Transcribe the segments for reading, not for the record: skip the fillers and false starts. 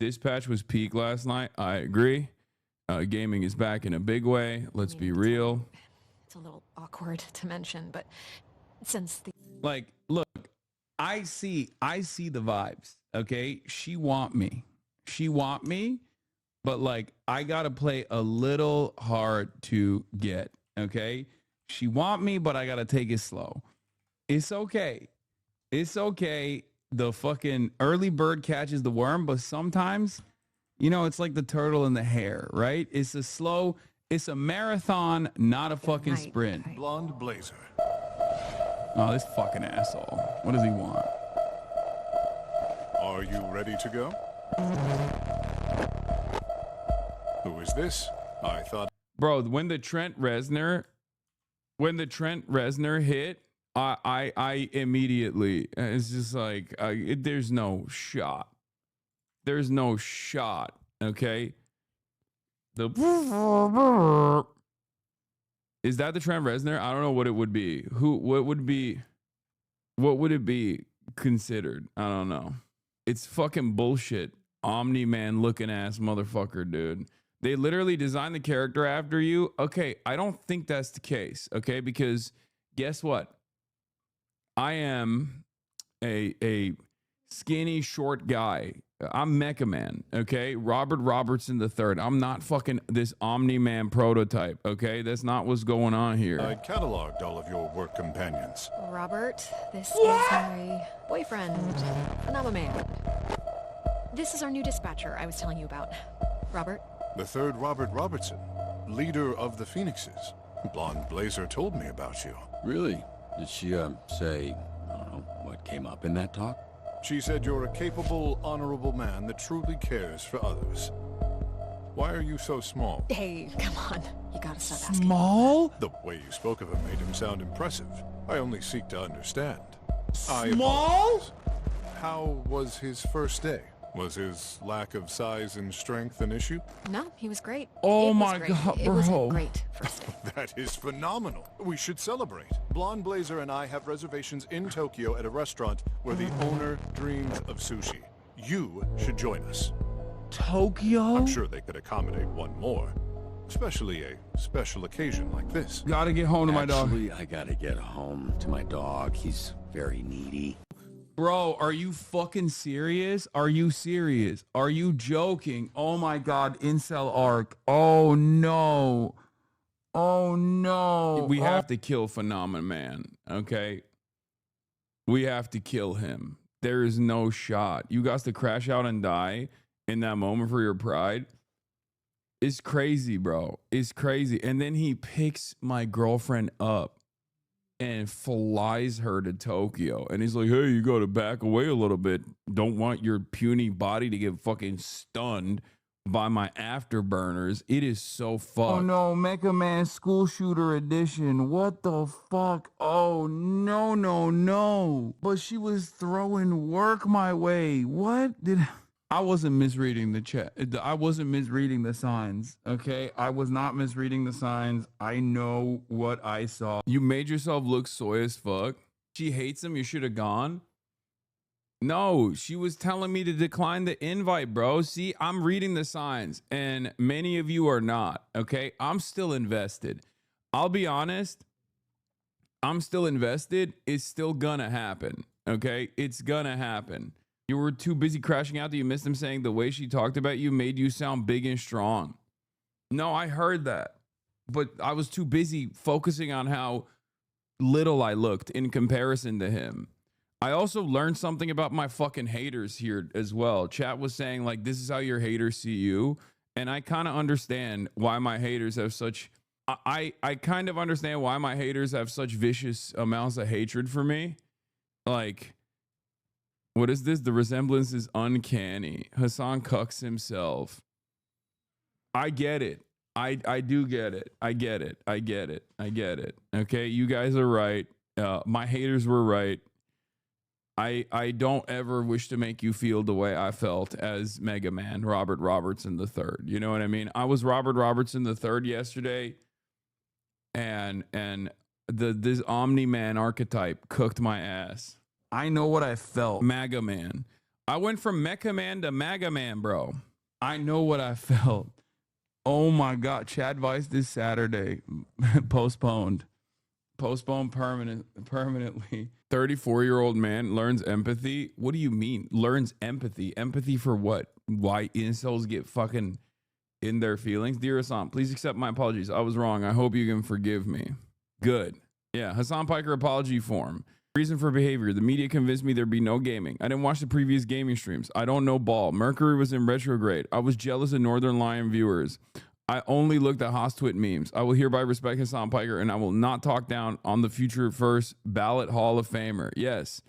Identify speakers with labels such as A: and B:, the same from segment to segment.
A: Dispatch was peak last night. I agree. Gaming is back in a big way. Let's be real.
B: It's a little awkward to mention, but since the
A: Like, look, I see the vibes. Okay, she want me, but like I gotta play a little hard to get. Okay, she want me, but I gotta take it slow. It's okay. It's okay. The fucking early bird catches the worm, but sometimes, it's like the turtle and the hare, right? It's a marathon, not a fucking sprint.
C: Blonde blazer.
A: Oh, this fucking asshole. What does he want?
C: Are you ready to go? Who is this? I thought...
A: Bro, when the Trent Reznor hit, I immediately, it's just like, there's no shot. There's no shot, okay? Is that the Trent Reznor? I don't know what it would be. What would it be considered? I don't know. It's fucking bullshit. Omni-Man looking ass motherfucker, dude. They literally designed the character after you. Okay, I don't think that's the case, okay? Because guess what? I am a skinny, short guy. I'm Mecha Man, okay? Robert Robertson III. I'm not fucking this Omni-Man prototype, okay? That's not what's going on here.
C: I cataloged all of your work companions.
B: Robert, this is my boyfriend, Man. This is our new dispatcher I was telling you about. Robert?
C: The third Robert Robertson, leader of the Phoenixes. Blonde Blazer told me about you.
D: Really? Did she, say, I don't know, what came up in that talk?
C: She said you're a capable, honorable man that truly cares for others. Why are you so small?
B: Hey, come on. You gotta stop asking.
A: Small?
C: The way you spoke of him made him sound impressive. I only seek to understand.
A: Small?
C: How was his first day? Was his lack of size and strength an issue?
B: No, he was great.
A: Oh
B: It was
A: my
B: great.
A: God,
B: It was
A: bro.
B: a great first day.
C: That is phenomenal. We should celebrate. Blonde Blazer and I have reservations in Tokyo at a restaurant where the owner dreams of sushi. You should join us.
A: Tokyo?
C: I'm sure they could accommodate one more. Especially a special occasion like this.
A: Gotta get home to my dog.
D: Actually, I gotta get home to my dog. He's very needy.
A: Bro, are you fucking serious? Are you serious? Are you joking? Oh my God, incel arc. Oh no. Oh no. We have to kill Phenomenon Man, okay? We have to kill him. There is no shot. You got to crash out and die in that moment for your pride. It's crazy, bro. It's crazy. And then he picks my girlfriend up and flies her to Tokyo. And he's like, hey, you got to back away a little bit. Don't want your puny body to get fucking stunned by my afterburners. It is so fucked. Oh no, Mecha Man School Shooter Edition. What the fuck? Oh no, no, no. But she was throwing work my way. What did... I wasn't misreading the chat. I wasn't misreading the signs, okay? I was not misreading the signs. I know what I saw. You made yourself look soy as fuck. She hates him. You should have gone. No, she was telling me to decline the invite, bro. See, I'm reading the signs, and many of you are not, okay? I'm still invested. I'll be honest. I'm still invested. It's still gonna happen, okay? It's gonna happen. You were too busy crashing out that you missed him saying the way she talked about you made you sound big and strong. No, I heard that. But I was too busy focusing on how little I looked in comparison to him. I also learned something about my fucking haters here as well. Chat was saying, like, this is how your haters see you. And I kind of understand why my haters have such... I kind of understand why my haters have such vicious amounts of hatred for me. Like... What is this? The resemblance is uncanny. Hassan cucks himself. I get it. I do get it. I get it. I get it. I get it. Okay, you guys are right. My haters were right. I don't ever wish to make you feel the way I felt as Mega Man Robert Robertson III. You know what I mean? I was Robert Robertson III yesterday, and this Omni-Man archetype cooked my ass. I know what I felt. MAGA Man. I went from Mecha Man to MAGA Man, bro. I know what I felt. Oh my God. Chad Vice this Saturday. Postponed permanently. 34-year-old man learns empathy. What do you mean? Learns empathy. Empathy for what? Why incels get fucking in their feelings? Dear Hassan, please accept my apologies. I was wrong. I hope you can forgive me. Good. Yeah, Hassan Piker apology form. Reason for behavior. The media convinced me there'd be no gaming. I didn't watch the previous gaming streams. I don't know ball. Mercury was in retrograde. I was jealous of Northern Lion viewers. I only looked at Hostwit memes. I will hereby respect Hassan Piker, and I will not talk down on the future first ballot Hall of Famer. Yes,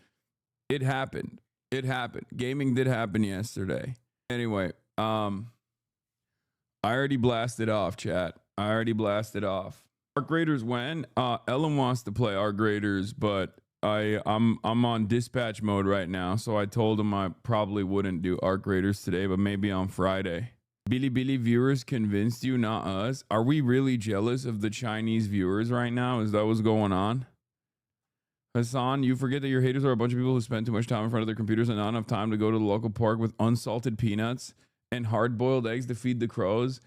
A: it happened. It happened. Gaming did happen yesterday. Anyway, I already blasted off, chat. I already blasted off. Arc Raiders when? Ellen wants to play Arc Raiders, but I'm on dispatch mode right now, so I told him I probably wouldn't do Arc Raiders today, but maybe on Friday. Bilibili viewers convinced you, not us. Are we really jealous of the Chinese viewers right now? Is that what's going on? Hassan, you forget that your haters are a bunch of people who spend too much time in front of their computers and not enough time to go to the local park with unsalted peanuts and hard-boiled eggs to feed the crows.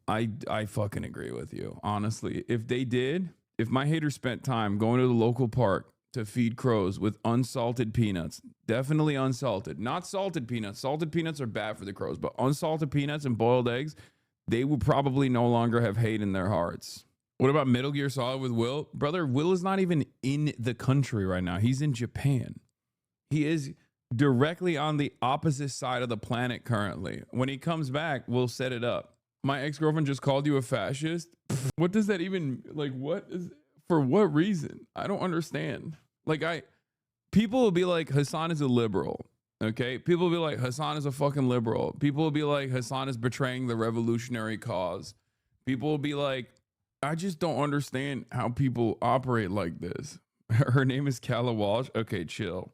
A: I fucking agree with you, honestly. If my haters spent time going to the local park to feed crows with unsalted peanuts, definitely unsalted, not salted peanuts. Salted peanuts are bad for the crows, but unsalted peanuts and boiled eggs, they would probably no longer have hate in their hearts. What about Metal Gear Solid with Will? Brother, Will is not even in the country right now. He's in Japan. He is directly on the opposite side of the planet currently. When he comes back, we'll set it up. My ex-girlfriend just called you a fascist. What does that even, like, what is, for what reason? I don't understand. Like, people will be like, Hassan is a liberal. Okay. People will be like, Hassan is a fucking liberal. People will be like, Hassan is betraying the revolutionary cause. People will be like, I just don't understand how people operate like this. Her name is Kala Walsh. Okay, chill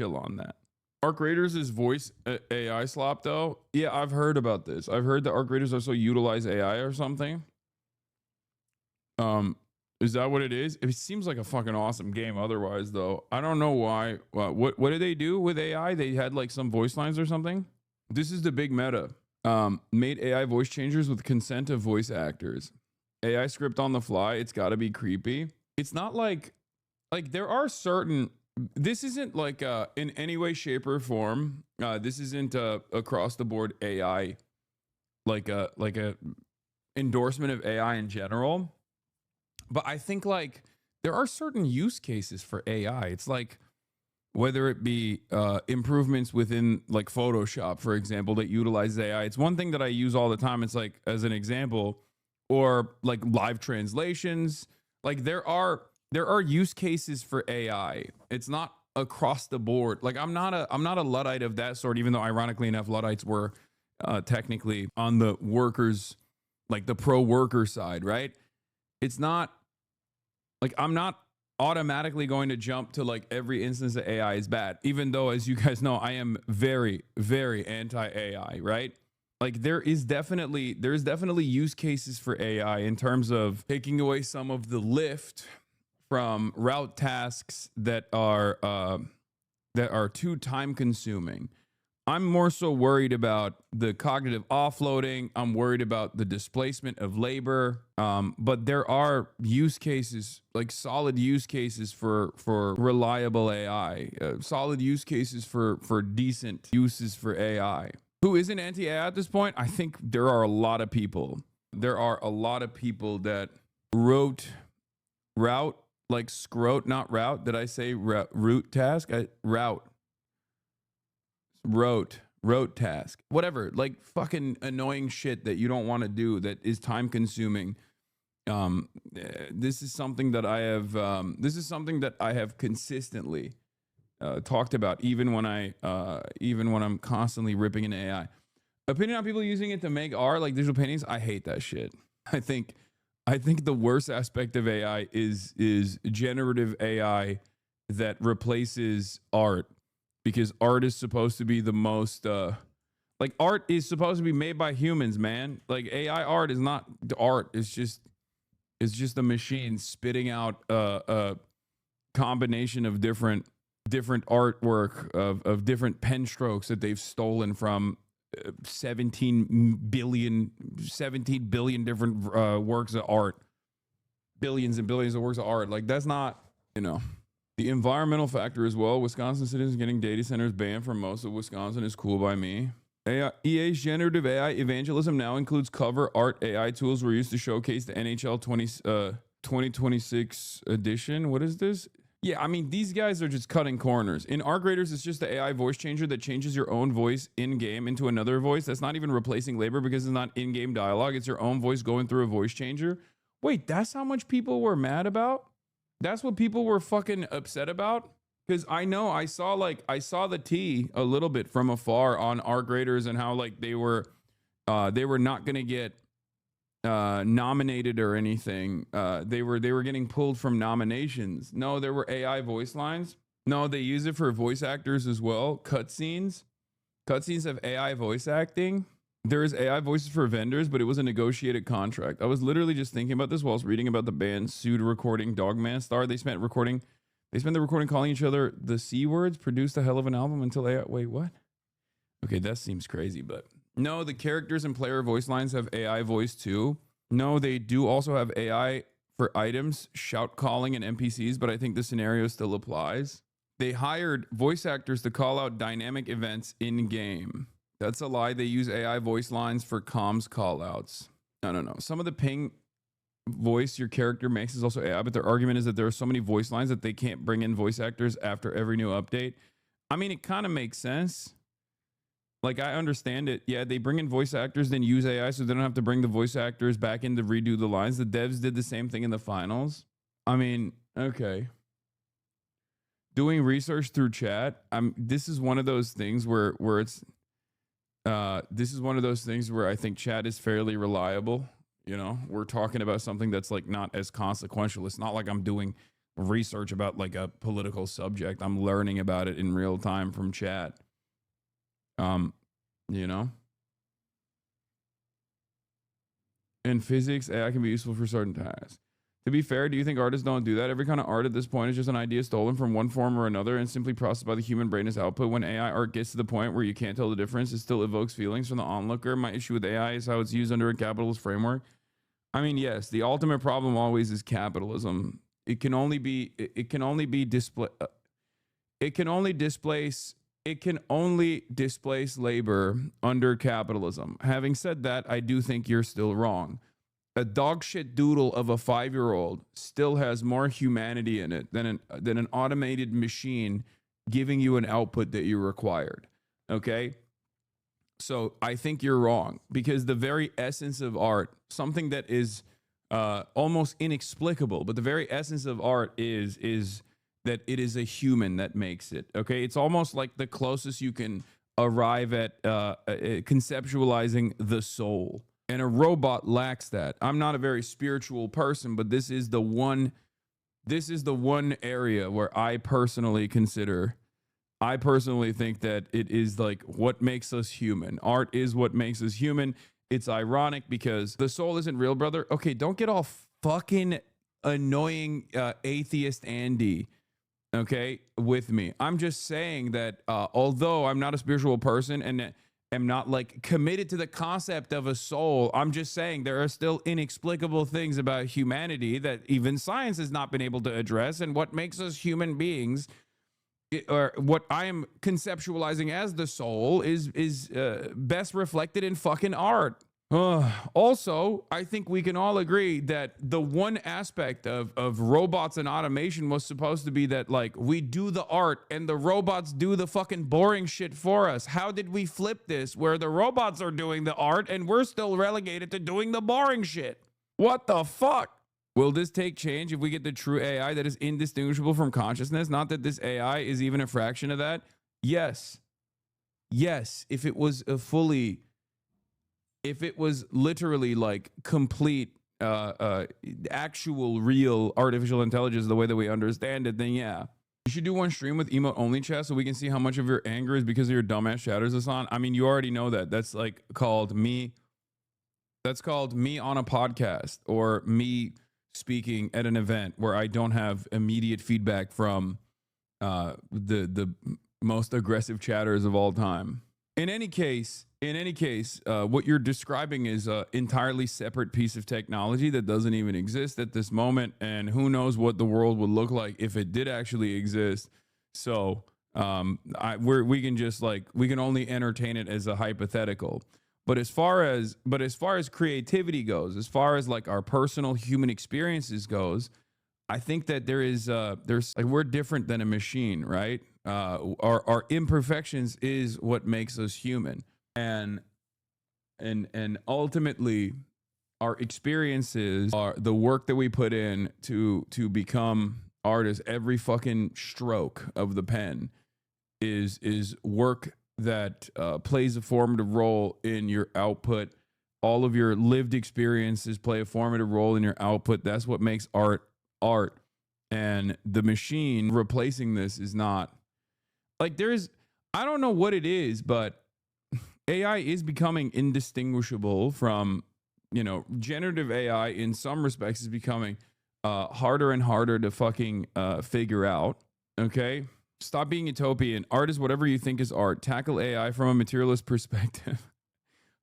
A: on that. Arc Raiders is voice AI slop though. Yeah, I've heard about this. I've heard that Arc Raiders also utilize AI or something. Is that what it is? It seems like a fucking awesome game otherwise though. I don't know why. What did they do with AI? They had like some voice lines or something. This is the big meta. Made AI voice changers with consent of voice actors. AI script on the fly. It's got to be creepy. It's not like there are certain, this isn't like in any way, shape or form. This isn't across the board AI, like a endorsement of AI in general. But I think like there are certain use cases for AI. It's like whether it be improvements within like Photoshop, for example, that utilizes AI. It's one thing that I use all the time. It's like as an example, or like live translations. Like there are use cases for AI. It's not across the board. Like I'm not a Luddite of that sort, even though ironically enough, Luddites were technically on the workers, like the pro worker side, right? It's not like I'm not automatically going to jump to like every instance that AI is bad, even though, as you guys know, I am very, very anti-AI, right? Like there's definitely use cases for AI in terms of taking away some of the lift from route tasks that are too time consuming. I'm more so worried about the cognitive offloading. I'm worried about the displacement of labor. But there are use cases, like solid use cases for reliable AI, solid use cases for decent uses for AI. Who isn't anti-AI at this point? I think there are a lot of people. There are a lot of people that route, like scrote, not route. Did I say root task? Rote task. Whatever, like fucking annoying shit that you don't want to do that is time consuming. This is something that I have consistently talked about, even when I'm constantly ripping into AI. Opinion on people using it to make art, like digital paintings. I hate that shit. I think the worst aspect of AI is generative AI that replaces art, because art is supposed to be the most like art is supposed to be made by humans, man. Like AI art is not art. It's just a machine spitting out a combination of different different artwork of different pen strokes that they've stolen from 17 billion different works of art, billions and billions of works of art. Like, that's not, the environmental factor as well. Wisconsin citizens getting data centers banned from most of Wisconsin is cool by me. EA's generative AI evangelism now includes cover art AI tools were used to showcase the NHL 2026 edition. What is this? Yeah, I mean, these guys are just cutting corners. In Art Graders, it's just the AI voice changer that changes your own voice in-game into another voice. That's not even replacing labor because it's not in-game dialogue. It's your own voice going through a voice changer. Wait, that's how much people were mad about? That's what people were fucking upset about? Because I know I saw the tea a little bit from afar on Art Graders and how like they were not gonna get nominated or anything. They were getting pulled from nominations. No, there were AI voice lines. No, they use it for voice actors as well. Cutscenes have AI voice acting. There is AI voices for vendors, but it was a negotiated contract. I was literally just thinking about this while I was reading about the band sued recording Dogman Star. They spent the recording calling each other the C words, produced a hell of an album until AI. Wait, what? Okay, that seems crazy, but no, the characters and player voice lines have AI voice too. No, they do also have AI for items, shout calling, and NPCs, but I think the scenario still applies. They hired voice actors to call out dynamic events in game. That's a lie. They use AI voice lines for comms callouts. I don't know. Some of the ping voice your character makes is also AI, but their argument is that there are so many voice lines that they can't bring in voice actors after every new update. I mean, it kind of makes sense. Like, I understand it. Yeah, they bring in voice actors, then use AI so they don't have to bring the voice actors back in to redo the lines. The devs did the same thing in the finals. I mean, okay. Doing research through chat. This is one of those things where it's this is one of those things where I think chat is fairly reliable. We're talking about something that's like not as consequential. It's not like I'm doing research about like a political subject. I'm learning about it in real time from chat. In physics, AI can be useful for certain tasks. To be fair, do you think artists don't do that? Every kind of art at this point is just an idea stolen from one form or another and simply processed by the human brain as output. When AI art gets to the point where you can't tell the difference, it still evokes feelings from the onlooker. My issue with AI is how it's used under a capitalist framework. I mean, yes, the ultimate problem always is capitalism. It can only displace labor under capitalism. Having said that, I do think you're still wrong. A dog shit doodle of a 5-year-old still has more humanity in it than an automated machine giving you an output that you required. Okay? So I think you're wrong, because the very essence of art, something that is almost inexplicable, but the very essence of art is that it is a human that makes it. Okay? It's almost like the closest you can arrive at conceptualizing the soul. And a robot lacks that. I'm not a very spiritual person, but this is the one area where I personally think that it is like what makes us human. Art is what makes us human. It's ironic because the soul isn't real, brother. Okay, don't get all fucking annoying atheist Andy, okay, with me. I'm just saying that although I'm not a spiritual person and am not like committed to the concept of a soul, I'm just saying there are still inexplicable things about humanity that even science has not been able to address, and what makes us human beings, or what I am conceptualizing as the soul, is best reflected in fucking art. Also, I think we can all agree that the one aspect of robots and automation was supposed to be that, like, we do the art and the robots do the fucking boring shit for us. How did we flip this where the robots are doing the art and we're still relegated to doing the boring shit? What the fuck? Will this take change if we get the true AI that is indistinguishable from consciousness? Not that this AI is even a fraction of that. Yes. Yes, if it was literally like complete, actual, real artificial intelligence the way that we understand it, then yeah. You should do one stream with emote only, chat, so we can see how much of your anger is because of your dumbass shatters, Hassan. I mean, you already know that. That's like called me. That's called me on a podcast, or me speaking at an event where I don't have immediate feedback from the most aggressive chatters of all time. In any case, what you're describing is an entirely separate piece of technology that doesn't even exist at this moment, and who knows what the world would look like if it did actually exist. So we can only entertain it as a hypothetical. But as far as creativity goes, as far as like our personal human experiences goes, I think that there's like, we're different than a machine, right? Our imperfections is what makes us human, and ultimately our experiences are the work that we put in to become artists. Every fucking stroke of the pen is work that plays a formative role in your output. All of your lived experiences play a formative role in your output. That's what makes art. And the machine replacing this is not like, I don't know what it is, but AI is becoming indistinguishable from, generative AI in some respects is becoming harder and harder to fucking figure out. Okay, stop being utopian. Art is whatever you think is art. Tackle AI from a materialist perspective.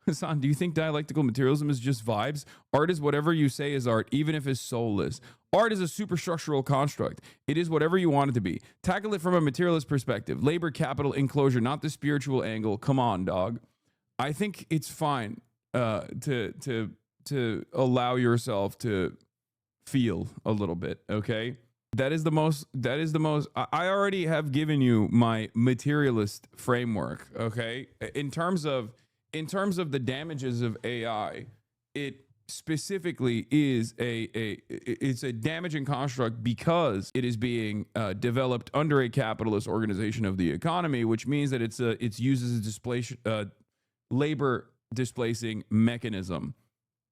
A: Hassan, do you think dialectical materialism is just vibes? Art is whatever you say is art, even if it's soulless. Art is a superstructural construct. It is whatever you want it to be. Tackle it from a materialist perspective. Labor, capital, enclosure, not the spiritual angle. Come on, dog. I think it's fine to allow yourself to feel a little bit, okay? That is the most, I already have given you my materialist framework, okay? In terms of the damages of AI, it specifically is it's a damaging construct because it is being developed under a capitalist organization of the economy, which means that it's used as a labor displacing mechanism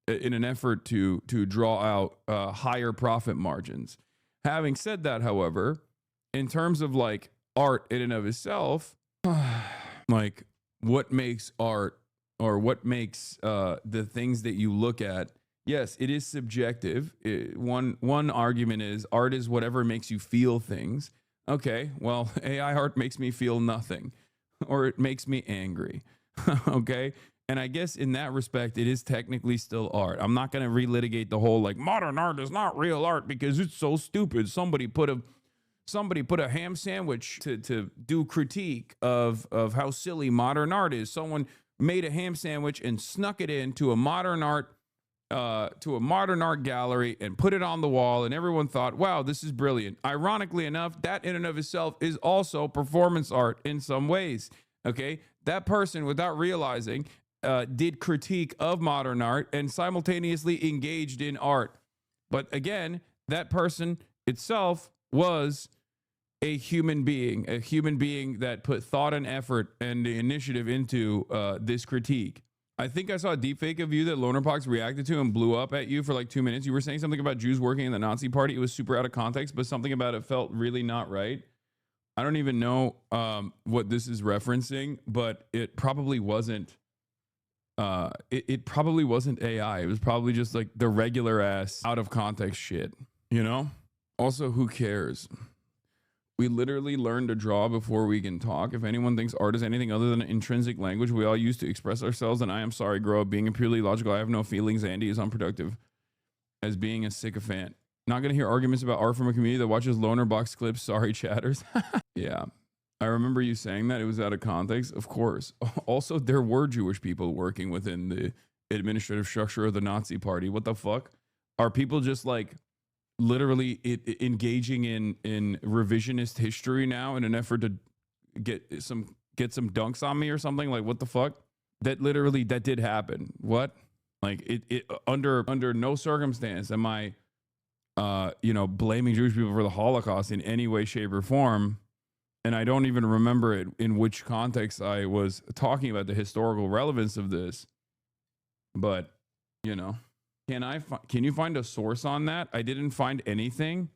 A: in an effort to draw out higher profit margins. Having said that, however, in terms of like art in and of itself, like what makes art, or what makes the things that you look at, yes, it is subjective. One argument is art is whatever makes you feel things. Okay, well, AI art makes me feel nothing, or it makes me angry. Okay, and I guess in that respect, it is technically still art. I'm not going to relitigate the whole like modern art is not real art because it's so stupid. Somebody put a ham sandwich to do critique of how silly modern art is. Someone made a ham sandwich and snuck it into a modern art gallery and put it on the wall, and everyone thought, wow, this is brilliant. Ironically enough, that in and of itself is also performance art in some ways. Okay, that person, without realizing, did critique of modern art and simultaneously engaged in art. But again, that person itself was a human being that put thought and effort and the initiative into this critique. I think I saw a deepfake of you that Lonerpox reacted to and blew up at you for like 2 minutes. You were saying something about Jews working in the Nazi party. It was super out of context, but something about it felt really not right. I don't even know what this is referencing, but it probably wasn't. It probably wasn't AI. It was probably just like the regular ass out of context shit, you know? Also, who cares? We literally learn to draw before we can talk. If anyone thinks art is anything other than an intrinsic language we all use to express ourselves, then I am sorry, grow up. Being a purely logical, I have no feelings. Andy is unproductive as being a sycophant. Not going to hear arguments about art from a community that watches loner box clips. Sorry, chatters. Yeah. I remember you saying that. It was out of context. Of course. Also, there were Jewish people working within the administrative structure of the Nazi party. What the fuck? Are people just like literally engaging in revisionist history now in an effort to get some dunks on me or something? Like, what the fuck? That did happen. What? Like it under no circumstance am I blaming Jewish people for the Holocaust in any way, shape, or form. And I don't even remember it in which context I was talking about the historical relevance of this. But, you know, can you find a source on that? I didn't find anything.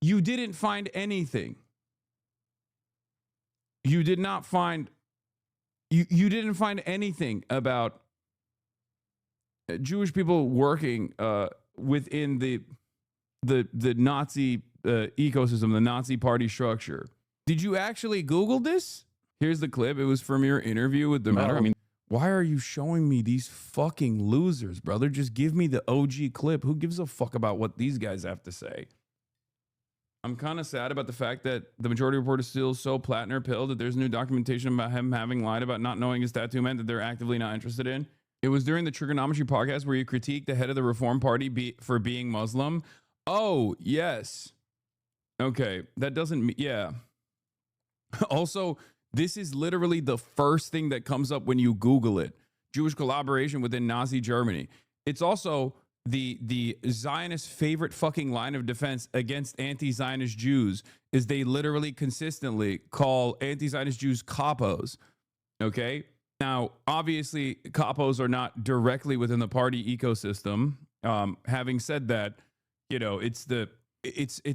A: You didn't find anything. You did not find you didn't find anything about Jewish people working within the Nazi ecosystem, the Nazi party structure. Did you actually Google this? Here's the clip. It was from your interview with the Matter. I mean, why are you showing me these fucking losers, brother? Just give me the OG clip. Who gives a fuck about what these guys have to say? I'm kind of sad about the fact that the majority report is still so platinum pilled that there's new documentation about him having lied about not knowing his tattoo meant that they're actively not interested in. It was during the Trigonometry podcast where you critiqued the head of the Reform Party for being Muslim. Oh, yes. Okay, that doesn't, yeah. Also, this is literally the first thing that comes up when you Google it. Jewish collaboration within Nazi Germany. It's also the Zionist favorite fucking line of defense against anti-Zionist Jews is they literally consistently call anti-Zionist Jews capos. Okay? Now, obviously, capos are not directly within the party ecosystem. Having said that, you know, it's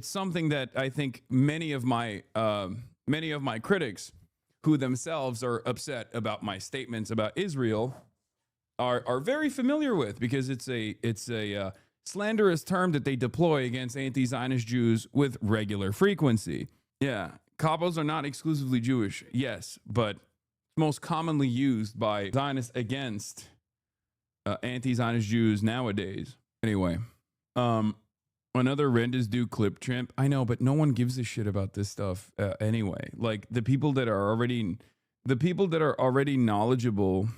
A: something that I think many of my critics who themselves are upset about my statements about Israel are very familiar with, because it's a slanderous term that they deploy against anti-Zionist Jews with regular frequency. Yeah, capos are not exclusively Jewish, yes, but most commonly used by Zionists against anti-Zionist Jews nowadays. Anyway, another rent is due clip trimp. I know, but no one gives a shit about this stuff anyway. Like the people that are already knowledgeable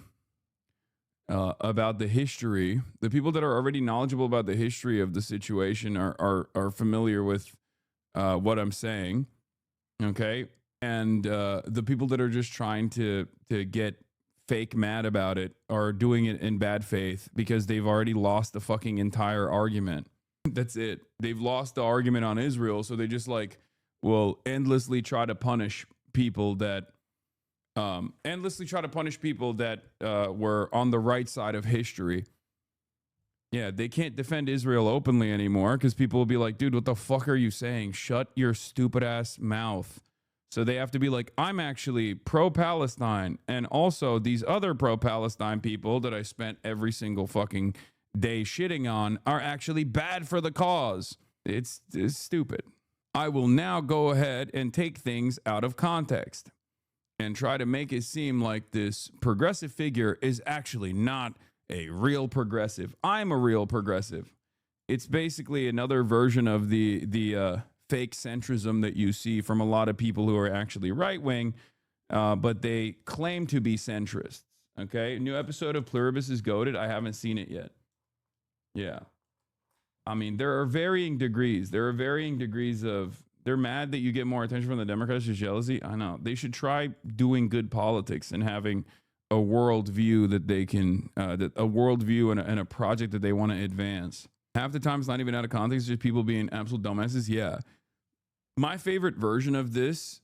A: about the history, the people that are already knowledgeable about the history of the situation are familiar with what I'm saying. Okay. And the people that are just trying to get fake mad about it are doing it in bad faith because they've already lost the fucking entire argument. That's it. They've lost the argument on Israel, so they just will endlessly try to punish people that were on the right side of history. Yeah, they can't defend Israel openly anymore because people will be like, dude, what the fuck are you saying? Shut your stupid ass mouth. So they have to be like, I'm actually pro-Palestine. And also these other pro-Palestine people that I spent every single fucking day shitting on are actually bad for the cause. It's stupid. I will now go ahead and take things out of context and try to make it seem like this progressive figure is actually not a real progressive. I'm a real progressive. It's basically another version of the fake centrism that you see from a lot of people who are actually right-wing, but they claim to be centrists. Okay, new episode of Pluribus is goated. I haven't seen it yet. Yeah. I mean, there are varying degrees. There are varying degrees of, they're mad that you get more attention from the Democrats, just jealousy. I know. They should try doing good politics and having a worldview that they can, a worldview and a project that they want to advance. Half the time it's not even out of context, just people being absolute dumbasses. Yeah. My favorite version of this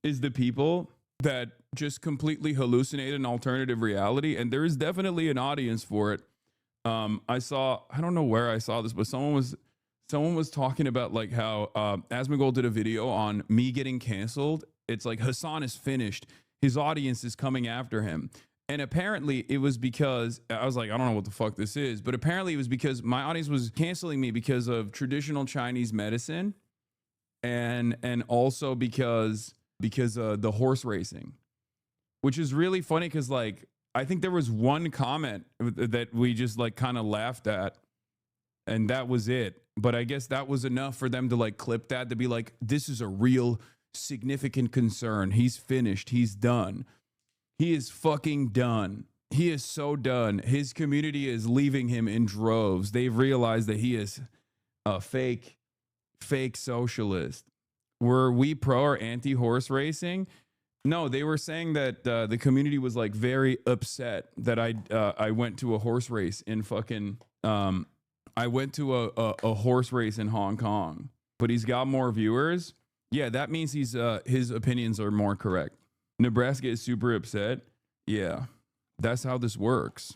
A: is the people that just completely hallucinate an alternative reality, and there is definitely an audience for it. I don't know where I saw this, but someone was talking about like how Asmongold did a video on me getting canceled. It's like Hassan is finished. His audience is coming after him. And apparently it was because I was like, I don't know what the fuck this is, but apparently it was because my audience was canceling me because of traditional Chinese medicine and also because the horse racing, which is really funny because like I think there was one comment that we just like kind of laughed at and that was it. But I guess that was enough for them to like clip that to be like, this is a real significant concern. He's finished. He's done. He is fucking done. He is so done. His community is leaving him in droves. They've realized that he is a fake socialist. Were we pro or anti horse racing? No, they were saying that the community was like very upset that I went to a horse race in fucking I went to a horse race in Hong Kong, but he's got more viewers. Yeah, that means his opinions are more correct. Nebraska is super upset. Yeah, that's how this works.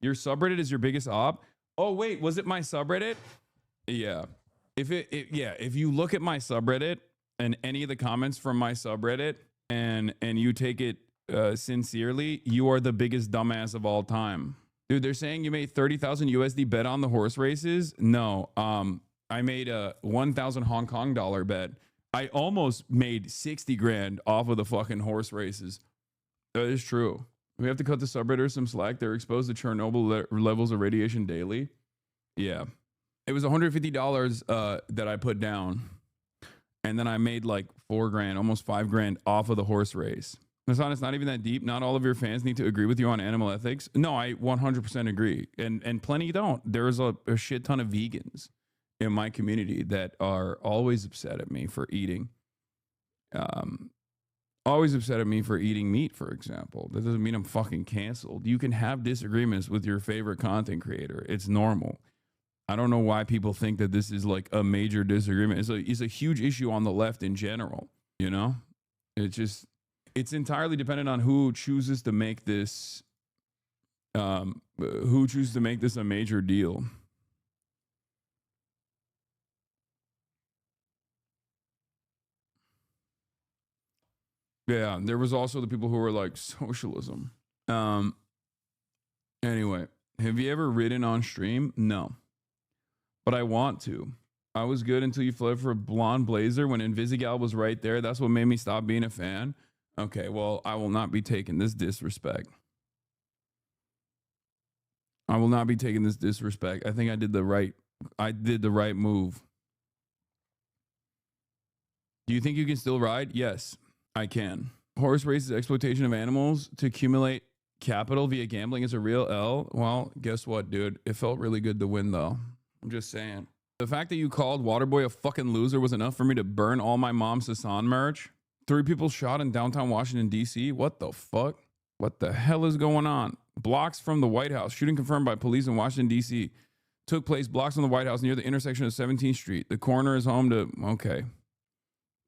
A: Your subreddit is your biggest op. Oh wait, was it my subreddit? Yeah. If you look at my subreddit and any of the comments from my subreddit and you take it sincerely, you are the biggest dumbass of all time. Dude, they're saying you made 30,000 USD bet on the horse races. No, I made a 1,000 Hong Kong dollar bet. I almost made 60 grand off of the fucking horse races. That is true. We have to cut the subredditors some slack. They're exposed to Chernobyl levels of radiation daily. Yeah. It was $150 that I put down. And then I made like 4 grand, almost 5 grand off of the horse race. Hassan, it's not even that deep. Not all of your fans need to agree with you on animal ethics. No, I 100% agree. And plenty don't. There's a shit ton of vegans in my community that are always upset at me for eating. Always upset at me for eating meat, for example. That doesn't mean I'm fucking canceled. You can have disagreements with your favorite content creator. It's normal. I don't know why people think that this is like a major disagreement. It's a huge issue on the left in general, you know? It's entirely dependent on who chooses to make this a major deal. Yeah, there was also the people who were like socialism. Anyway, have you ever ridden on stream? No. But I want to. I was good until you fled for a blonde blazer when Invisigal was right there. That's what made me stop being a fan. Okay, well, I will not be taking this disrespect. I will not be taking this disrespect. I think I did the right move. Do you think you can still ride? Yes, I can. Horse races, exploitation of animals to accumulate capital via gambling is a real L. Well, guess what, dude? It felt really good to win, though. I'm just saying. The fact that you called Waterboy a fucking loser was enough for me to burn all my mom's Hassan merch. 3 people shot in downtown Washington, D.C. What the fuck? What the hell is going on? Blocks from the White House. Shooting confirmed by police in Washington, D.C. Took place blocks from the White House near the intersection of 17th Street. The coroner is home to... Okay.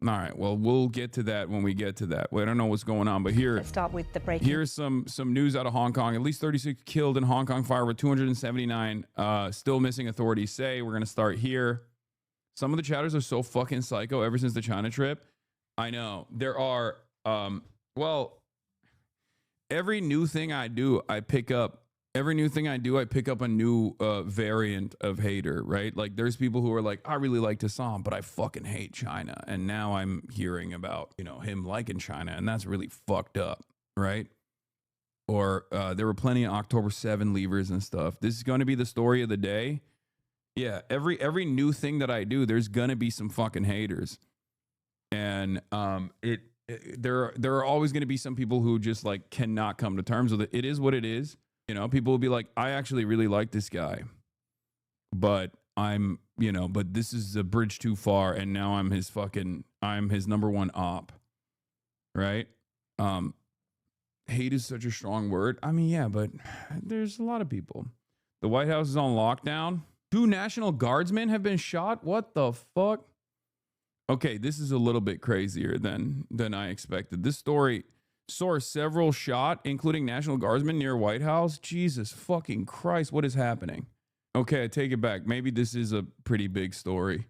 A: All right. Well, we'll get to that when we get to that. Well, I don't know what's going on, but here...
E: Let's start with the breaking.
A: Here's some news out of Hong Kong. At least 36 killed in Hong Kong fire with 279 still missing, authorities say. We're going to start here. Some of the chatters are so fucking psycho ever since the China trip. I know. There are... well... Every new thing I do, I pick up. Every new thing I do, I pick up a new variant of hater, right? Like there's people who are like, I really like Hassan, but I fucking hate China. And now I'm hearing about, you know, him liking China, and that's really fucked up, right? Or there were plenty of October 7 leavers and stuff. This is going to be the story of the day. Yeah, every new thing that I do, there's going to be some fucking haters. And there are always going to be some people who just like cannot come to terms with it. It is what it is. You know, people will be like, I actually really like this guy, but but this is a bridge too far. And now I'm his number one op. Right. Hate is such a strong word. I mean, yeah, but there's a lot of people. The White House is on lockdown. 2 National Guardsmen have been shot. What the fuck? Okay, this is a little bit crazier than I expected. This story saw several shot, including National Guardsmen near White House. Jesus fucking Christ, what is happening? Okay, I take it back. Maybe this is a pretty big story.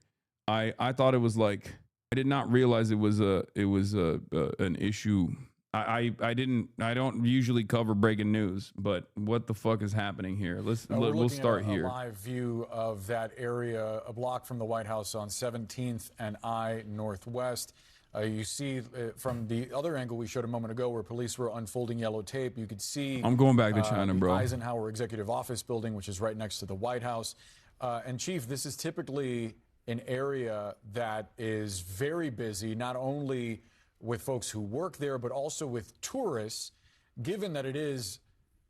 A: I thought it was like, I did not realize it was an issue. I don't usually cover breaking news, but what the fuck is happening here? We'll start here.
F: A live view of that area, a block from the White House on 17th and I Northwest. You see from the other angle we showed a moment ago where police were unfolding yellow tape, you could see...
A: I'm going back to China, bro.
F: Eisenhower Executive Office building, which is right next to the White House. And Chief, this is typically an area that is very busy, not only with folks who work there, but also with tourists. Given that it is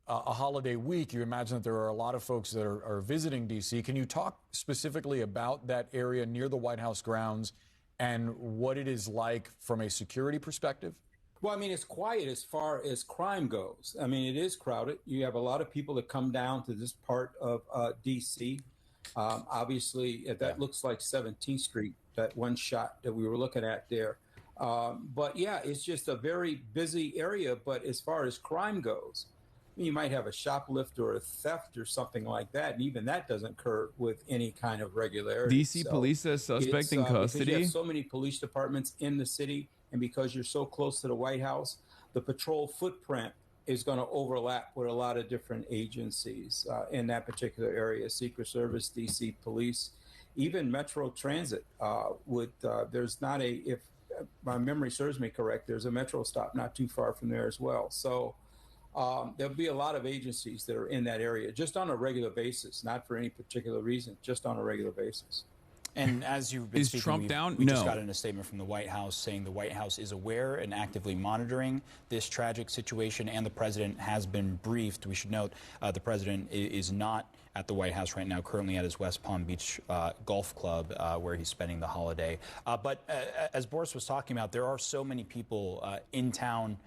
F: a holiday week, you imagine that there are a lot of folks that are visiting D.C. Can you talk specifically about that area near the White House grounds and what it is like from a security perspective?
G: Well, I mean, it's quiet as far as crime goes. I mean, it is crowded. You have a lot of people that come down to this part of D.C. Obviously, that looks like 17th Street, that one shot that we were looking at there. But yeah, it's just a very busy area. But as far as crime goes, you might have a shoplift or a theft or something like that, and even that doesn't occur with any kind of regularity.
A: DC police says suspect in custody.
G: Because you have so many police departments in the city, and because you're so close to the White House, the patrol footprint is going to overlap with a lot of different agencies in that particular area: Secret Service, DC Police. even Metro Transit would. There's not a, if my memory serves me correct, there's a Metro stop not too far from there as well. So there'll be a lot of agencies that are in that area just on a regular basis, not for any particular reason, just on a regular basis.
E: And as you've been
A: Is
E: speaking,
A: Trump down?
E: we just
A: No.
E: got in a statement from the White House saying the White House is aware and actively monitoring this tragic situation, and the president has been briefed. We should note the president is not at the White House right now, currently at his West Palm Beach golf club where he's spending the holiday. But as Boris was talking about, there are so many people in town.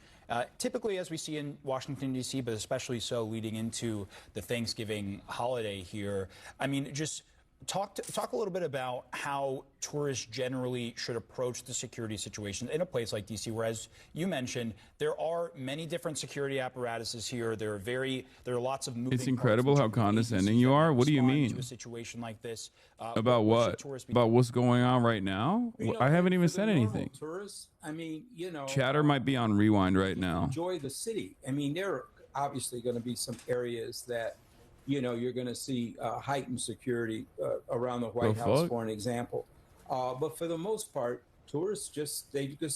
E: Typically, as we see in Washington, D.C., but especially so leading into the Thanksgiving holiday here. I mean, just talk a little bit about how tourists generally should approach the security situation in a place like D.C., where, as you mentioned, there are many different security apparatuses here. There are lots of moving
A: It's incredible
E: parts
A: how condescending you are. What do you mean?
E: To a situation like this,
A: About what? About what's going on right now? I haven't even said anything.
G: Tourists, I mean,
A: Chatter might be on rewind right now.
G: enjoy the city. I mean, there are obviously going to be some areas that, you're going to see heightened security around the White House, for an example. But for the most part, tourists just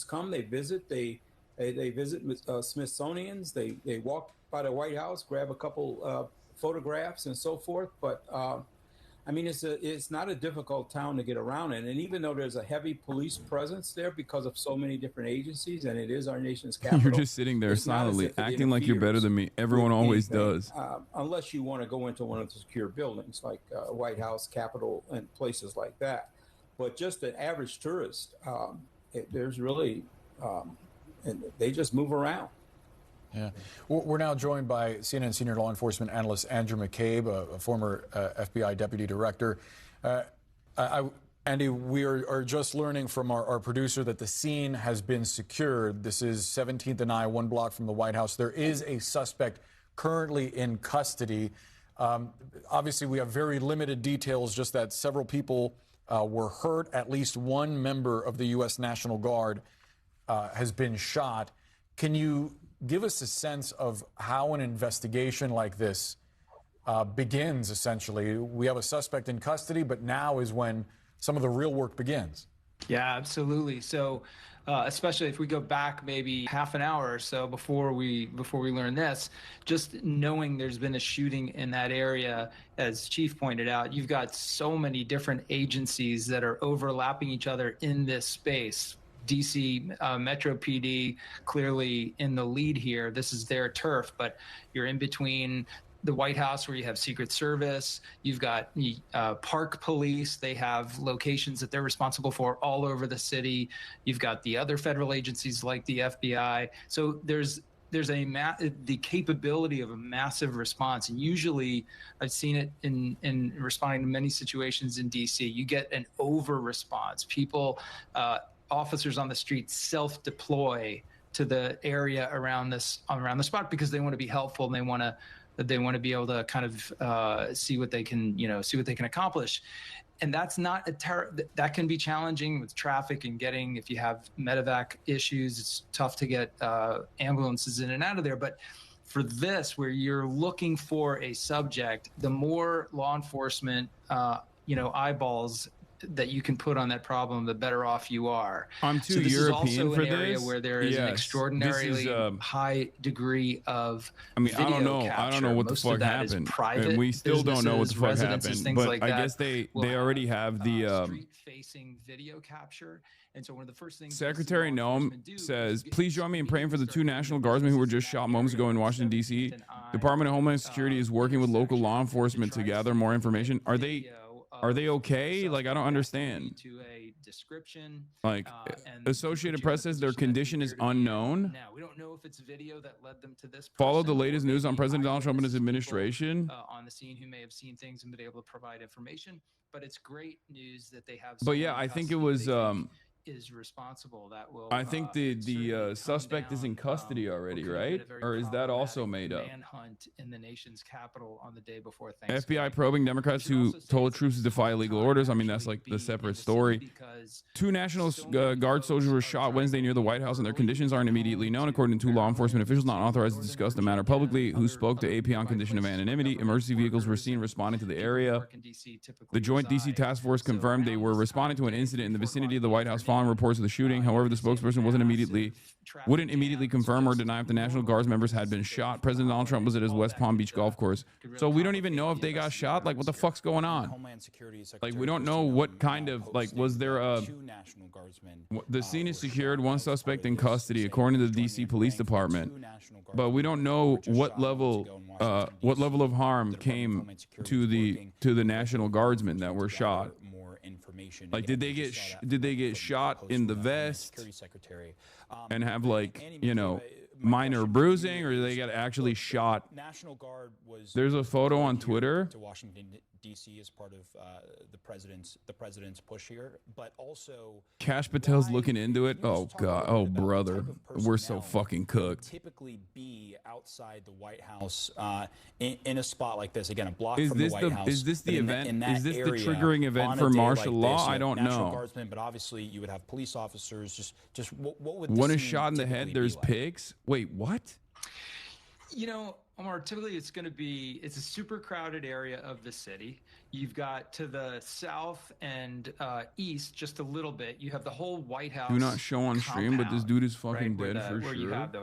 G: come, they visit, they visit Smithsonian's, they walk by the White House, grab a couple photographs and so forth. But I mean, it's not a difficult town to get around in. And even though there's a heavy police presence there because of so many different agencies, and it is our nation's capital.
A: You're just sitting there silently, acting like you're better than me. Everyone always does.
G: Unless you want to go into one of the secure buildings like White House, Capitol, and places like that. But just an average tourist, there's really, and they just move around.
F: Yeah. We're now joined by CNN senior law enforcement analyst Andrew McCabe, a former FBI deputy director. Andy, we are just learning from our producer that the scene has been secured. This is 17th and I, 1 block from the White House. There is a suspect currently in custody. Obviously, we have very limited details, just that several people were hurt. At least one member of the U.S. National Guard has been shot. Can you give us a sense of how an investigation like this begins, essentially? We have a suspect in custody, but now is when some of the real work begins.
H: Yeah, absolutely. So especially if we go back maybe half an hour or so before we learn this, just knowing there's been a shooting in that area, as Chief pointed out, you've got so many different agencies that are overlapping each other in this space. DC Metro PD clearly in the lead here. This is their turf, but you're in between the White House, where you have Secret Service. You've got Park Police. They have locations that they're responsible for all over the city. You've got the other federal agencies like the FBI. So there's the capability of a massive response. And usually I've seen it in responding to many situations in DC. You get an over response. People, officers on the street self-deploy to the area around the spot because they want to be helpful and they want to be able to kind of see what they can accomplish. And that's not that can be challenging with traffic and if you have medevac issues, it's tough to get ambulances in and out of there. But for this, where you're looking for a subject, the more law enforcement, eyeballs that you can put on that problem, the better off you are.
A: I'm too
H: so this
A: European
H: is also
A: for
H: an area
A: this.
H: where there is an extraordinarily high degree of
A: I don't know.
H: capture.
A: I don't know what
H: Most
A: the fuck
H: of that is
A: happened,
H: private
A: and we still don't know what the fuck
H: residences,
A: happened.
H: things
A: But
H: like
A: I
H: that
A: guess they
H: will
A: already have the
H: street-facing video capture. And so one of the first things
A: Secretary Noam says, please join me in praying for the 2 National Guardsmen who were just shot moments ago in Washington, D.C. Department of Homeland Security is working with local law enforcement to gather more information. Are they okay? Like, I don't understand.
H: To a description.
A: Like, Associated Press says their condition is unknown.
H: Now, we don't know if it's video that led them to this.
A: Follow the latest news on President Donald Trump and his administration.
H: On the scene who may have seen things and been able to provide information. But it's great news that they have.
A: But yeah, I think it was
H: is responsible. That will.
A: I think the
H: certainly tone
A: suspect is in
H: down,
A: custody
H: what
A: already,
H: could have been
A: right?
H: a very
A: Or is that also
H: problematic
A: made up?
H: manhunt in the nation's capital on the day before Thanksgiving.
A: FBI probing Democrats
H: Should
A: who
H: also say
A: told
H: it's a
A: troops to defy
H: tough
A: legal
H: time
A: orders. I mean,
H: to
A: that's like
H: actually
A: the
H: be
A: separate
H: in the
A: story.
H: city because
A: Two National
H: so many
A: Guard soldiers were
H: folks
A: shot
H: are
A: Wednesday near the White House, and their conditions aren't immediately known, according to law enforcement officials not authorized to discuss the matter publicly, who spoke to AP on condition of anonymity. Emergency vehicles were seen responding to the area. The Joint D.C. Task Force confirmed they were responding to an incident in the vicinity of the White House following reports of the shooting. However, the spokesperson wouldn't immediately confirm or deny if the National Guard's members had been shot. President Donald Trump was at his West Palm Beach golf course. So we don't even know if they got shot. Like, what the fuck's going on? Like, we don't know what kind of, like, was there a... The scene is secured, one suspect in custody, according to the D.C. Police Department. But we don't know what level of harm came to the National Guardsmen that were shot. Like, did they get shot in the vest and have, like, you know, minor bruising, or did they get actually shot?
E: National Guard was.
A: There's a photo on Twitter.
E: To Washington D.C. as part of the president's push here, but also
A: Cash Patel's looking into it. Oh god, oh brother, we're so fucking cooked.
E: Typically be outside the White House in a spot like this. Again, a block from the White House.
A: Is this the event? Is this the
E: area,
A: triggering event for martial law? I don't
E: National
A: know.
E: Guardsmen, but obviously you would have police officers. Just what would this
A: One is
E: scene
A: shot in the head.
E: typically
A: There's
E: be like?
A: pigs. Wait, what?
H: You know, Omar, typically it's a super crowded area of the city. You've got to the south and east just a little bit. You have the whole White House.
A: Do not show on stream, but this dude is fucking
H: right,
A: dead for
H: where you
A: sure.
H: have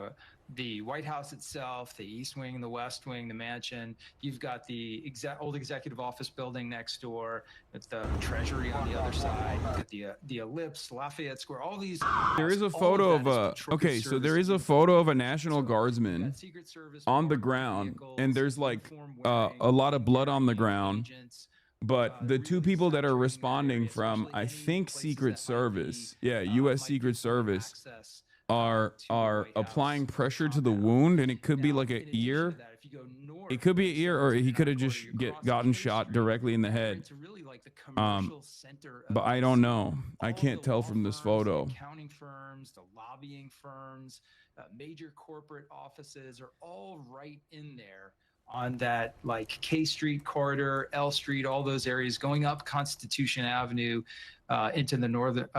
H: the White House itself, the East Wing, the West Wing, the mansion. You've got the old executive office building next door, with the Treasury on the other side. You've got the Ellipse, Lafayette Square. All these.
A: There is a photo of a so there is a photo of a National Guardsman on the ground, and there's like a lot of blood on the ground. But the two people that are responding from, I think, Secret Service, U.S. Secret Service, are applying pressure to the wound, and it could be like an ear. It could be an ear, or he could have just gotten shot directly in the head. But I don't know. I can't tell from this photo.
H: Accounting firms, the lobbying firms, major corporate offices are all right in there on that, like, K Street corridor, L Street, all those areas going up Constitution Avenue into the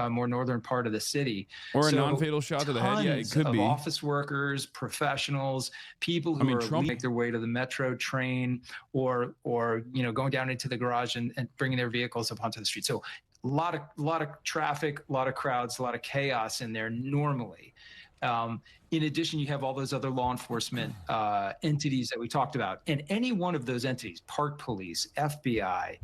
H: more northern part of the city.
A: Or a non-fatal shot to the head. Yeah, it could be.
H: Office workers, professionals, people who
A: Trump
H: make their way to the metro train, or going down into the garage and bringing their vehicles up onto the street. So a lot of traffic, a lot of crowds, a lot of chaos in there normally. In addition, you have all those other law enforcement entities that we talked about. And any one of those entities, Park Police, FBI,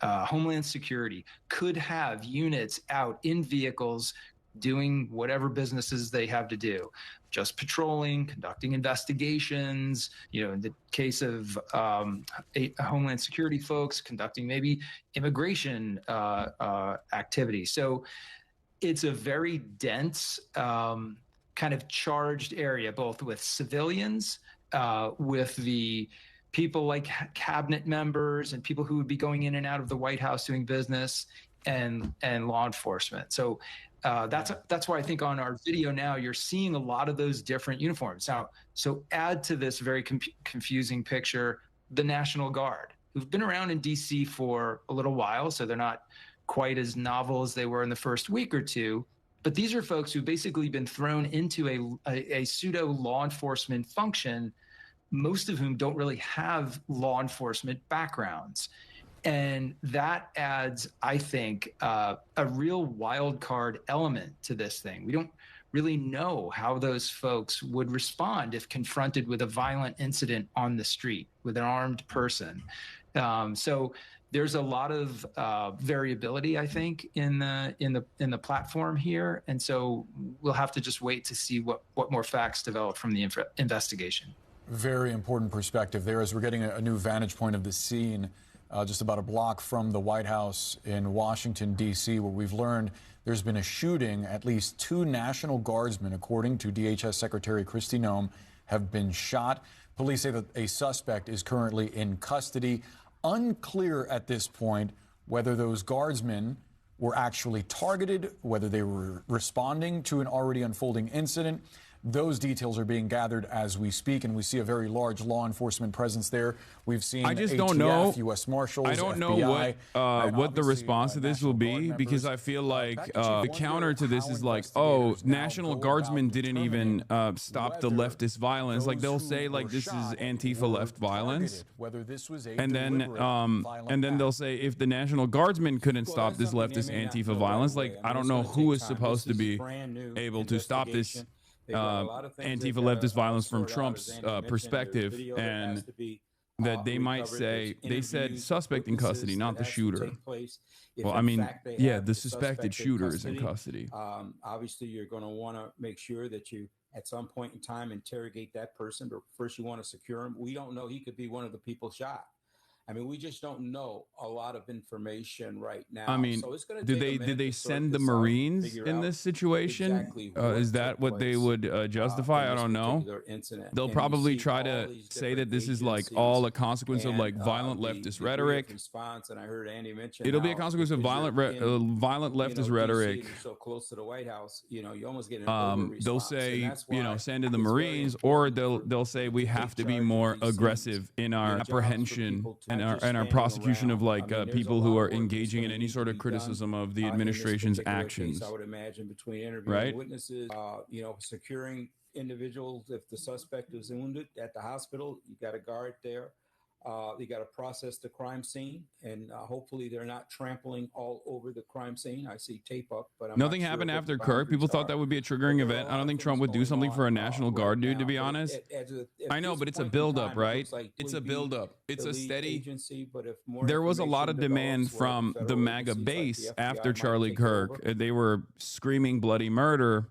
H: Homeland Security, could have units out in vehicles doing whatever businesses they have to do. Just patrolling, conducting investigations, in the case of Homeland Security folks, conducting maybe immigration activity. So it's a very dense, kind of charged area, both with civilians, with the people like cabinet members and people who would be going in and out of the White House doing business, and law enforcement. So that's why I think on our video now you're seeing a lot of those different uniforms. Now, so add to this very confusing picture the National Guard, who've been around in D.C. for a little while, so they're not quite as novel as they were in the first week or two. But these are folks who've basically been thrown into a pseudo law enforcement function, most of whom don't really have law enforcement backgrounds. And that adds, I think, a real wild card element to this thing. We don't really know how those folks would respond if confronted with a violent incident on the street with an armed person. So there's a lot of variability, I think, in the platform here, and so we'll have to just wait to see what more facts develop from the investigation.
F: Very important perspective there, as we're getting a new vantage point of the scene, just about a block from the White House in Washington, D.C., where we've learned there's been a shooting. At least 2 National Guardsmen, according to DHS Secretary Kristi Noem, have been shot. Police say that a suspect is currently in custody. Unclear at this point whether those guardsmen were actually targeted, whether they were responding to an already unfolding incident. Those details are being gathered as we speak, and we see a very large law enforcement presence there. We've seen
A: I just
F: ATF,
A: don't know.
F: U.S. Marshals,
A: I don't
F: FBI,
A: know what the response to this will be, because I feel like the counter to this is like, oh, National Guardsmen didn't even stop the leftist violence. Like they'll say like this is Antifa left violence, and then they'll say if the National Guardsmen couldn't stop this leftist Antifa violence, like I don't know who is supposed to be able to stop this Antifa leftist violence from Trump's perspective, and that they might say, they said suspect in custody, not the shooter. Well, I mean, yeah, the suspected shooter is in custody.
G: Obviously, you're going to want to make sure that you, at some point in time, interrogate that person, but first you want to secure him. We don't know. He could be one of the people shot. I mean, we just don't know a lot of information right now.
A: I mean,
G: so it's going to
A: did they send the Marines in this situation?
G: Exactly
A: is that what they would justify? I don't know. They'll probably try to say that this is like all a consequence of like violent leftist rhetoric.
G: Response, and I heard Andy mention
A: it'll be a consequence of violent leftist rhetoric.
G: So close to the White House, you almost get
A: they'll say, send in the Marines, or they'll say we have to be more aggressive in our apprehension and our prosecution of like people who are engaging in any sort of criticism of the administration's actions.
G: I would imagine between interviewing witnesses, securing individuals. If the suspect is wounded at the hospital, you got a guard there. You got to process the crime scene, and hopefully they're not trampling all over the crime scene. I see tape up, but
A: nothing happened after Kirk. People thought that would be a triggering event. I don't think Trump would do something for a National Guard dude, to be honest. I know, but it's a buildup, right? It's a buildup. It's a steady. There was a lot of demand from the MAGA base after Charlie Kirk. They were screaming bloody murder,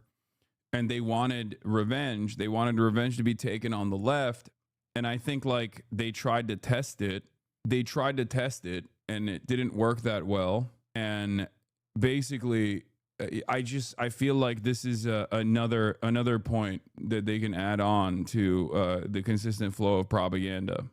A: and they wanted revenge. They wanted revenge to be taken on the left. And I think like they tried to test it. And it didn't work that well. And basically, I feel like this is another point that they can add on to the consistent flow of propaganda.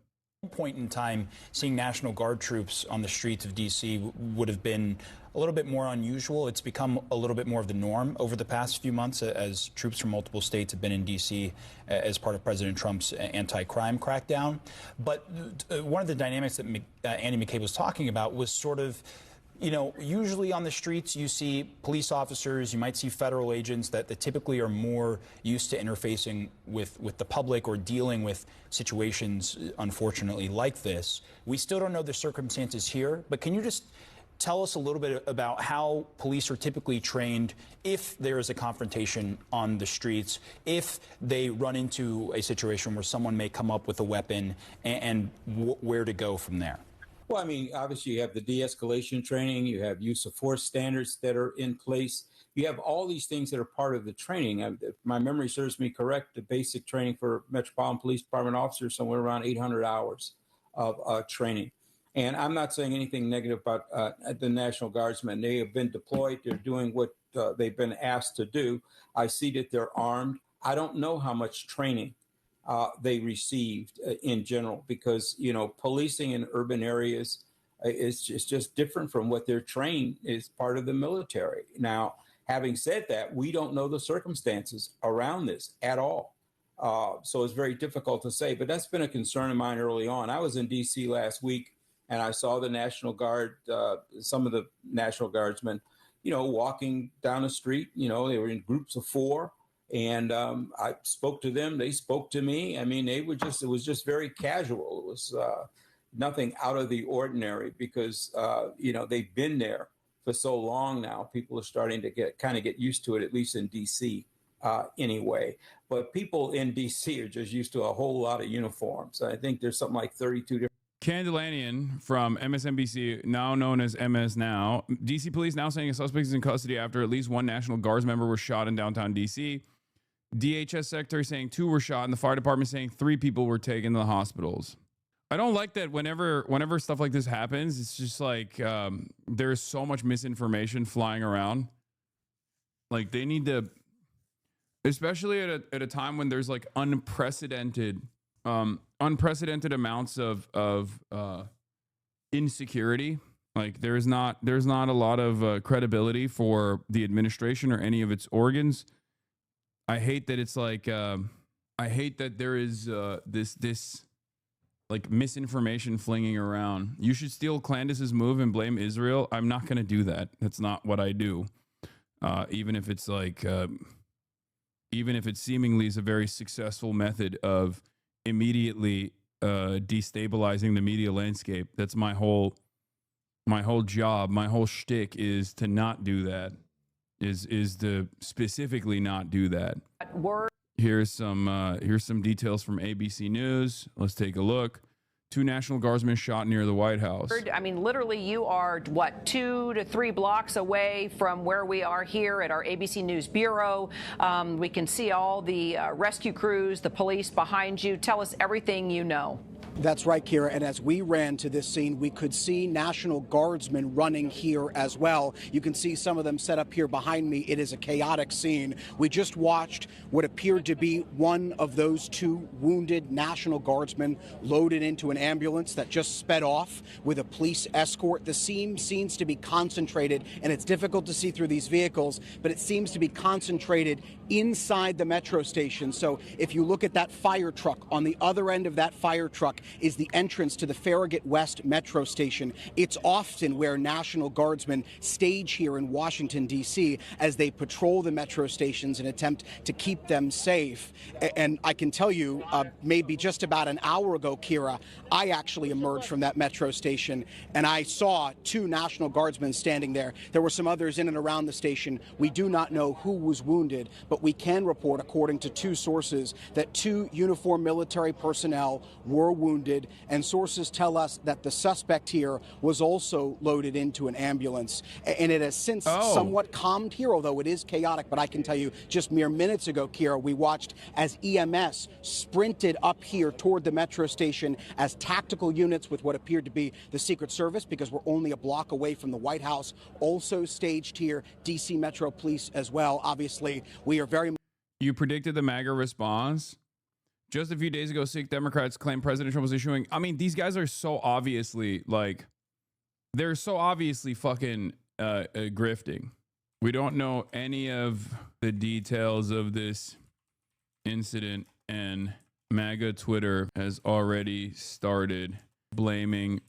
E: Point in time, seeing National Guard troops on the streets of D.C. would have been a little bit more unusual. It's become a little bit more of the norm over the past few months as troops from multiple states have been in D.C. as part of President Trump's anti-crime crackdown. But one of the dynamics that Andy McCabe was talking about was sort of, usually on the streets you see police officers, you might see federal agents that typically are more used to interfacing with the public or dealing with situations, unfortunately, like this. We still don't know the circumstances here, but can you just tell us a little bit about how police are typically trained if there is a confrontation on the streets, if they run into a situation where someone may come up with a weapon, and where to go from there?
G: Well, I mean, obviously you have the de-escalation training, you have use of force standards that are in place. You have all these things that are part of the training. If my memory serves me correct, the basic training for Metropolitan Police Department officers, somewhere around 800 hours of training. And I'm not saying anything negative about the National Guardsmen. They have been deployed. They're doing what they've been asked to do. I see that they're armed. I don't know how much training they received in general, because, policing in urban areas is just different from what they're trained as part of the military. Now, having said that, we don't know the circumstances around this at all. So it's very difficult to say, but that's been a concern of mine early on. I was in D.C. last week, and I saw the National Guard, some of the National Guardsmen, walking down the street. They were in groups of 4. And I spoke to them. They spoke to me. I mean, it was just very casual. It was nothing out of the ordinary, because, they've been there for so long now. People are starting to get used to it, at least in D.C. Anyway. But people in D.C. are just used to a whole lot of uniforms. I think there's something like 32 different.
A: Candlanian from MSNBC, now known as MS Now. D.C. police now saying a suspect is in custody after at least one National Guards member was shot in downtown D.C. DHS secretary saying 2 were shot, and the fire department saying 3 people were taken to the hospitals. I don't like that whenever stuff like this happens, it's just like there's so much misinformation flying around. Like they need to, especially at a time when there's like unprecedented amounts of insecurity Like there's not a lot of credibility for the administration or any of its organs. I hate that it's like I hate that there is this like misinformation flinging around. You should steal Clandis's move and blame Israel. I'm not going to do that. That's not what I do. Even if it's like even if it seemingly is a very successful method of immediately destabilizing the media landscape. That's my whole job, my whole shtick is to not do that. Is to specifically not do that. Here's some details from ABC News. Let's take a look. 2 National Guardsmen shot near the White House.
I: I mean, literally, you are, what, 2 to 3 blocks away from where we are here at our ABC News Bureau. We can see all the rescue crews, the police behind you. Tell us everything you know.
J: That's right, Kira. And as we ran to this scene, we could see National Guardsmen running here as well. You can see some of them set up here behind me. It is a chaotic scene. We just watched what appeared to be one of those 2 wounded National Guardsmen loaded into an ambulance that just sped off with a police escort. The scene seems to be concentrated, and it's difficult to see through these vehicles, but it seems to be concentrated inside the metro station. So if you look at that fire truck, on the other end of that fire truck is the entrance to the Farragut West metro station. It's often where National Guardsmen stage here in Washington, D.C. as they patrol the metro stations and attempt to keep them safe. And I can tell you, maybe just about an hour ago, Kira, I actually emerged from that metro station and I saw 2 National Guardsmen standing there. There were some others in and around the station. We do not know who was wounded, but we can report, according to 2 sources, that 2 uniformed military personnel were wounded, and sources tell us that the suspect here was also loaded into an ambulance. And it has since somewhat calmed here, although it is chaotic. But I can tell you, just mere minutes ago, Kira, we watched as EMS sprinted up here toward the metro station as tactical units with what appeared to be the Secret Service, because we're only a block away from the White House, also staged here, D.C. Metro Police as well. Obviously, we are very...
A: You predicted the MAGA response. Just a few days ago, Sikh Democrats claimed President Trump was issuing... I mean, these guys are so obviously, like... They're so obviously fucking grifting. We don't know any of the details of this incident, and MAGA Twitter has already started blaming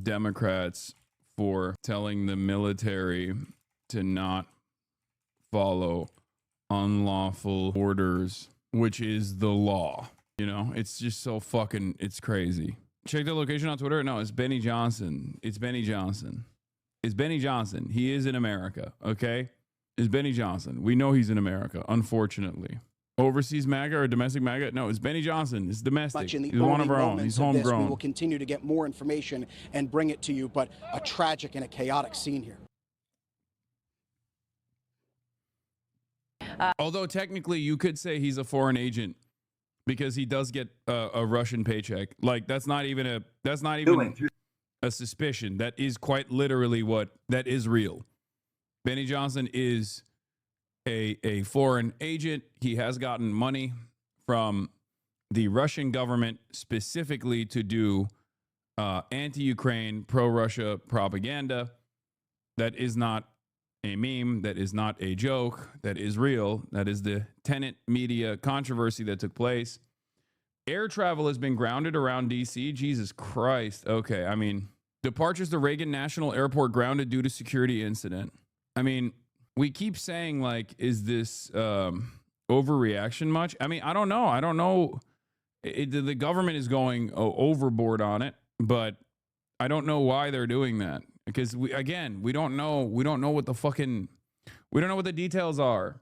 A: Democrats for telling the military to not follow unlawful orders, which is the law. You know, it's just so fucking, it's crazy. Check the location on Twitter. No, it's Benny Johnson. It's Benny Johnson. It's Benny Johnson. He is in America, okay? It's Benny Johnson. We know he's in America, unfortunately. Overseas MAGA or domestic MAGA? No, it's Benny Johnson. It's domestic. He's one of our own. He's homegrown.
J: We will continue to get more information and bring it to you, but a tragic and a chaotic scene here.
A: Although technically you could say he's a foreign agent because he does get a Russian paycheck. Like that's not even a suspicion. That is quite literally that is real. Benny Johnson is a foreign agent. He has gotten money from the Russian government specifically to do anti-Ukraine, pro-Russia propaganda. That is not a meme. That is not a joke. That is real. That is the Tenet media controversy that took place. Air travel has been grounded around D.C. Jesus Christ. Okay, I mean, departures to Reagan National Airport grounded due to security incident. I mean, we keep saying, like, is this overreaction much? I mean, I don't know. I don't know. The government is going overboard on it, but I don't know why they're doing that. Because we don't know what the details are.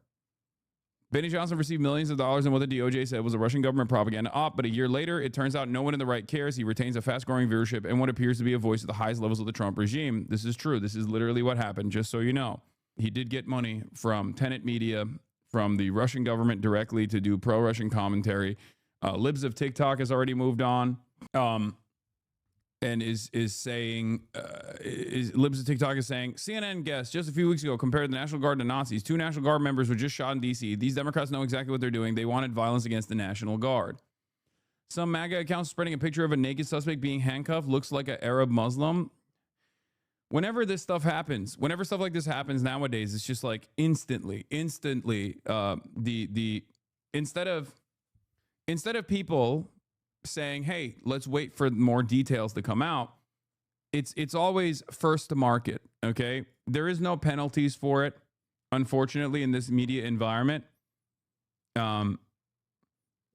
A: Benny Johnson received millions of dollars in what the DOJ said was a Russian government propaganda op, but a year later, it turns out no one in the right cares. He retains a fast-growing viewership and what appears to be a voice at the highest levels of the Trump regime. This is true. This is literally what happened, just so you know. He did get money from Tenet Media, from the Russian government directly to do pro-Russian commentary. Libs of TikTok has already moved on. And is saying, Libs of TikTok is saying, CNN guest just a few weeks ago compared the National Guard to Nazis. 2 National Guard members were just shot in D.C. These Democrats know exactly what they're doing. They wanted violence against the National Guard. Some MAGA accounts spreading a picture of a naked suspect being handcuffed. Looks like an Arab Muslim. whenever this stuff happens, whenever stuff like this happens nowadays, it's just like instantly, instead of people saying, hey, let's wait for more details to come out, it's always first to market. Okay. There is no penalties for it, unfortunately, in this media environment.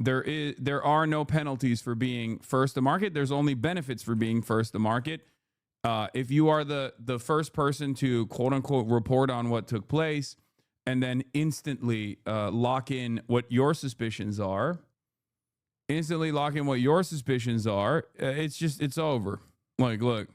A: There are no penalties for being first to market. There's only benefits for being first to market. If you are the first person to quote unquote report on what took place and then instantly lock in what your suspicions are, it's over. Like, look,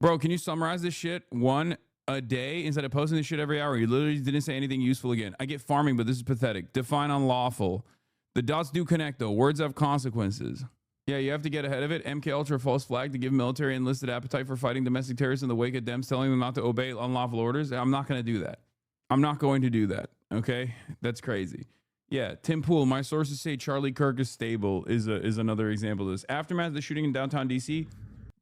A: bro, can you summarize this shit one a day instead of posting this shit every hour? You literally didn't say anything useful again. I get farming, but this is pathetic. Define unlawful. The dots do connect, though. Words have consequences. Yeah, you have to get ahead of it. MK Ultra false flag to give military enlisted appetite for fighting domestic terrorists in the wake of Dems telling them not to obey unlawful orders. I'm not going to do that. I'm not going to do that. Okay? That's crazy. Yeah, Tim Pool, my sources say Charlie Kirk is stable is another example of this. Aftermath of the shooting in downtown D.C.,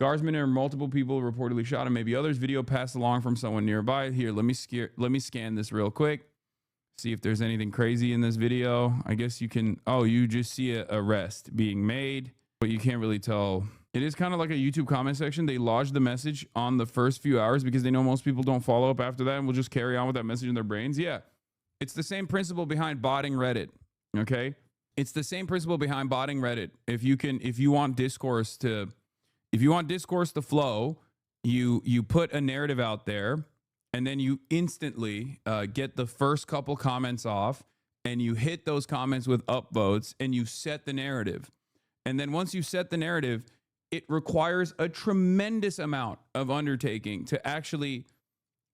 A: guardsmen and multiple people reportedly shot and maybe others. Video passed along from someone nearby. Here, let me scan this real quick. See if there's anything crazy in this video. I guess you can, you just see a arrest being made, but you can't really tell. It is kind of like a YouTube comment section. They lodge the message on the first few hours because they know most people don't follow up after that and will just carry on with that message in their brains. Yeah. It's the same principle behind botting Reddit. Okay. It's the same principle behind botting Reddit. If you want discourse to flow, you put a narrative out there and then you instantly get the first couple comments off and you hit those comments with upvotes and you set the narrative. And then once you set the narrative, it requires a tremendous amount of undertaking to actually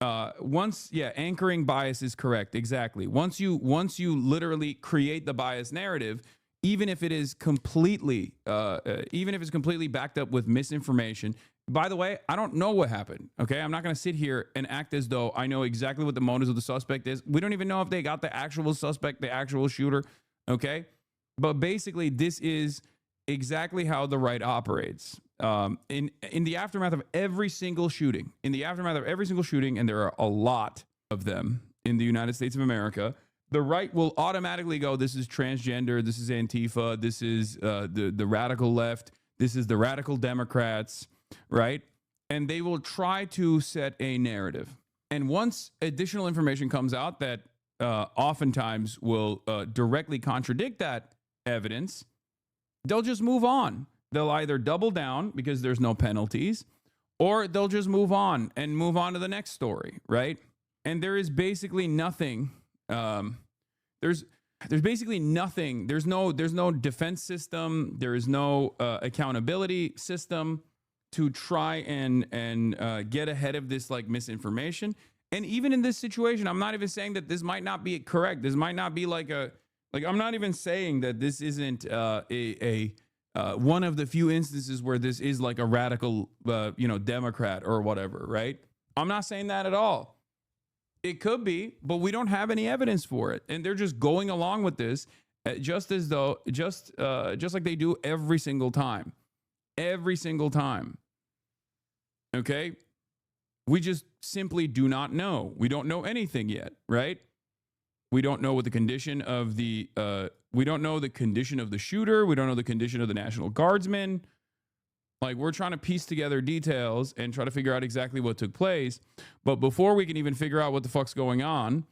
A: anchoring bias is correct. Exactly. Once you literally create the bias narrative, even if it's completely backed up with misinformation. By the way, I don't know what happened. Okay. I'm not going to sit here and act as though I know exactly what the motives of the suspect is. We don't even know if they got the actual suspect, the actual shooter. Okay. But basically this is exactly how the right operates. In the aftermath of every single shooting, and there are a lot of them in the United States of America, the right will automatically go, this is transgender, this is Antifa, this is the radical left, this is the radical Democrats, right? And they will try to set a narrative. And once additional information comes out that oftentimes will directly contradict that evidence, they'll just move on. They'll either double down because there's no penalties, or they'll just move on to the next story, right? And there is basically nothing. There's basically nothing. There's no defense system. There is no accountability system to try and get ahead of this like misinformation. And even in this situation, I'm not even saying that this might not be correct. This might not be I'm not even saying that this isn't one of the few instances where this is like a radical, Democrat or whatever, right? I'm not saying that at all. It could be, but we don't have any evidence for it. And they're just going along with this just like they do every single time. Okay. We just simply do not know. We don't know anything yet, right? We don't know what the condition of we don't know the condition of the shooter. We don't know the condition of the National Guardsman. Like, we're trying to piece together details and try to figure out exactly what took place. But before we can even figure out what the fuck's going on,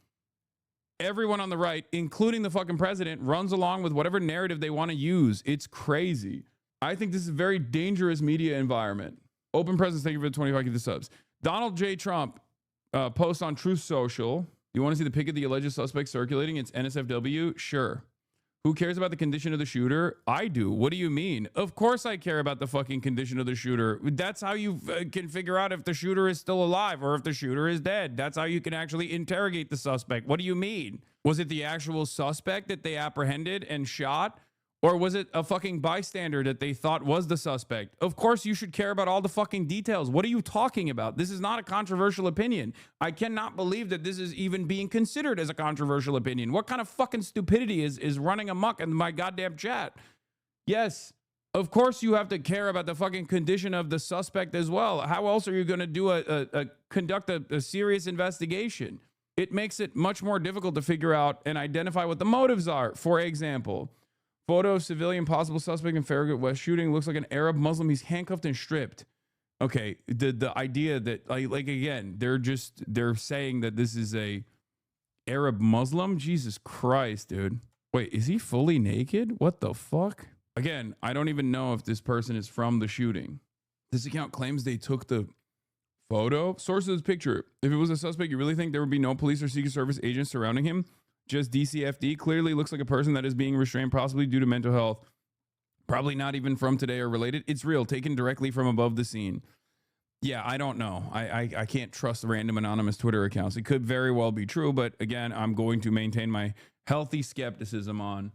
A: everyone on the right, including the fucking president, runs along with whatever narrative they want to use. It's crazy. I think this is a very dangerous media environment. Open Presence, thank you for the 25 the subs. Donald J. Trump posts on Truth Social. You want to see the pic of the alleged suspect circulating? It's NSFW? Sure. Who cares about the condition of the shooter? I do. What do you mean? Of course I care about the fucking condition of the shooter. That's how you can figure out if the shooter is still alive or if the shooter is dead. That's how you can actually interrogate the suspect. What do you mean? Was it the actual suspect that they apprehended and shot? Or was it a fucking bystander that they thought was the suspect? Of course you should care about all the fucking details. What are you talking about? This is not a controversial opinion. I cannot believe that this is even being considered as a controversial opinion. What kind of fucking stupidity is running amok in my goddamn chat? Yes, Of course you have to care about the fucking condition of the suspect as well. How else are you going to do conduct a serious investigation? It makes it much more difficult to figure out and identify what the motives are. For example, photo of civilian possible suspect in Farragut West shooting, looks like an Arab Muslim. He's handcuffed and stripped. Okay, the idea that like again, they're saying that this is a Arab Muslim. Jesus Christ, dude. Wait, is he fully naked? What the fuck? Again, I don't even know if this person is from the shooting. This account claims they took the photo. Source of this picture. If it was a suspect, you really think there would be no police or Secret Service agents surrounding him? Just DCFD? Clearly looks like a person that is being restrained, possibly due to mental health. Probably not even from today or related. It's real, taken directly from above the scene. Yeah, I don't know. I can't trust random anonymous Twitter accounts. It could very well be true, but again, I'm going to maintain my healthy skepticism on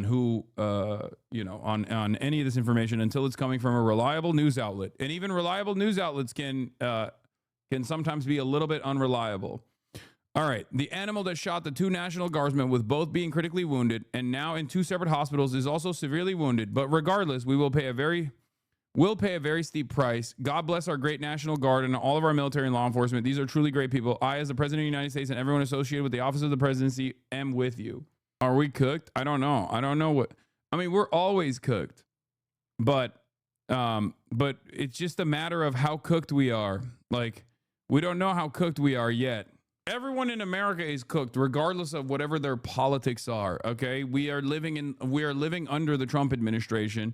A: who on any of this information until it's coming from a reliable news outlet. And even reliable news outlets can sometimes be a little bit unreliable. All right, the animal that shot the 2 National Guardsmen, with both being critically wounded and now in 2 separate hospitals, is also severely wounded. But regardless, we will pay a very steep price. God bless our great National Guard and all of our military and law enforcement. These are truly great people. I, as the President of the United States, and everyone associated with the office of the presidency, am with you. Are we cooked? I don't know. I don't know what. I mean, we're always cooked, but it's just a matter of how cooked we are. Like, we don't know how cooked we are yet. Everyone in America is cooked, regardless of whatever their politics are. Okay, we are living under the Trump administration.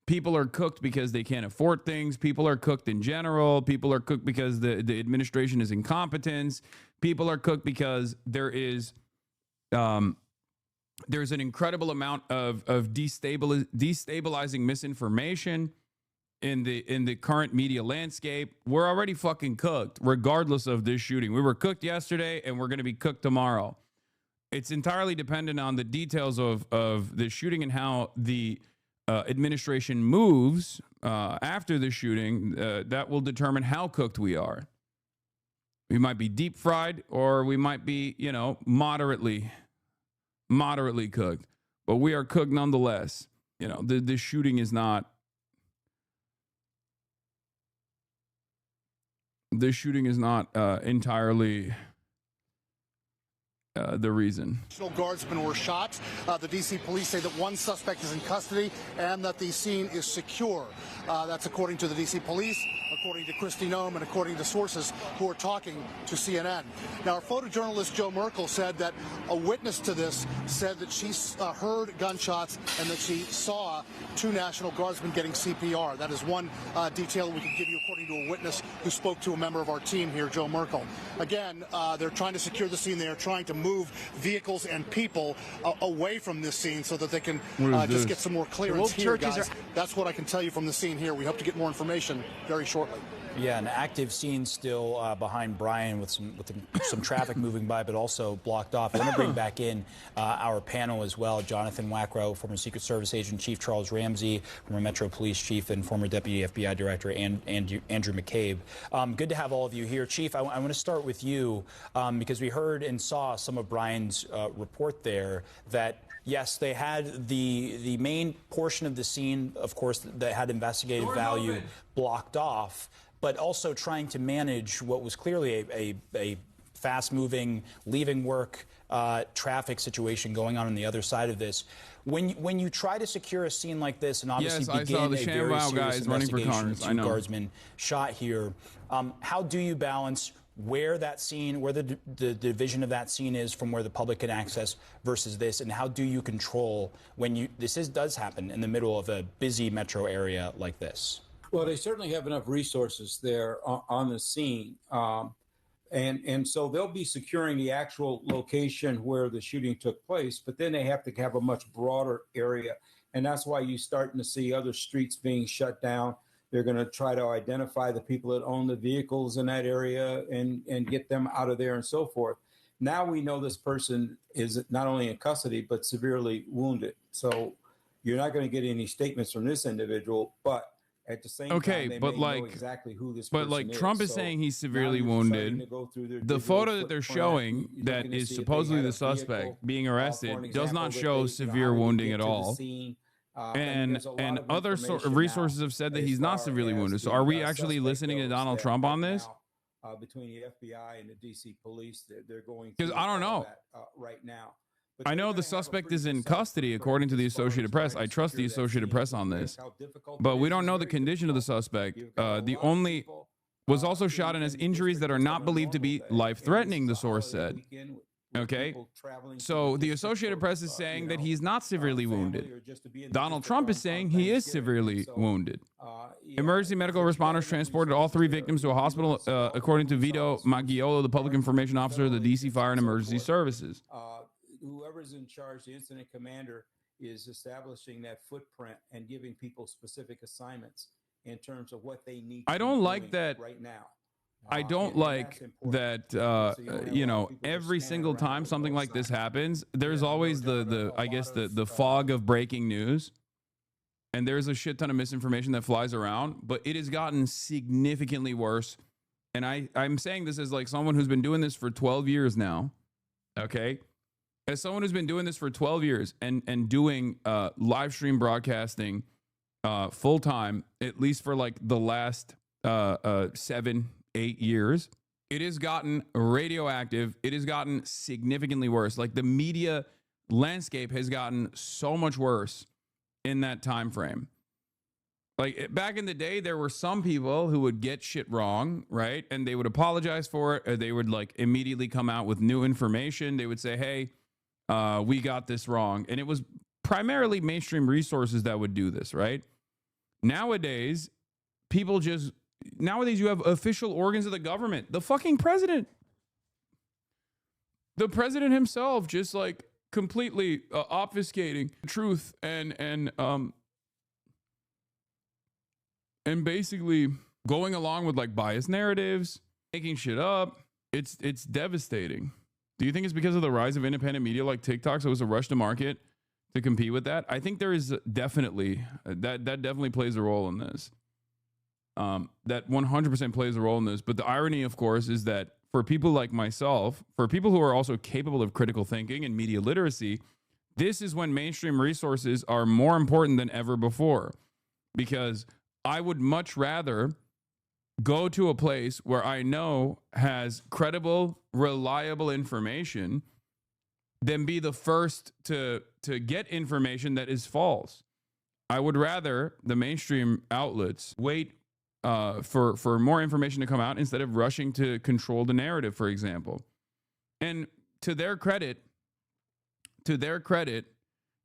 A: People are cooked because they can't afford things. People are cooked in general. People are cooked because the administration is incompetent. People are cooked because there's an incredible amount of destabilizing misinformation in the current media landscape. We're already fucking cooked, regardless of this shooting. We were cooked yesterday, and we're going to be cooked tomorrow. It's entirely dependent on the details of the shooting and how the administration moves after the shooting. That will determine how cooked we are. We might be deep fried, or we might be, moderately cooked, but we are cooked nonetheless. The shooting is not. This shooting is not entirely the reason.
K: National Guardsmen were shot. The D.C. police say that 1 suspect is in custody and that the scene is secure. That's according to the D.C. police, according to Kristi Noem, and according to sources who are talking to CNN. Now, our photojournalist Joe Merkel said that a witness to this said that she heard gunshots and that she saw 2 National Guardsmen getting CPR. That is one detail we can give you, according to a witness who spoke to a member of our team here, Joe Merkel. Again, they're trying to secure the scene. They are trying to move vehicles and people away from this scene so that they can just get some more clearance here, guys. That's what I can tell you from the scene here. We hope to get more information very shortly.
E: Yeah, an active scene still behind Brian with some traffic moving by, but also blocked off. I want to bring back in our panel as well. Jonathan Wackrow, former Secret Service agent, Chief Charles Ramsey, former Metro Police Chief, and former Deputy FBI Director Andrew McCabe. Good to have all of you here. Chief, I want to start with you because we heard and saw some of Brian's report there that yes, they had the main portion of the scene, of course, that had investigative value blocked off, but also trying to manage what was clearly a fast-moving, leaving work, traffic situation going on the other side of this. When you try to secure a scene like this and obviously begin a very serious investigation with 2 guardsmen shot here, how do you balance where that scene, where the division of that scene is from where the public can access versus this, and how do you control when this does happen in the middle of a busy metro area like this?
G: Well, they certainly have enough resources there on the scene. And so they'll be securing the actual location where the shooting took place, but then they have to have a much broader area. And that's why you're starting to see other streets being shut down. They're going to try to identify the people that own the vehicles in that area and get them out of there and so forth. Now we know this person is not only in custody, but severely wounded. So you're not going to get any statements from this individual, but at the same time, they may know exactly who this person is.
A: Trump is saying he's severely wounded. The photo that they're showing that is supposedly the suspect being arrested does not show severe wounding at all. And
G: there's a lot of
A: other
G: information
A: resources
G: now
A: have said that
G: as
A: he's not
G: far
A: severely
G: as
A: wounded. So
G: the,
A: are we actually
G: suspect
A: listening to
G: goes
A: Donald
G: that
A: Trump on
G: right
A: this?
G: now, between the FBI and the DC police, they're going
A: Because
G: through
A: I don't
G: all
A: know.
G: that, right now. But
A: I
G: they're
A: know
G: gonna
A: the
G: have a
A: suspect
G: pretty
A: is in
G: good suspect
A: custody,
G: record
A: according to the
G: as far as
A: Associated Press.
G: trying
A: I
G: to
A: trust the
G: secure that
A: Associated
G: scene.
A: Press
G: We
A: on
G: think
A: this.
G: how difficult
A: But
G: it
A: we
G: is.
A: don't
G: It's
A: know the
G: very
A: condition of the
G: difficult.
A: suspect.
G: You've got a
A: The
G: lot of
A: only
G: people,
A: was also
G: in
A: shot and has
G: these
A: injuries that are
G: districts
A: not
G: on a
A: believed to
G: normal
A: be
G: day, and this
A: life-threatening,
G: is
A: the
G: a
A: source
G: holiday
A: said.
G: weekend with
A: Okay?
G: people traveling to
A: So the
G: district
A: Associated
G: for,
A: Press is saying
G: you
A: that
G: know,
A: he's not severely
G: family
A: wounded.
G: or just to be in the
A: Donald
G: district
A: Trump is
G: on
A: saying he is
G: Thanksgiving.
A: severely
G: So,
A: wounded.
G: yeah,
A: Emergency medical
G: but you gotta
A: responders
G: get
A: transported all
G: resources
A: three
G: there.
A: victims to a
G: You
A: hospital,
G: wanna see all the
A: according to
G: police
A: Vito
G: officers,
A: Maggiolo, the public information officer of the
G: federal
A: DC
G: agents,
A: Fire and
G: so
A: Emergency
G: forth.
A: Services.
G: Whoever's in charge, the incident commander, is establishing that footprint and giving people specific assignments in terms of what they need to
A: I don't
G: be
A: like
G: doing
A: that.
G: right now.
A: I don't
G: And
A: like
G: that's important.
A: that,
G: So you don't have a
A: you
G: lot of
A: know,
G: people just
A: every
G: standing
A: single
G: around
A: time
G: with
A: something
G: no
A: like this
G: signs.
A: happens, there's
G: Yeah,
A: always
G: no
A: the,
G: doubt
A: I
G: a
A: guess,
G: lot
A: the
G: of,
A: fog of breaking news. And there's a shit ton of misinformation that flies around, but it has gotten significantly worse. And I'm saying this as like someone who's been doing this for 12 years now. Okay. As someone who's been doing this for 12 years and doing live stream broadcasting full time, at least for like the last 7-8 years, it has gotten radioactive. It has gotten significantly worse. Like the media landscape has gotten so much worse in that time frame. Like back in the day, there were some people who would get shit wrong, right? And they would apologize for it, or they would like immediately come out with new information. They would say, hey, we got this wrong. And it was primarily mainstream resources that would do this, right? Nowadays, nowadays you have official organs of the government. The fucking president. The president himself just like completely obfuscating truth and basically going along with like biased narratives, making shit up. It's devastating. Do you think it's because of the rise of independent media like TikTok? So it was a rush to market to compete with that? I think there is definitely that definitely plays a role in this. That 100% plays a role in this. But the irony, of course, is that for people like myself, for people who are also capable of critical thinking and media literacy, this is when mainstream resources are more important than ever before. Because I would much rather go to a place where I know has credible, reliable information than be the first to get information that is false. I would rather the mainstream outlets wait for more information to come out instead of rushing to control the narrative, for example. And to their credit,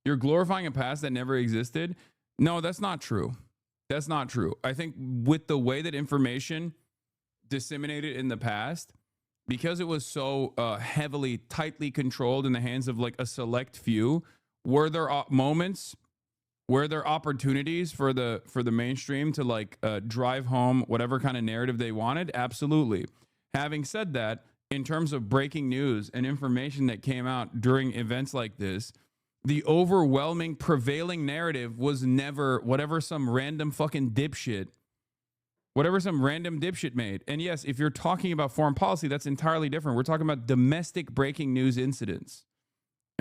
A: you're glorifying a past that never existed. No, that's not true. That's not true. I think with the way that information disseminated in the past, because it was so heavily, tightly controlled in the hands of like a select few, were there moments, were there opportunities for the mainstream to like drive home whatever kind of narrative they wanted? Absolutely. Having said that, in terms of breaking news and information that came out during events like this, the overwhelming prevailing narrative was never whatever some random dipshit made. And yes, if you're talking about foreign policy, that's entirely different. We're talking about domestic breaking news incidents.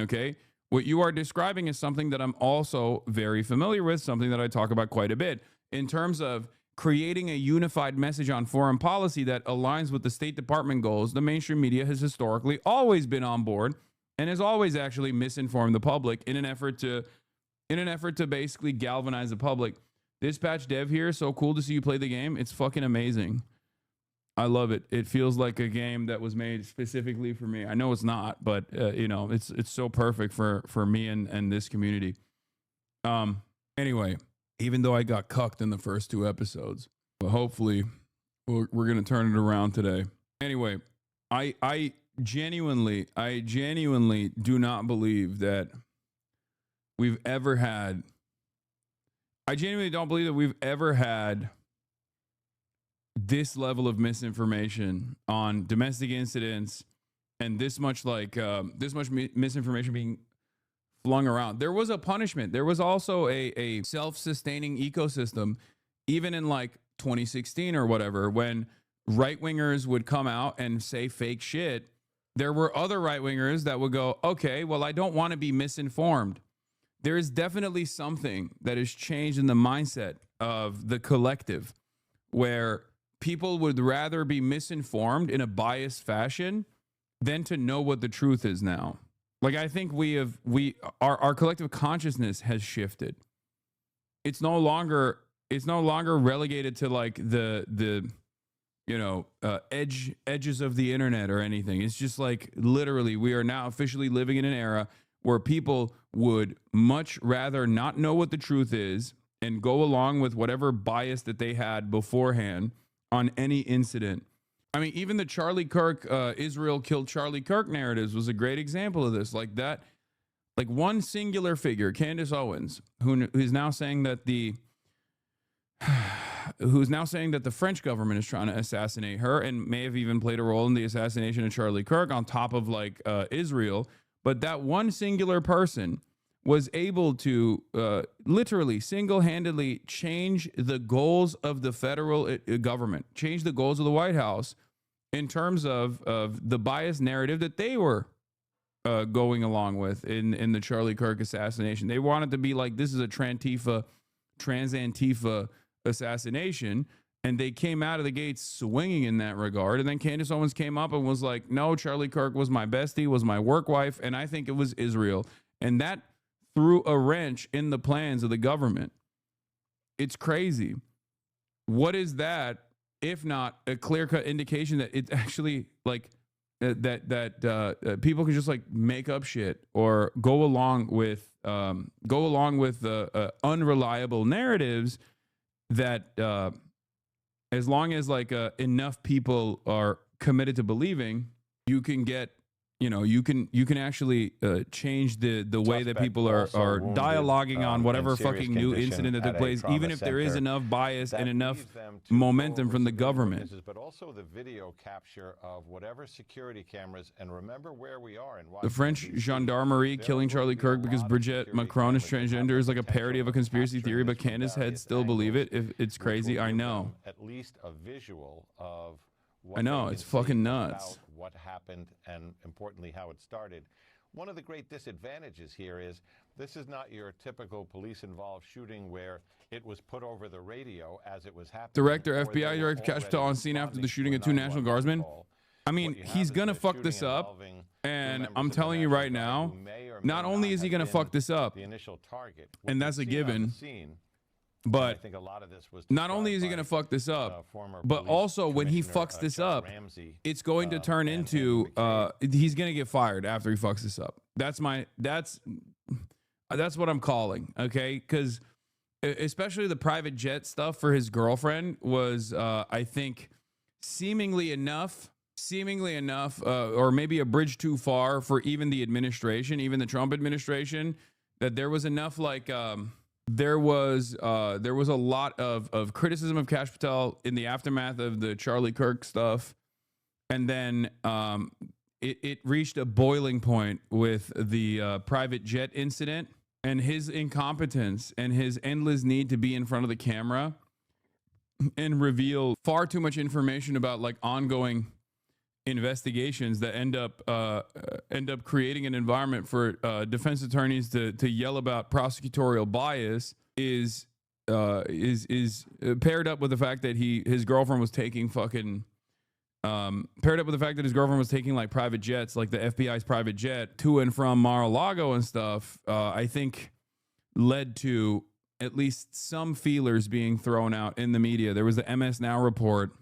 A: Okay? What you are describing is something that I'm also very familiar with, something that I talk about quite a bit in terms of creating a unified message on foreign policy that aligns with the State Department goals. The mainstream media has historically always been on board and has always actually misinformed the public in an effort to basically galvanize the public. Dispatch Dev here, so cool to see you play the game. It's fucking amazing. I love it. It feels like a game that was made specifically for me. I know it's not, but you know, it's so perfect for me and this community. Anyway, even though I got cucked in the first 2 episodes, but hopefully we're gonna turn it around today. Anyway, I genuinely do not believe that we've ever had. I genuinely don't believe that we've ever had this level of misinformation on domestic incidents and this much misinformation being flung around. There was a punishment. There was also a self-sustaining ecosystem, even in like 2016 or whatever, when right-wingers would come out and say fake shit. There were other right-wingers that would go, okay, well, I don't want to be misinformed. there is definitely something that has changed in the mindset of the collective, where people would rather be misinformed in a biased fashion than to know what the truth is now. Like, I think our collective consciousness has shifted. It's no longer relegated to like the edges of the internet or anything. It's just like, literally, we are now officially living in an era where people would much rather not know what the truth is and go along with whatever bias that they had beforehand on any incident. I mean, even the Charlie Kirk, Israel killed Charlie Kirk narratives was a great example of this. Like that, like one singular figure, Candace Owens, who's now saying that the French government is trying to assassinate her and may have even played a role in the assassination of Charlie Kirk on top of like Israel. But that one singular person was able to literally single-handedly change the goals of the federal government, change the goals of the White House in terms of the biased narrative that they were going along with in the Charlie Kirk assassination. They wanted to be like, this is a trans-Antifa assassination, and they came out of the gates swinging in that regard. And then Candace Owens came up and was like, no, Charlie Kirk was my bestie, was my work wife, and I think it was Israel. And that threw a wrench in the plans of the government. It's crazy. What is that, if not a clear-cut indication that it's actually like that people can just like make up shit or go along with unreliable narratives that as long as like enough people are committed to believing, you can get, you can actually change the way that people are dialoguing on whatever fucking new incident that took place, even if there is enough bias and enough momentum from the government.
L: But also the video capture of whatever security cameras, and remember where we are and why.
A: The French gendarmerie killing Charlie Kirk because Brigitte Macron is transgender is like a parody of a conspiracy theory, but Candace heads still believe it. If it's crazy, I know.
L: At least a visual of
A: I know, it's fucking nuts.
L: What happened and, importantly, how it started. One of the great disadvantages here is this is not your typical police-involved shooting where it was put over the radio as it was happening.
A: Director, FBI Director Cash Patel on scene after the shooting of 2 National Guardsmen. I mean, he's going to fuck this up, and I'm telling you right now, not only is he going to fuck this up, and that's a given, but not only is he going to fuck this up, but also when he fucks this up, it's going to turn into he's going to get fired after he fucks this up. That's what I'm calling, okay? Because especially the private jet stuff for his girlfriend was, I think, seemingly enough, or maybe a bridge too far for even the administration, even the Trump administration, that there was enough like. There was a lot of criticism of Kash Patel in the aftermath of the Charlie Kirk stuff, and then it reached a boiling point with the private jet incident and his incompetence and his endless need to be in front of the camera and reveal far too much information about like ongoing investigations that end up creating an environment for defense attorneys to yell about prosecutorial bias is paired up with the fact that his girlfriend was taking like private jets, like the FBI's private jet, to and from Mar-a-Lago and stuff. I think led to at least some feelers being thrown out in the media. There was the MS Now report.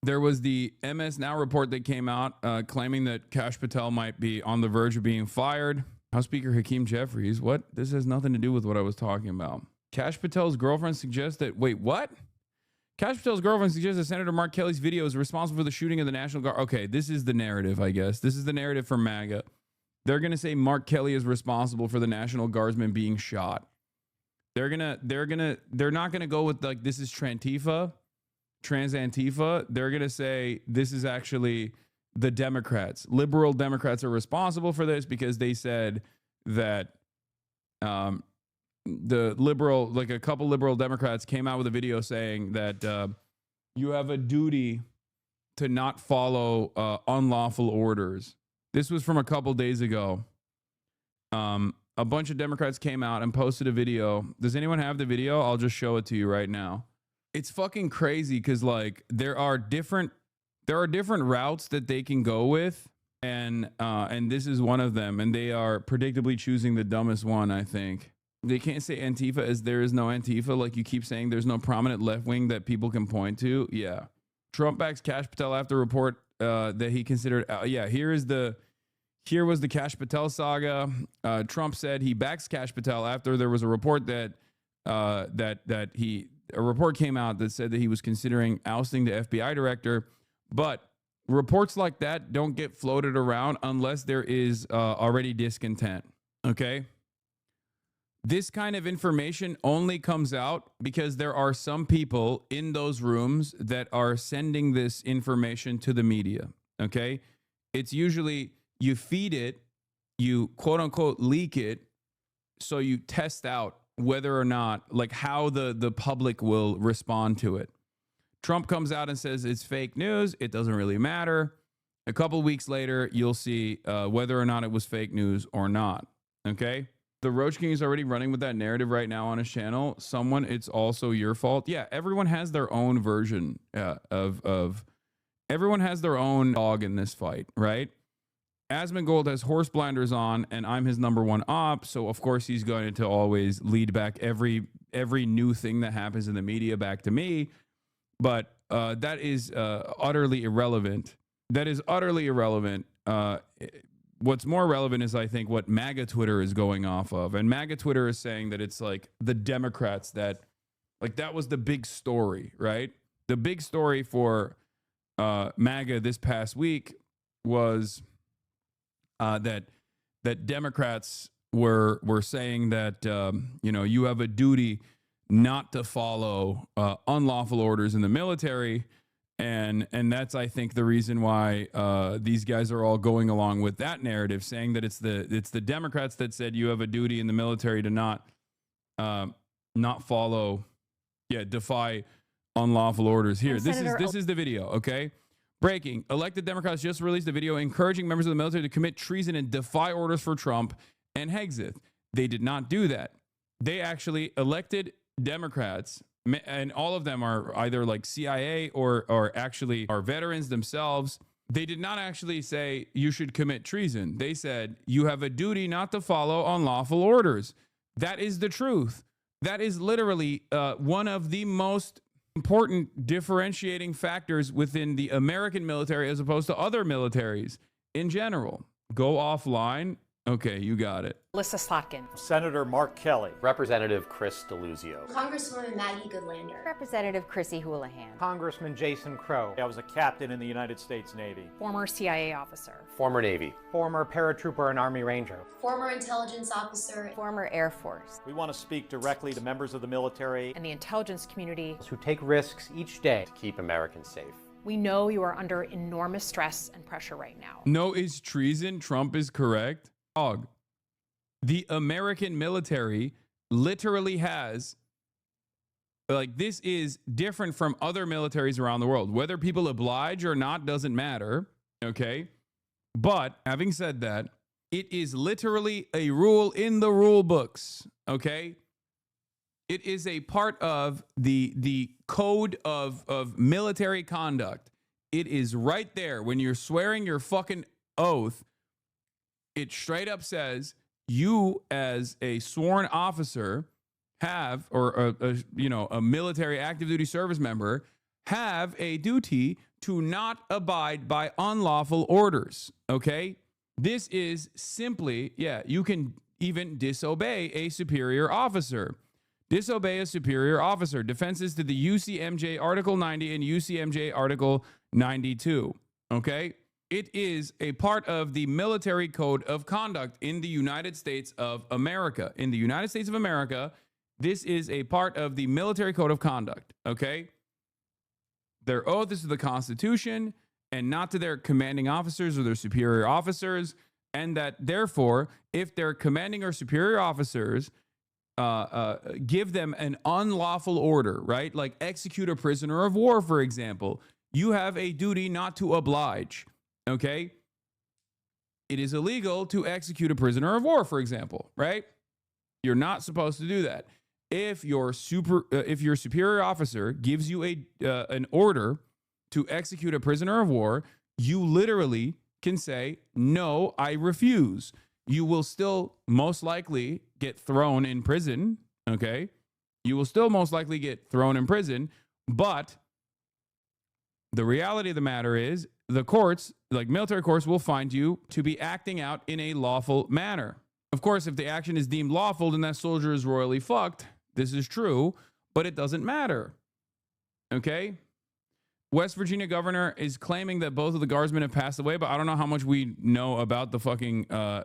A: There was the MS Now report that came out claiming that Kash Patel might be on the verge of being fired. House Speaker Hakeem Jeffries, what? This has nothing to do with what I was talking about. Kash Patel's girlfriend suggests that, wait, what? Kash Patel's girlfriend suggests that Senator Mark Kelly's video is responsible for the shooting of the National Guard. Okay, this is the narrative, I guess. This is the narrative for MAGA. They're going to say Mark Kelly is responsible for the National Guardsmen being shot. They're not going to go with like, this is trans-Antifa. They're going to say this is actually the Democrats. Liberal Democrats are responsible for this because they said that a couple liberal Democrats came out with a video saying that you have a duty to not follow unlawful orders. This was from a couple days ago. a bunch of Democrats came out and posted a video. Does anyone have the video? I'll just show it to you right now. It's fucking crazy because like there are different routes that they can go with, and this is one of them, and they are predictably choosing the dumbest one, I think. They can't say Antifa as there is no Antifa. Like you keep saying there's no prominent left wing that people can point to. Yeah. Trump backs Kash Patel after report that he considered. Here was the Kash Patel saga. Trump said he backs Kash Patel after there was a report that a report came out that said that he was considering ousting the FBI director. But reports like that don't get floated around unless there is already discontent. Okay. This kind of information only comes out because there are some people in those rooms that are sending this information to the media. Okay. It's usually you feed it, you quote unquote leak it, so you test out whether or not, like how the public will respond to it. Trump comes out and says it's fake news. It doesn't really matter. A couple weeks later, you'll see whether or not it was fake news or not. Okay. The Roach King is already running with that narrative right now on his channel. Someone, it's also your fault. Yeah, everyone has their own version of everyone has their own dog in this fight, right? Asmongold has horse blinders on, and I'm his number one op, so of course he's going to always lead back every new thing that happens in the media back to me. But that is utterly irrelevant. That is utterly irrelevant. What's more relevant is, I think, what MAGA Twitter is going off of. And MAGA Twitter is saying that it's like the Democrats that, like, that was the big story, right? The big story for MAGA this past week was that Democrats were saying that, you have a duty not to follow unlawful orders in the military. And that's, I think, the reason why these guys are all going along with that narrative, saying that it's the Democrats that said you have a duty in the military to not follow, defy unlawful orders. Here, this is the video. Okay, breaking: elected Democrats just released a video encouraging members of the military to commit treason and defy orders for Trump and Hegseth. They did not do that. They actually elected Democrats. And all of them are either like CIA or actually are veterans themselves. They did not actually say you should commit treason. They said you have a duty not to follow unlawful orders. That is the truth. That is literally one of the most important differentiating factors within the American military as opposed to other militaries in general. Go offline. Okay, you got it.
M: Lissa Slotkin.
N: Senator Mark Kelly. Representative Chris Deluzio.
O: Congresswoman Maggie Goodlander.
M: Representative Chrissy Houlihan.
N: Congressman Jason Crow. I was a captain in the United States Navy.
M: Former CIA officer.
P: Former Navy.
N: Former paratrooper and Army Ranger.
O: Former intelligence officer.
M: Former Air Force.
N: We want to speak directly to members of the military
M: and the intelligence community
P: who take risks each day to keep Americans safe.
M: We know you are under enormous stress and pressure right now.
A: No is treason. Trump is correct. The American military literally has, like, this is different from other militaries around the world. Whether people oblige or not doesn't matter, okay? But having said that, it is literally a rule in the rule books, okay? It is a part of the code of military conduct. It is right there when you're swearing your fucking oath. It straight up says you as a sworn officer have, or a military active duty service member have a duty to not abide by unlawful orders. Okay. This is simply, you can even disobey a superior officer. Disobey a superior officer. Defenses to the UCMJ Article 90 and UCMJ Article 92. Okay. It is a part of the military code of conduct in the United States of America. In the United States of America, this is a part of the military code of conduct, okay? Their oath is to the Constitution and not to their commanding officers or their superior officers, and that, therefore, if their commanding or superior officers give them an unlawful order, right? Like execute a prisoner of war, for example, you have a duty not to oblige. Okay. it is illegal to execute a prisoner of war, for example, right? You're not supposed to do that. If your superior officer gives you an order to execute a prisoner of war, you literally can say, no, I refuse. You will still most likely get thrown in prison, okay? You will still most likely get thrown in prison, but the reality of the matter is the courts, like military courts, will find you to be acting out in a lawful manner. Of course, if the action is deemed lawful, then that soldier is royally fucked. This is true, but it doesn't matter, okay? West Virginia governor is claiming that both of the guardsmen have passed away, but I don't know how much we know about the fucking, I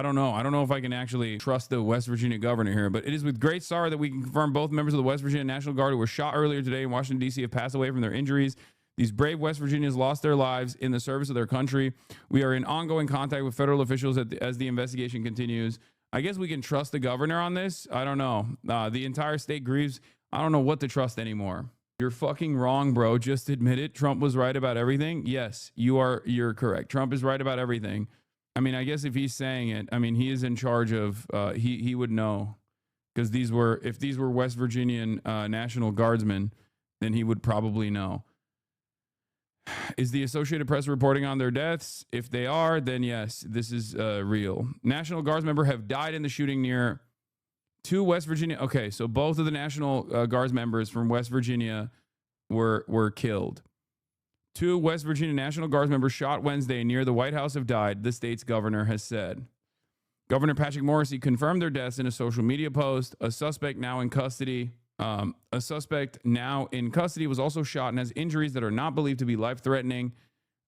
A: don't know. I don't know if I can actually trust the West Virginia governor here, but it is with great sorrow that we can confirm both members of the West Virginia National Guard who were shot earlier today in Washington, D.C. have passed away from their injuries. These brave West Virginians lost their lives in the service of their country. We are in ongoing contact with federal officials as the investigation continues. I guess we can trust the governor on this. I don't know. The entire state grieves. I don't know what to trust anymore. You're fucking wrong, bro. Just admit it. Trump was right about everything. Yes, you're correct. Trump is right about everything. I mean, I guess if he's saying it, I mean, he is in charge of, he would know. Because if these were West Virginian National Guardsmen, then he would probably know. Is the Associated Press reporting on their deaths? If they are, then yes, this is real. National Guards members have died in the shooting near two West Virginia. Okay, so both of the National Guards members from West Virginia were killed. Two West Virginia National Guards members shot Wednesday near the White House have died, the state's governor has said. Governor Patrick Morrisey confirmed their deaths in a social media post. A suspect now in custody was also shot and has injuries that are not believed to be life-threatening.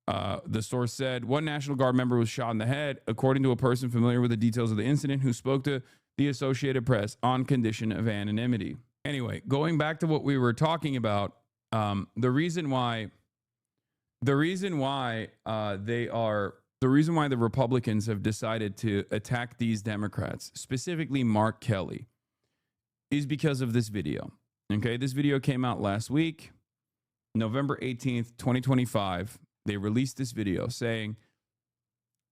A: The source said one National Guard member was shot in the head, according to a person familiar with the details of the incident who spoke to the Associated Press on condition of anonymity. Anyway, going back to what we were talking about, the reason why the Republicans have decided to attack these Democrats, specifically Mark Kelly, is because of this video. Okay, this video came out last week, November 18th, 2025. They released this video saying,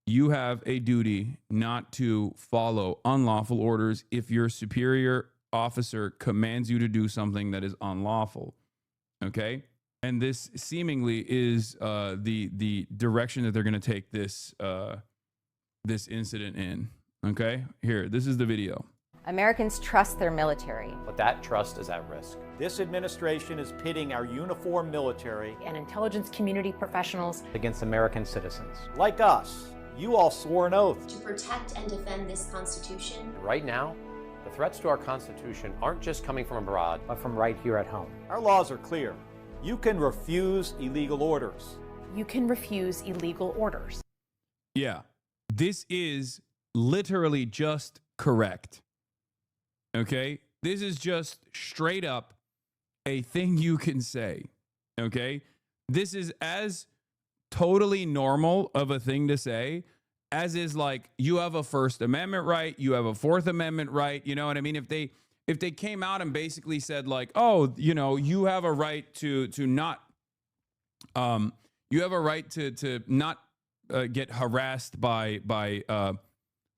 A: you have a duty not to follow unlawful orders if your superior officer commands you to do something that is unlawful. Okay? And this seemingly is the direction that they're going to take this incident in. Okay? Here, this is the video.
Q: Americans trust their military.
P: But that trust is at risk.
N: This administration is pitting our uniformed military
M: And intelligence community professionals
P: against American citizens.
N: like us. You all swore an oath.
O: To protect and defend this Constitution.
P: Right now, the threats to our Constitution aren't just coming from abroad, but from right here at home.
N: Our laws are clear. You can refuse illegal orders.
M: You can refuse illegal orders.
A: Yeah, this is literally just correct. Okay? This is just straight up a thing you can say. Okay? This is as totally normal of a thing to say as is like you have a First Amendment right, you have a Fourth Amendment right. You know what I mean? If they came out and basically said like, oh, you know, you have a right to not you have a right to not get harassed by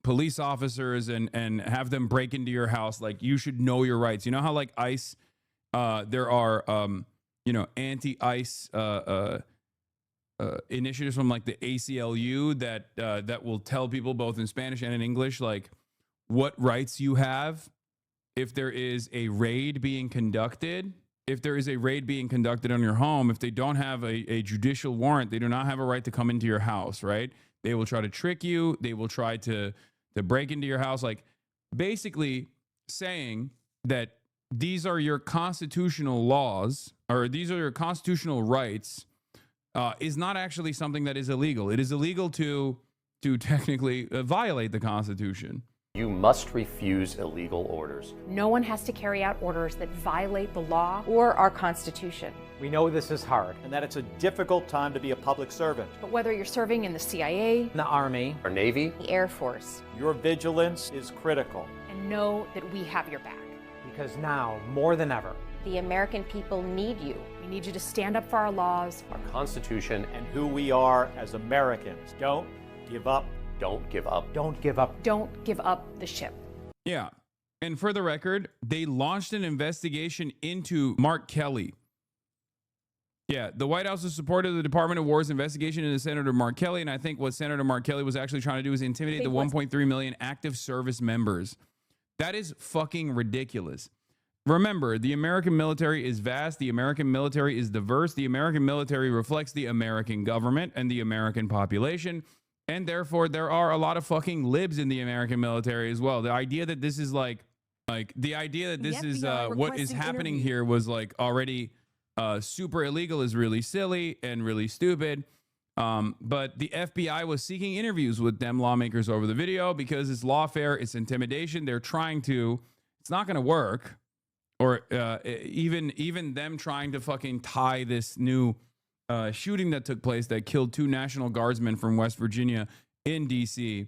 A: police officers and have them break into your house. Like, you should know your rights. You know how like ICE, there are anti-ICE initiatives from like the ACLU that will tell people both in Spanish and in English like what rights you have if there is a raid being conducted. If there is a raid being conducted on your home, if they don't have a judicial warrant, they do not have a right to come into your house, right? They will try to trick you. They will try to break into your house. Like, basically saying that these are your constitutional laws, or these are your constitutional rights, is not actually something that is illegal. It is illegal to technically violate the Constitution.
P: You must refuse illegal orders.
M: No one has to carry out orders that violate the law
Q: Or our Constitution.
N: We know this is hard and that it's a difficult time to be a public servant.
M: But whether you're serving in the CIA,
N: The Army,
P: Our Navy,
Q: The Air Force.
N: your vigilance is critical.
M: and know that we have your back.
N: Because now, more than ever,
Q: The American people need you.
M: We need you to stand up for our laws
P: our Constitution,
N: and who we are as Americans. Don't give up
P: Don't give up.
N: Don't give up.
M: Don't give up the ship.
A: Yeah. And for the record, they launched an investigation into Mark Kelly. Yeah, the White House has supported the Department of War's investigation into Senator Mark Kelly, and I think what Senator Mark Kelly was actually trying to do is intimidate the 1.3 million active service members. That is fucking ridiculous. Remember, the American military is vast. The American military is diverse. The American military reflects the American government and the American population. And therefore, there are a lot of fucking libs in the American military as well. The idea that this is like the idea that this is what is happening here was like already super illegal is really silly and really stupid. But the FBI was seeking interviews with them lawmakers over the video because it's lawfare, it's intimidation. They're trying to, it's not going to work. Or even them trying to fucking tie this new shooting that took place that killed 2 National Guardsmen from West Virginia in D.C.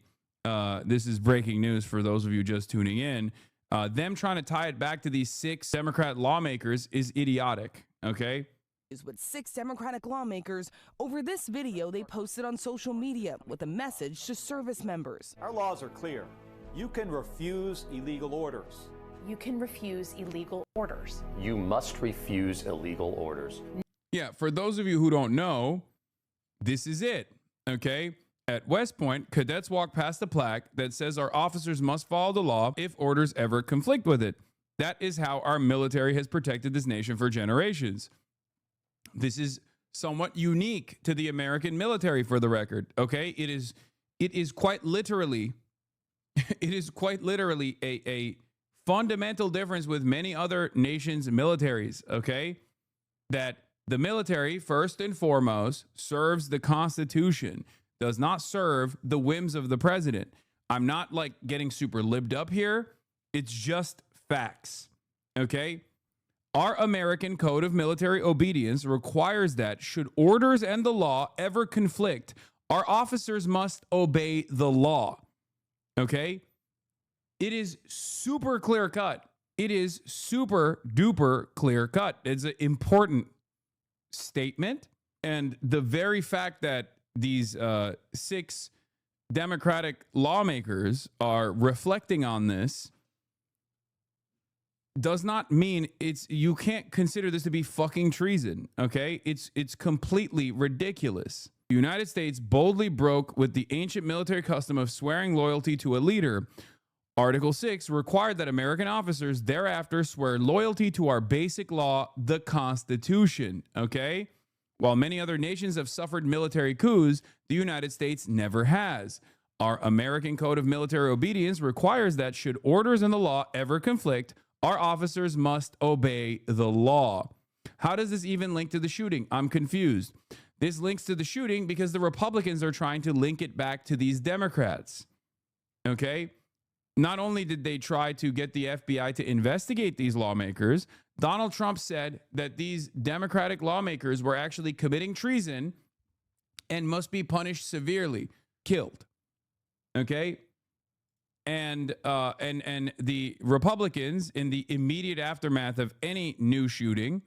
A: This is breaking news for those of you just tuning in. Them trying to tie it back to these 6 Democrat lawmakers is idiotic, okay?
R: With 6 Democratic lawmakers over this video they posted on social media with a message to service members.
N: Our laws are clear. You can refuse illegal orders.
M: You can refuse illegal orders.
P: You must refuse illegal orders.
A: Yeah, for those of you who don't know, this is it, okay? At West Point, cadets walk past a plaque that says our officers must follow the law if orders ever conflict with it. That is how our military has protected this nation for generations. This is somewhat unique to the American military, for the record, okay? It is quite literally, a fundamental difference with many other nations' militaries, okay? That the military, first and foremost, serves the Constitution, does not serve the whims of the president. I'm not like getting super libbed up here. It's just facts, okay? Our American Code of Military Obedience requires that should orders and the law ever conflict, our officers must obey the law, okay? It is super clear cut. It is super duper clear cut. It's an important statement. And the very fact that these 6 Democratic lawmakers are reflecting on this does not mean you can't consider this to be fucking treason, okay? It's completely ridiculous. The United States boldly broke with the ancient military custom of swearing loyalty to a leader. Article 6 required that American officers thereafter swear loyalty to our basic law, the Constitution, okay? While many other nations have suffered military coups, the United States never has. Our American Code of Military Obedience requires that should orders and the law ever conflict, our officers must obey the law. How does this even link to the shooting? I'm confused. This links to the shooting because the Republicans are trying to link it back to these Democrats, okay? Not only did they try to get the FBI to investigate these lawmakers, Donald Trump said that these Democratic lawmakers were actually committing treason and must be punished severely, killed. Okay? And the Republicans, in the immediate aftermath of any new shooting,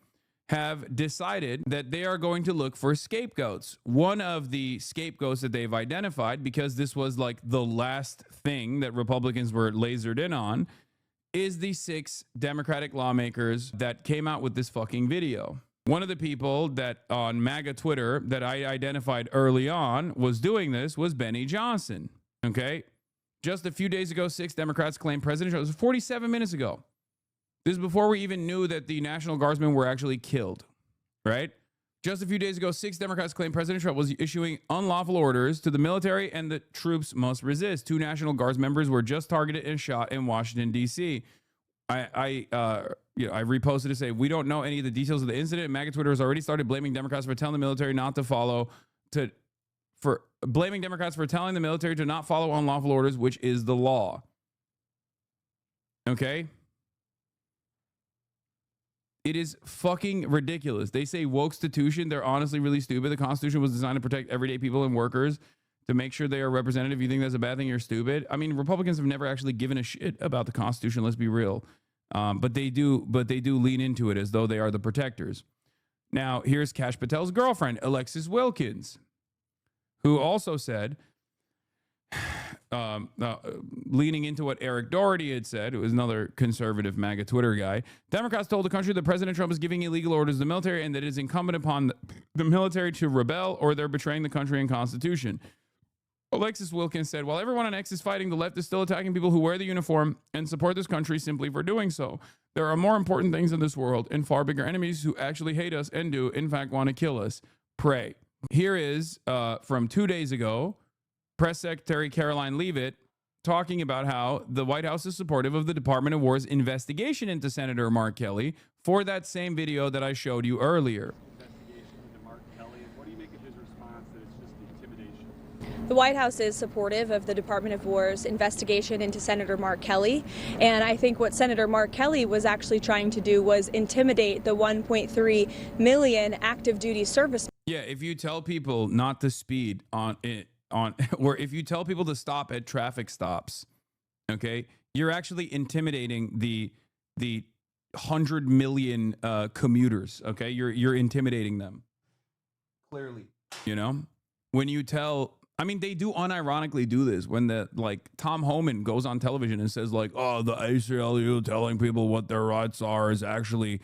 A: have decided that they are going to look for scapegoats. One of the scapegoats that they've identified, because this was like the last thing that Republicans were lasered in on, is the 6 Democratic lawmakers that came out with this fucking video. One of the people that on MAGA Twitter that I identified early on was doing this was Benny Johnson, okay? Just a few days ago, 6 Democrats claimed President Trump. It was 47 minutes ago. This is before we even knew that the National Guardsmen were actually killed, right? Just a few days ago, 6 Democrats claimed President Trump was issuing unlawful orders to the military and the troops must resist. 2 National Guards members were just targeted and shot in Washington, D.C. I reposted to say, we don't know any of the details of the incident. MAGA Twitter has already started blaming Democrats for telling the military not to follow, blaming Democrats for telling the military to not follow unlawful orders, which is the law. Okay? It is fucking ridiculous. They say woke-stitution. They're honestly really stupid. The Constitution was designed to protect everyday people and workers to make sure they are represented. If you think that's a bad thing, you're stupid. I mean, Republicans have never actually given a shit about the Constitution. Let's be real. But they do lean into it as though they are the protectors. Now, here's Kash Patel's girlfriend, Alexis Wilkins, who also said, leaning into what Eric Doherty had said, who was another conservative MAGA Twitter guy, Democrats told the country that President Trump is giving illegal orders to the military and that it is incumbent upon the military to rebel or they're betraying the country and Constitution. Alexis Wilkins said, while everyone on X is fighting, the left is still attacking people who wear the uniform and support this country simply for doing so. There are more important things in this world and far bigger enemies who actually hate us and do, in fact, want to kill us. Pray. Here is from 2 days ago, Press Secretary Caroline Leavitt talking about how the White House is supportive of the Department of War's investigation into Senator Mark Kelly for that same video that I showed you earlier.
S: The White House is supportive of the Department of War's investigation into Senator Mark Kelly, and I think what Senator Mark Kelly was actually trying to do was intimidate the 1.3 million active duty service.
A: Yeah, if you tell people not to speed or if you tell people to stop at traffic stops, okay, you're actually intimidating the 100 million commuters. Okay, you're intimidating them. Clearly, you know, when you tell. I mean, they do unironically do this when Tom Homan goes on television and says like, oh, the ACLU telling people what their rights are is actually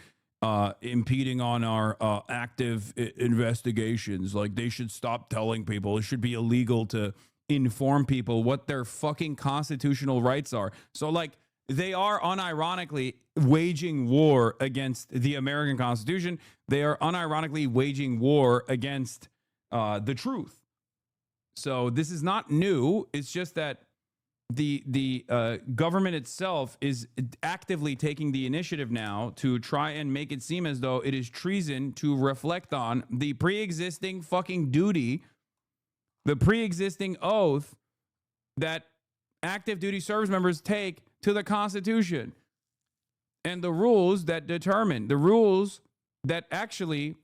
A: impeding on our active investigations. Like they should stop telling people. It should be illegal to inform people what their fucking constitutional rights are. So like they are unironically waging war against the American Constitution. They are unironically waging war against the truth. So this is not new. It's just that the government itself is actively taking the initiative now to try and make it seem as though it is treason to reflect on the pre-existing fucking duty, the pre-existing oath that active duty service members take to the Constitution and the rules that determine the rules that actually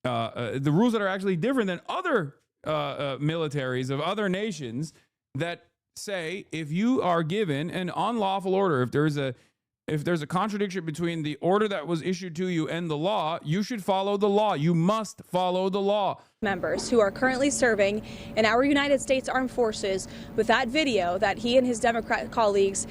A: the rules that are actually different than other militaries of other nations that say if you are given an unlawful order, if there's a contradiction between the order that was issued to you and the law, you should follow the law. You must follow the law.
S: Members who are currently serving in our United States Armed Forces with that video that he and his Democrat colleagues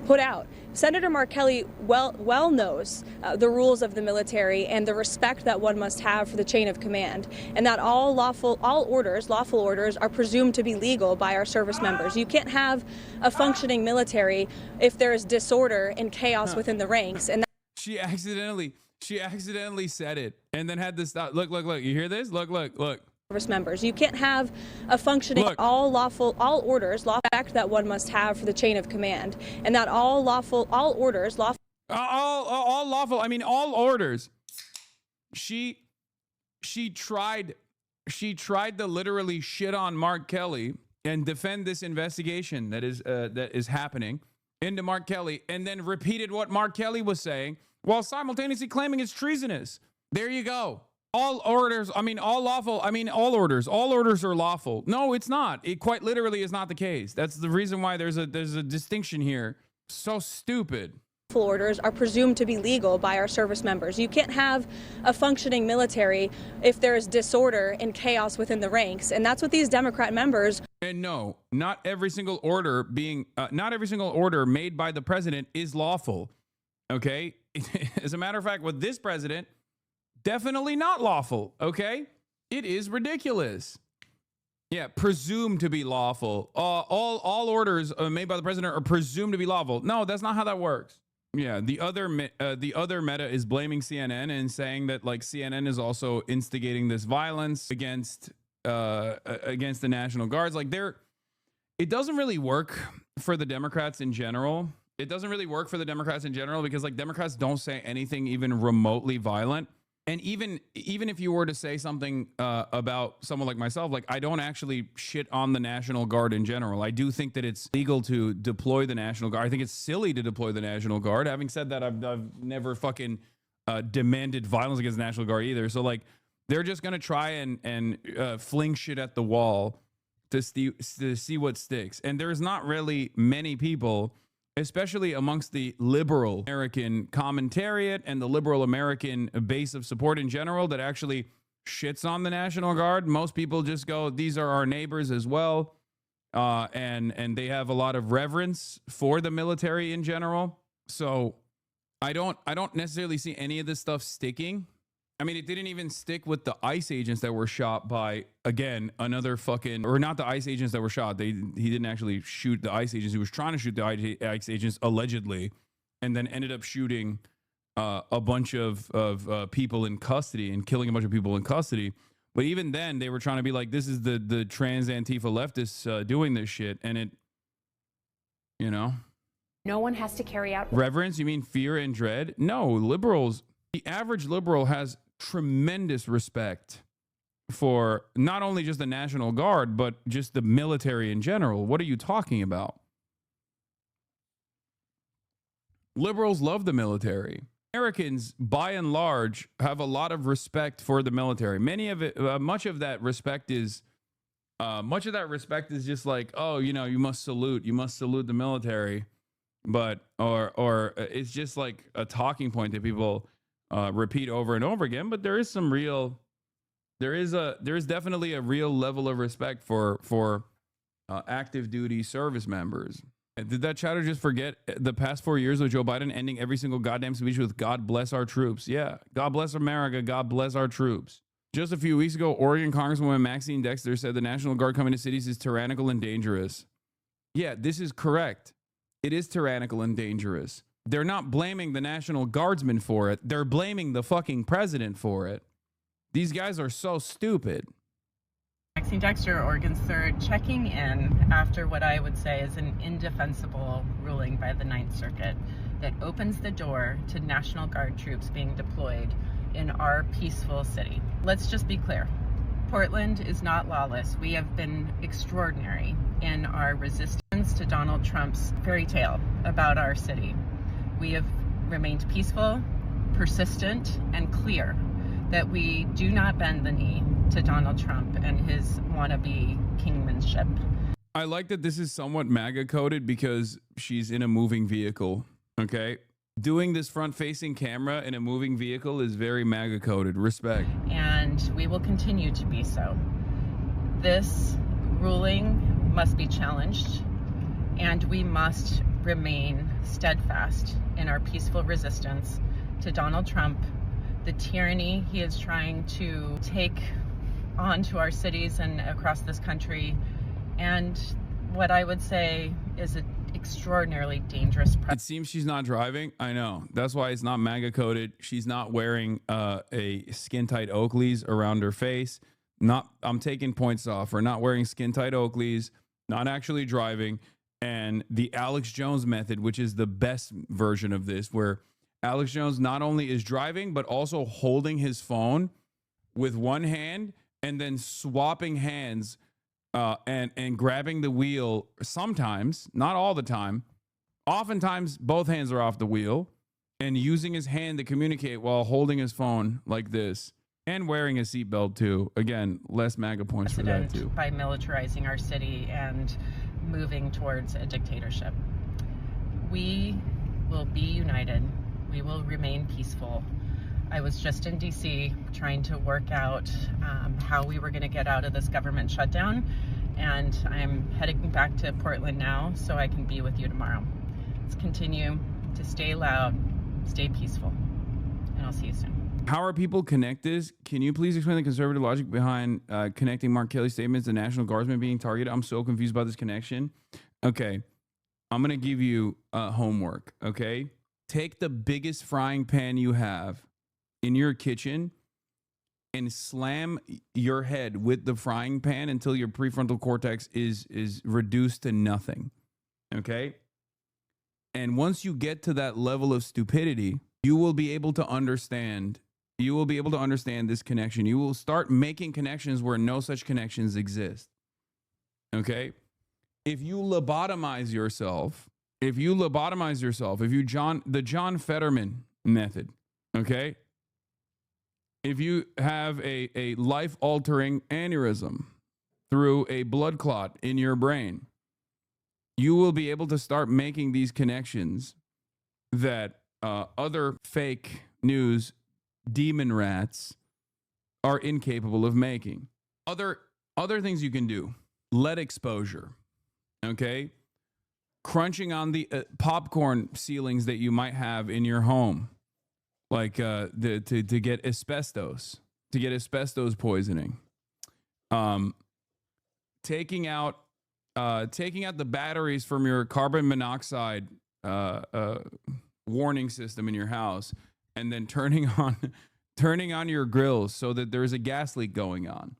S: put out. Senator Mark Kelly well knows the rules of the military and the respect that one must have for the chain of command, and that all lawful orders are presumed to be legal by our service members. You can't have a functioning military if there is disorder and chaos within the ranks. And
A: she accidentally said it and then had to stop. Look, you hear this? Look.
S: Service members. You can't have a functioning all orders that one must have for the chain of command, and that all orders.
A: All lawful. I mean, all orders. She tried to literally shit on Mark Kelly and defend this investigation that is happening into Mark Kelly, and then repeated what Mark Kelly was saying while simultaneously claiming it's treasonous. There you go. All orders, all orders are lawful. No, it's not. It quite literally is not the case. That's the reason why there's a distinction here. So stupid.
S: Orders are presumed to be legal by our service members. You can't have a functioning military if there is disorder and chaos within the ranks, and that's what these Democrat members.
A: And no, not every single order made by the president is lawful. Okay, as a matter of fact, with this president. Definitely not lawful, okay? It is ridiculous. Yeah, presumed to be lawful. All orders made by the president are presumed to be lawful. No, that's not how that works. Yeah, the other meta is blaming CNN and saying that like CNN is also instigating this violence against the National Guards. Like it doesn't really work for the Democrats in general. It doesn't really work for the Democrats in general because like Democrats don't say anything even remotely violent. And even if you were to say something about someone like myself, like I don't actually shit on the National Guard in general. I do think that it's legal to deploy the National Guard. I think it's silly to deploy the National Guard. Having said that, I've never fucking demanded violence against the National Guard either. So like they're just gonna try and fling shit at the wall to see what sticks. And there's not really many people, especially amongst the liberal American commentariat and the liberal American base of support in general, that actually shits on the National Guard. Most people just go, these are our neighbors as well. and they have a lot of reverence for the military in general. So I don't necessarily see any of this stuff sticking. I mean, it didn't even stick with the ICE agents that were shot by, again, another fucking, or not the ICE agents that were shot. He didn't actually shoot the ICE agents. He was trying to shoot the ICE agents allegedly, and then ended up shooting a bunch of people in custody and killing a bunch of people in custody. But even then, they were trying to be like, this is the trans Antifa leftists doing this shit. And it, you know.
M: No one has to carry out
A: Reverence? You mean fear and dread? No, liberals, the average liberal has tremendous respect for not only just the National Guard, but just the military in general. What are you talking about? Liberals love the military. Americans, by and large, have a lot of respect for the military. Much of that respect is just like, oh, you know, you must salute the military, but or it's just like a talking point that people repeat over and over again. But there is definitely a real level of respect for active duty service members. Did that chatter just forget the past 4 years of Joe Biden ending every single goddamn speech with "God bless our troops"? Yeah, God bless America, God bless our troops. Just a few weeks ago, Oregon Congresswoman Maxine Dexter said the National Guard coming to cities is tyrannical and dangerous. Yeah, this is correct. It is tyrannical and dangerous. They're not blaming the National Guardsmen for it. They're blaming the fucking president for it. These guys are so stupid.
T: Maxine Dexter, Oregon's 3rd, checking in after what I would say is an indefensible ruling by the Ninth Circuit that opens the door to National Guard troops being deployed in our peaceful city. Let's just be clear. Portland is not lawless. We have been extraordinary in our resistance to Donald Trump's fairy tale about our city. We have remained peaceful, persistent, and clear that we do not bend the knee to Donald Trump and his wannabe kingmanship.
A: I like that this is somewhat MAGA coded because she's in a moving vehicle. Okay. Doing this front-facing camera in a moving vehicle is very MAGA coded. Respect.
T: And we will continue to be so. This ruling must be challenged, and we must remain steadfast in our peaceful resistance to Donald Trump, the tyranny he is trying to take onto our cities and across this country, and what I would say is an extraordinarily dangerous
A: It seems she's not driving. I know. That's why it's not MAGA coded. She's not wearing a skin tight Oakleys around her face. I'm taking points off for not wearing skin tight Oakleys, not actually driving, and the Alex Jones method, which is the best version of this, where Alex Jones not only is driving, but also holding his phone with one hand and then swapping hands and grabbing the wheel sometimes, not all the time. Oftentimes, both hands are off the wheel and using his hand to communicate while holding his phone like this and wearing a seatbelt too. Again, less MAGA points for that too.
T: By militarizing our city and moving towards a dictatorship. We will be united. We will remain peaceful. I was just in DC trying to work out how we were going to get out of this government shutdown, and I'm heading back to Portland now so I can be with you tomorrow. Let's continue to stay loud, stay peaceful, and I'll see you soon.
A: How are people connected? Can you please explain the conservative logic behind connecting Mark Kelly's statements to National Guardsmen being targeted? I'm so confused by this connection. Okay, I'm going to give you homework, okay? Take the biggest frying pan you have in your kitchen and slam your head with the frying pan until your prefrontal cortex is reduced to nothing, okay? And once you get to that level of stupidity, you will be able to understand. You will be able to understand this connection. You will start making connections where no such connections exist, okay? If you lobotomize yourself, the John Fetterman method, okay? If you have a life-altering aneurysm through a blood clot in your brain, you will be able to start making these connections that other fake news demon rats are incapable of making. Other things you can do: lead exposure. Okay, crunching on the popcorn ceilings that you might have in your home, like to get asbestos, poisoning. Taking out the batteries from your carbon monoxide warning system in your house, and then turning on your grills so that there's a gas leak going on.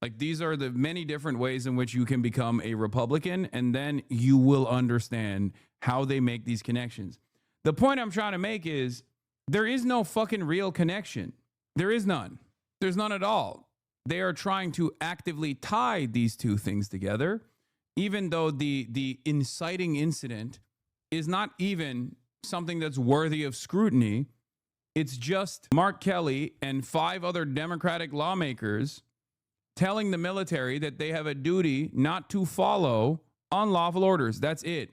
A: Like, these are the many different ways in which you can become a Republican, and then you will understand how they make these connections. The point I'm trying to make is there is no fucking real connection. There is none. There's none at all. They are trying to actively tie these two things together, even though the inciting incident is not even something that's worthy of scrutiny. It's just Mark Kelly and 5 other Democratic lawmakers telling the military that they have a duty not to follow unlawful orders. That's it.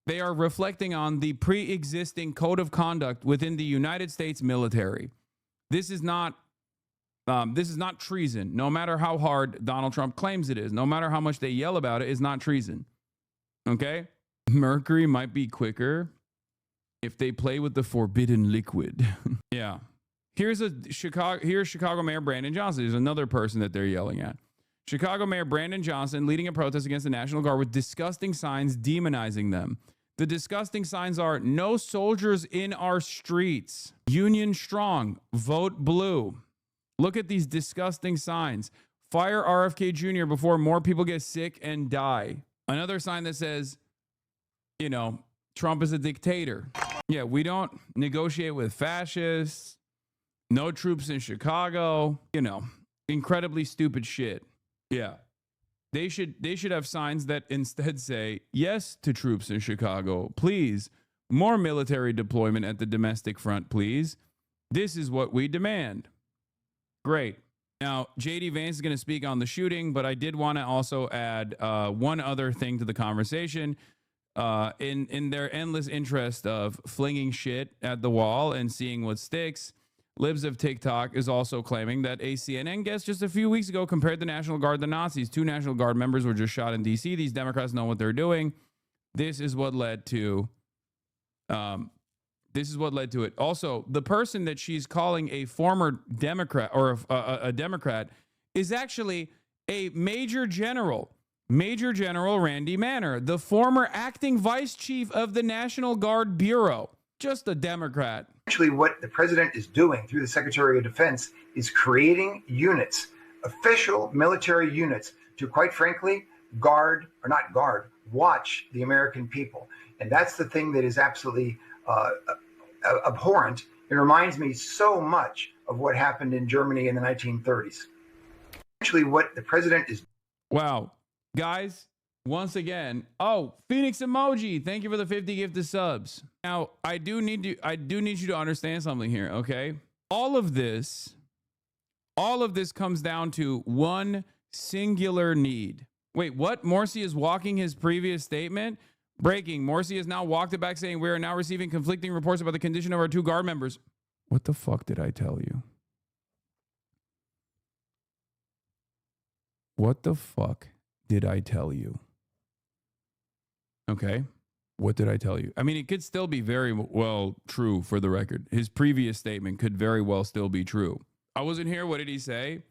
A: They are reflecting on the pre-existing code of conduct within the United States military. This is not treason. No matter how hard Donald Trump claims it is, no matter how much they yell about it, it's not treason. Okay? Mercury might be quicker if they play with the forbidden liquid. Yeah. Here's Chicago Mayor Brandon Johnson. There's another person that they're yelling at. Chicago Mayor Brandon Johnson leading a protest against the National Guard with disgusting signs demonizing them. The disgusting signs are: no soldiers in our streets, Union strong, vote blue. Look at these disgusting signs. Fire RFK Jr. before more people get sick and die. Another sign that says, Trump is a dictator. Yeah, we don't negotiate with fascists. No troops in Chicago. Incredibly stupid shit. Yeah. They should have signs that instead say, yes to troops in Chicago, please. More military deployment at the domestic front, please. This is what we demand. Great. Now, J.D. Vance is going to speak on the shooting, but I did want to also add one other thing to the conversation. In their endless interest of flinging shit at the wall and seeing what sticks, Libs of TikTok is also claiming that a CNN guest just a few weeks ago compared the National Guard to Nazis. 2 National Guard members were just shot in D.C. These Democrats know what they're doing. This is what led to it. Also, the person that she's calling a former Democrat or a Democrat is actually a Major General Randy Manner, the former acting vice chief of the National Guard Bureau. Just a Democrat.
U: Actually, what the president is doing through the Secretary of Defense is creating units, official military units, to, quite frankly, watch the American people. And that's the thing that is absolutely abhorrent. It reminds me so much of what happened in Germany in the 1930s. Actually, what the president is.
A: Wow. Guys, once again, Phoenix emoji. Thank you for the 50 gifted subs. Now, I do need you to understand something here, okay? All of this comes down to one singular need. Wait, what? Morsi is walking his previous statement? Breaking. Morsi has now walked it back, saying we are now receiving conflicting reports about the condition of our 2 Guard members. What the fuck did I tell you? What the fuck did I tell you? Okay. What did I tell you? I mean, it could still be very well true for the record. His previous statement could very well still be true. I wasn't here. What did he say?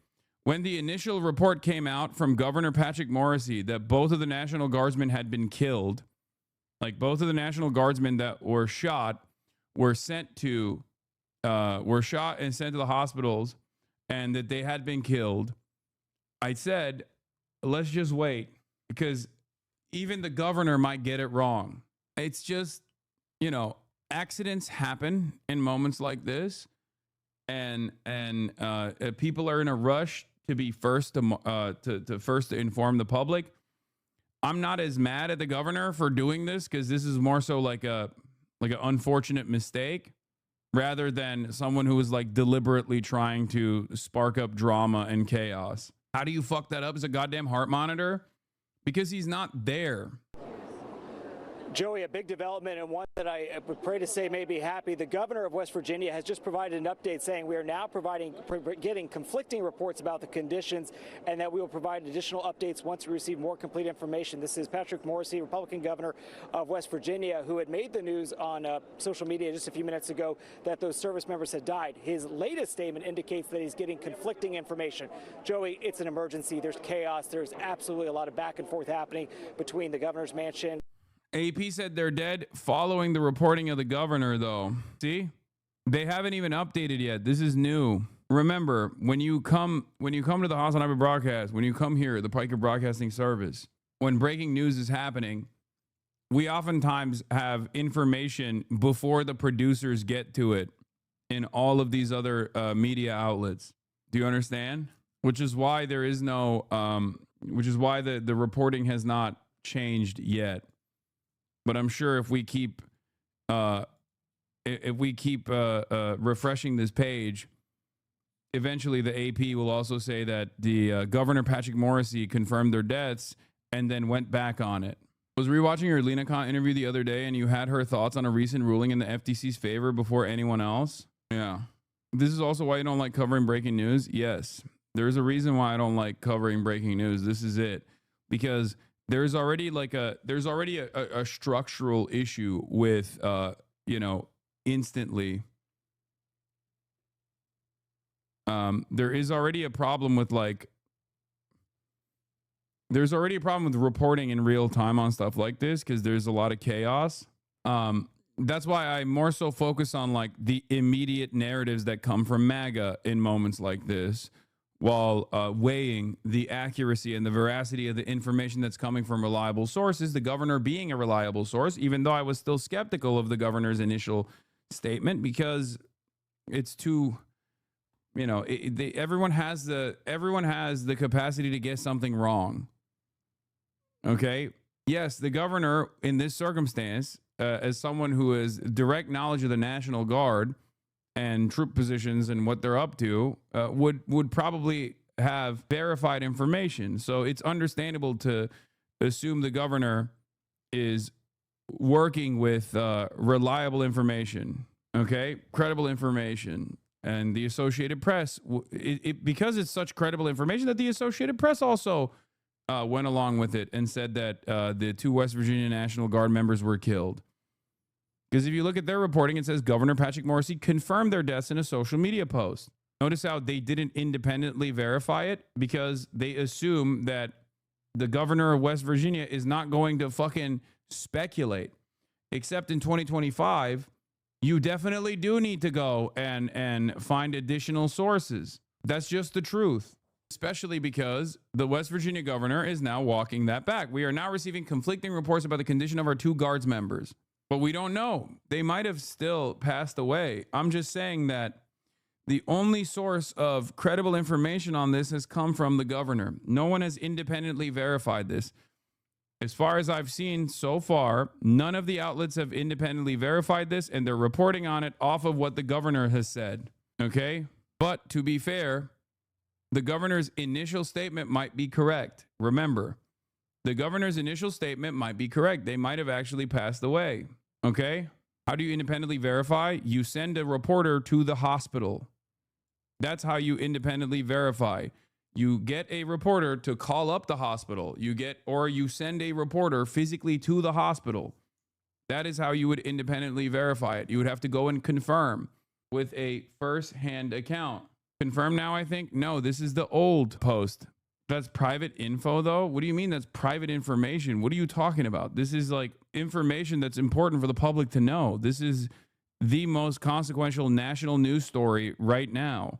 A: When the initial report came out from Governor Patrick Morrisey that both of the National Guardsmen had been killed, like both of the National Guardsmen that were shot were shot and sent to the hospitals, and that they had been killed, I said, let's just wait, because even the governor might get it wrong. It's just, accidents happen in moments like this, and people are in a rush to be first to first to inform the public. I'm not as mad at the governor for doing this, because this is more so like an unfortunate mistake rather than someone who is like deliberately trying to spark up drama and chaos. How do you fuck that up as a goddamn heart monitor? Because he's not there.
B: Joey, a big development and one that I would pray to say may be happy. The governor of West Virginia has just provided an update saying we are now getting conflicting reports about the conditions and that we will provide additional updates once we receive more complete information. This is Patrick Morrisey, Republican governor of West Virginia, who had made the news on social media just a few minutes ago that those service members had died. His latest statement indicates that he's getting conflicting information. Joey, it's an emergency. There's chaos. There's absolutely a lot of back and forth happening between the governor's mansion.
A: AP said they're dead following the reporting of the governor, though. See? They haven't even updated yet. This is new. Remember, when you come to the Hasanabi broadcast, when you come here, the Piker Broadcasting Service, when breaking news is happening, we oftentimes have information before the producers get to it in all of these other media outlets. Do you understand? Which is why there is no, which is why the reporting has not changed yet. But I'm sure if we keep refreshing this page, eventually the AP will also say that the Governor Patrick Morrisey confirmed their deaths and then went back on it. I was rewatching your Lena Khan interview the other day, and you had her thoughts on a recent ruling in the FTC's favor before anyone else. Yeah. This is also why you don't like covering breaking news. Yes, there's a reason why I don't like covering breaking news. This is it, because there's already a structural issue with instantly. There is already a problem with there's already a problem with reporting in real time on stuff like this because there's a lot of chaos. That's why I more so focus on the immediate narratives that come from MAGA in moments like this, while weighing the accuracy and the veracity of the information that's coming from reliable sources, the governor being a reliable source, even though I was still skeptical of the governor's initial statement because it's too, everyone has the capacity to get something wrong. Okay. Yes, the governor in this circumstance, as someone who has direct knowledge of the National Guard and troop positions and what they're up to, would probably have verified information. So it's understandable to assume the governor is working with reliable information, okay, credible information. And the Associated Press, because it's such credible information that the Associated Press also went along with it and said that the 2 West Virginia National Guard members were killed. Because if you look at their reporting, it says Governor Patrick Morrisey confirmed their deaths in a social media post. Notice how they didn't independently verify it because they assume that the governor of West Virginia is not going to fucking speculate. Except in 2025, you definitely do need to go and find additional sources. That's just the truth. Especially because the West Virginia governor is now walking that back. We are now receiving conflicting reports about the condition of our 2 Guards members. But we don't know. They might have still passed away. I'm just saying that the only source of credible information on this has come from the governor. No one has independently verified this. As far as I've seen so far, none of the outlets have independently verified this, and they're reporting on it off of what the governor has said. Okay? But to be fair, the governor's initial statement might be correct. Remember, the governor's initial statement might be correct. They might have actually passed away. Okay? How do you independently verify? You send a reporter to the hospital. That's how you independently verify. You get a reporter to call up the hospital. Or you send a reporter physically to the hospital. That is how you would independently verify it. You would have to go and confirm with a first-hand account. Confirm now, I think? No, this is the old post. That's private info, though? What do you mean that's private information? What are you talking about? This is information that's important for the public to know. This is the most consequential national news story right now.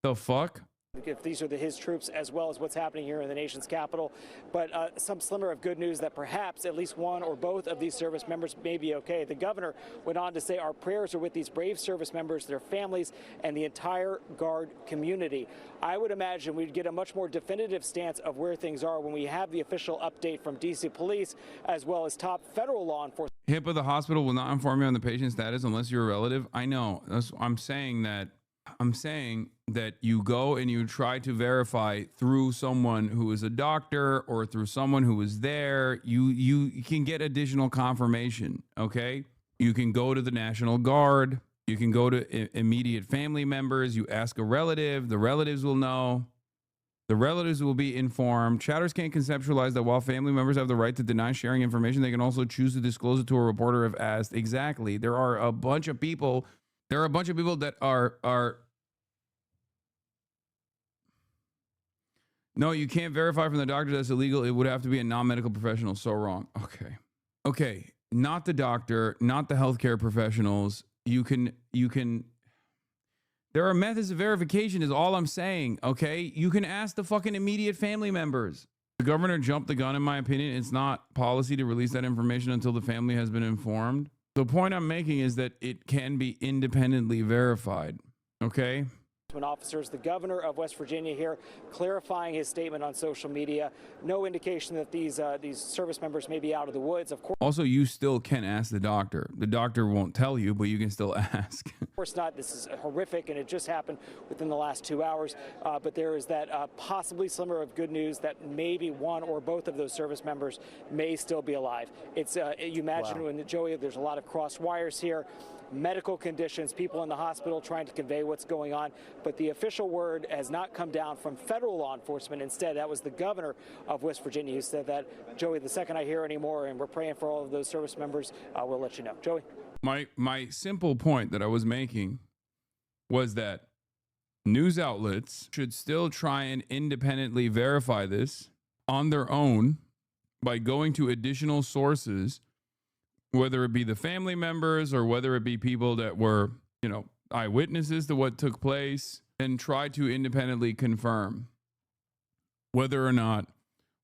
A: The fuck?
B: If these are his troops, as well as what's happening here in the nation's capital. But some slimmer of good news that perhaps at least one or both of these service members may be okay. The governor went on to say our prayers are with these brave service members, their families, and the entire Guard community. I would imagine we'd get a much more definitive stance of where things are when we have the official update from D.C. police, as well as top federal law enforcement.
A: HIPAA, the hospital will not inform you on the patient's status unless you're a relative. I know. I'm saying that I'm saying that you go and you try to verify through someone who is a doctor or through someone who was there. You can get additional confirmation, okay? You can go to the National Guard. You can go to immediate family members. You ask a relative. The relatives will know. The relatives will be informed. Chatters can't conceptualize that while family members have the right to deny sharing information, they can also choose to disclose it to a reporter if asked. Exactly. There are a bunch of people. There are a bunch of people that are. No, you can't verify from the doctor that's illegal. It would have to be a non-medical professional. So wrong. Okay. Not the doctor, not the healthcare professionals. You can. There are methods of verification is all I'm saying, okay? You can ask the fucking immediate family members. The governor jumped the gun, in my opinion. It's not policy to release that information until the family has been informed. The point I'm making is that it can be independently verified, okay?
B: Officers, the governor of West Virginia here clarifying his statement on social media. No indication that these service members may be out of the woods. Of course.
A: Also, you still can ask the doctor. The doctor won't tell you, but you can still ask.
B: Of course not. This is horrific, and it just happened within the last 2 hours. But there is that possibly slimmer of good news that maybe one or both of those service members may still be alive. It's you imagine when Joey, there's a lot of crossed wires here. Medical conditions, people in the hospital trying to convey what's going on. But the official word has not come down from federal law enforcement. Instead, that was the governor of West Virginia who said that. Joey, the second I hear any more, and we're praying for all of those service members, we'll let you know. Joey?
A: My simple point that I was making was that news outlets should still try and independently verify this on their own by going to additional sources, whether it be the family members or whether it be people that were, eyewitnesses to what took place, and try to independently confirm whether or not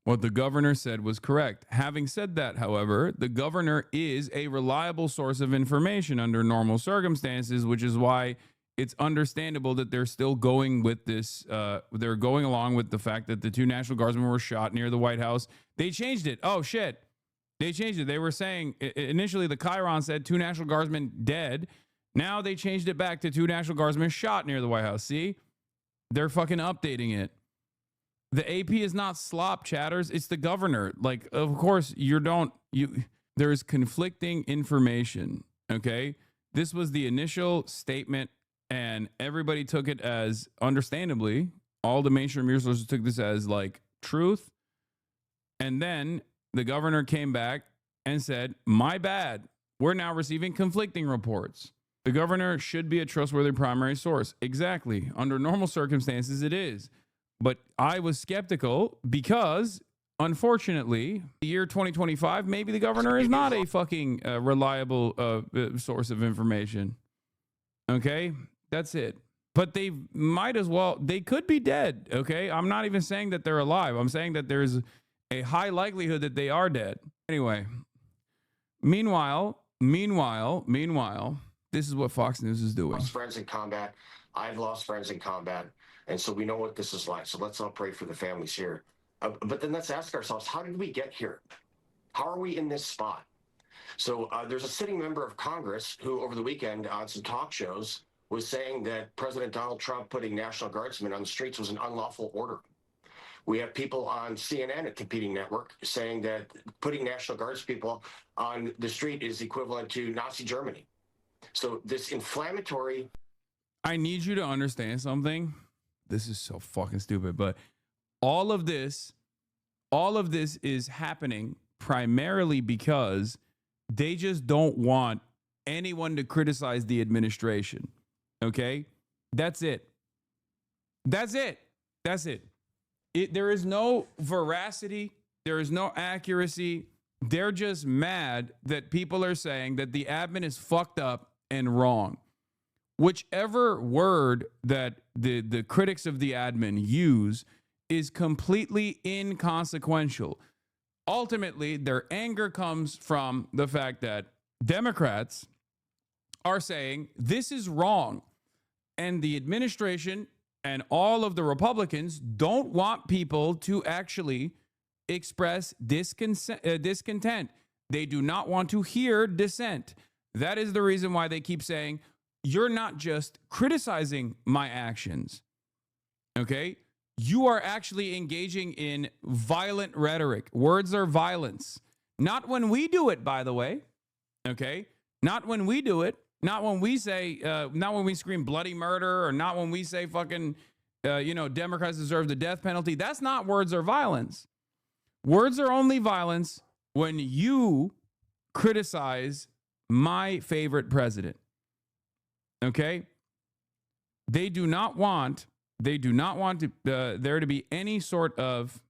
A: what the governor said was correct. Having said that, however, the governor is a reliable source of information under normal circumstances, which is why it's understandable that they're still going with this. They're going along with the fact that the 2 National Guardsmen were shot near the White House. They changed it. Oh, shit. They changed it. They were saying initially the Chiron said 2 National Guardsmen dead. Now they changed it back to 2 National Guardsmen shot near the White House. See? They're fucking updating it. The AP is not slop, chatters. It's the governor. Like, of course, there's conflicting information. Okay? This was the initial statement, and everybody took it as, understandably, all the mainstream news sources took this as like truth. And then the governor came back and said, my bad. We're now receiving conflicting reports. The governor should be a trustworthy primary source. Exactly. Under normal circumstances, it is. But I was skeptical because, unfortunately, the year 2025, maybe the governor is not a fucking reliable source of information. Okay? That's it. But they might as well, they could be dead. Okay? I'm not even saying that they're alive. I'm saying that there's a high likelihood that they are dead. Anyway, meanwhile, this is what Fox News is doing.
C: Lost friends in combat. I've lost friends in combat. And so we know what this is like. So let's all pray for the families here. But then let's ask ourselves, how did we get here? How are we in this spot? So there's a sitting member of Congress who over the weekend on some talk shows was saying that President Donald Trump putting National Guardsmen on the streets was an unlawful order. We have people on CNN, a competing network, saying that putting National Guards people on the street is equivalent to Nazi Germany. So this inflammatory...
A: I need you to understand something. This is so fucking stupid, but all of this is happening primarily because they just don't want anyone to criticize the administration. Okay? That's it. There is no veracity. There is no accuracy. They're just mad that people are saying that the admin is fucked up and wrong. Whichever word that the critics of the admin use is completely inconsequential. Ultimately, their anger comes from the fact that Democrats are saying this is wrong, and the administration and all of the Republicans don't want people to actually express discontent. They do not want to hear dissent. That is the reason why they keep saying, you're not just criticizing my actions, okay? You are actually engaging in violent rhetoric. Words are violence. Not when we do it, by the way, okay? Not when we do it. Not when we say, not when we scream bloody murder, or not when we say fucking, Democrats deserve the death penalty. That's not words or violence. Words are only violence when you criticize my favorite president. Okay? They do not want there to be any sort of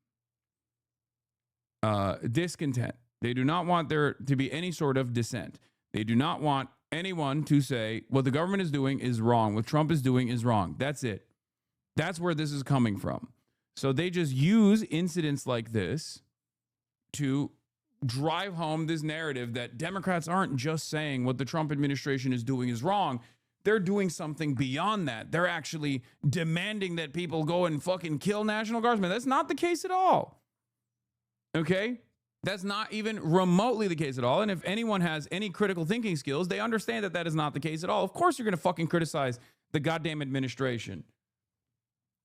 A: discontent. They do not want there to be any sort of dissent. They do not want anyone to say what the government is doing is wrong, what Trump is doing is wrong. That's it. That's where this is coming from. So they just use incidents like this to drive home this narrative that Democrats aren't just saying what the Trump administration is doing is wrong. They're doing something beyond that. They're actually demanding that people go and fucking kill National Guardsmen. That's not the case at all. Okay? That's not even remotely the case at all. And if anyone has any critical thinking skills, they understand that that is not the case at all. Of course, you're going to fucking criticize the goddamn administration.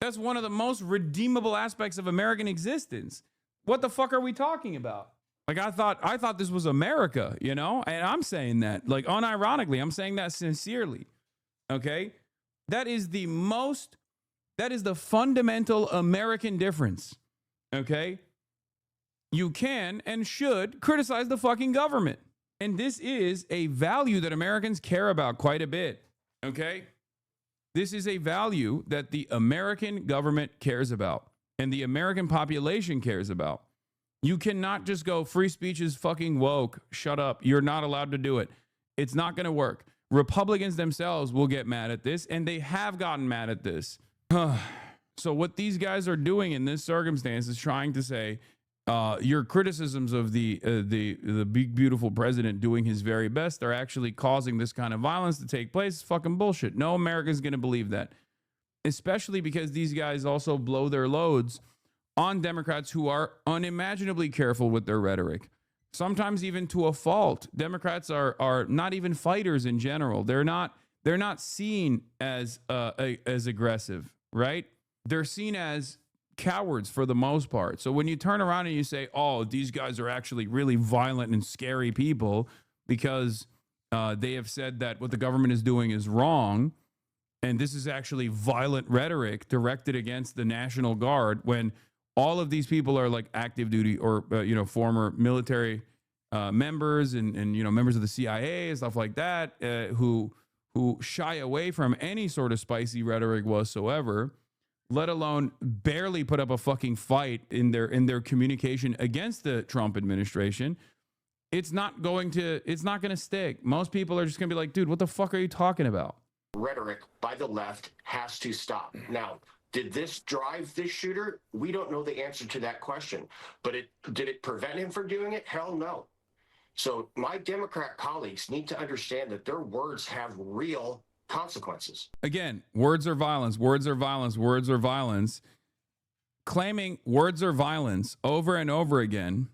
A: That's one of the most redeemable aspects of American existence. What the fuck are we talking about? Like, I thought this was America, you know? And I'm saying that, like, unironically, I'm saying that sincerely. Okay? That is the fundamental American difference. Okay? You can and should criticize the fucking government. And this is a value that Americans care about quite a bit. Okay? This is a value that the American government cares about and the American population cares about. You cannot just go, free speech is fucking woke. Shut up. You're not allowed to do it. It's not going to work. Republicans themselves will get mad at this, and they have gotten mad at this. So what these guys are doing in this circumstance is trying to say, your criticisms of the big, beautiful president doing his very best are actually causing this kind of violence to take place. It's fucking bullshit. No American's going to believe that, especially because these guys also blow their loads on Democrats who are unimaginably careful with their rhetoric, sometimes even to a fault. Democrats are not even fighters in general. They're not seen as aggressive, right? They're seen as cowards for the most part. So when you turn around and you say, oh, these guys are actually really violent and scary people because they have said that what the government is doing is wrong, and this is actually violent rhetoric directed against the National Guard, when all of these people are like active duty or former military members and members of the CIA and stuff like that, who shy away from any sort of spicy rhetoric whatsoever, let alone barely put up a fucking fight in their communication against the Trump administration. It's not going to stick. Most people are just going to be like, dude, what the fuck are you talking about?
C: Rhetoric by the left has to stop. Now, did this drive this shooter? We don't know the answer to that question. But did it prevent him from doing it? Hell no. So my Democrat colleagues need to understand that their words have real consequences.
A: Again, words are violence, words are violence, words are violence. Claiming words are violence over and over again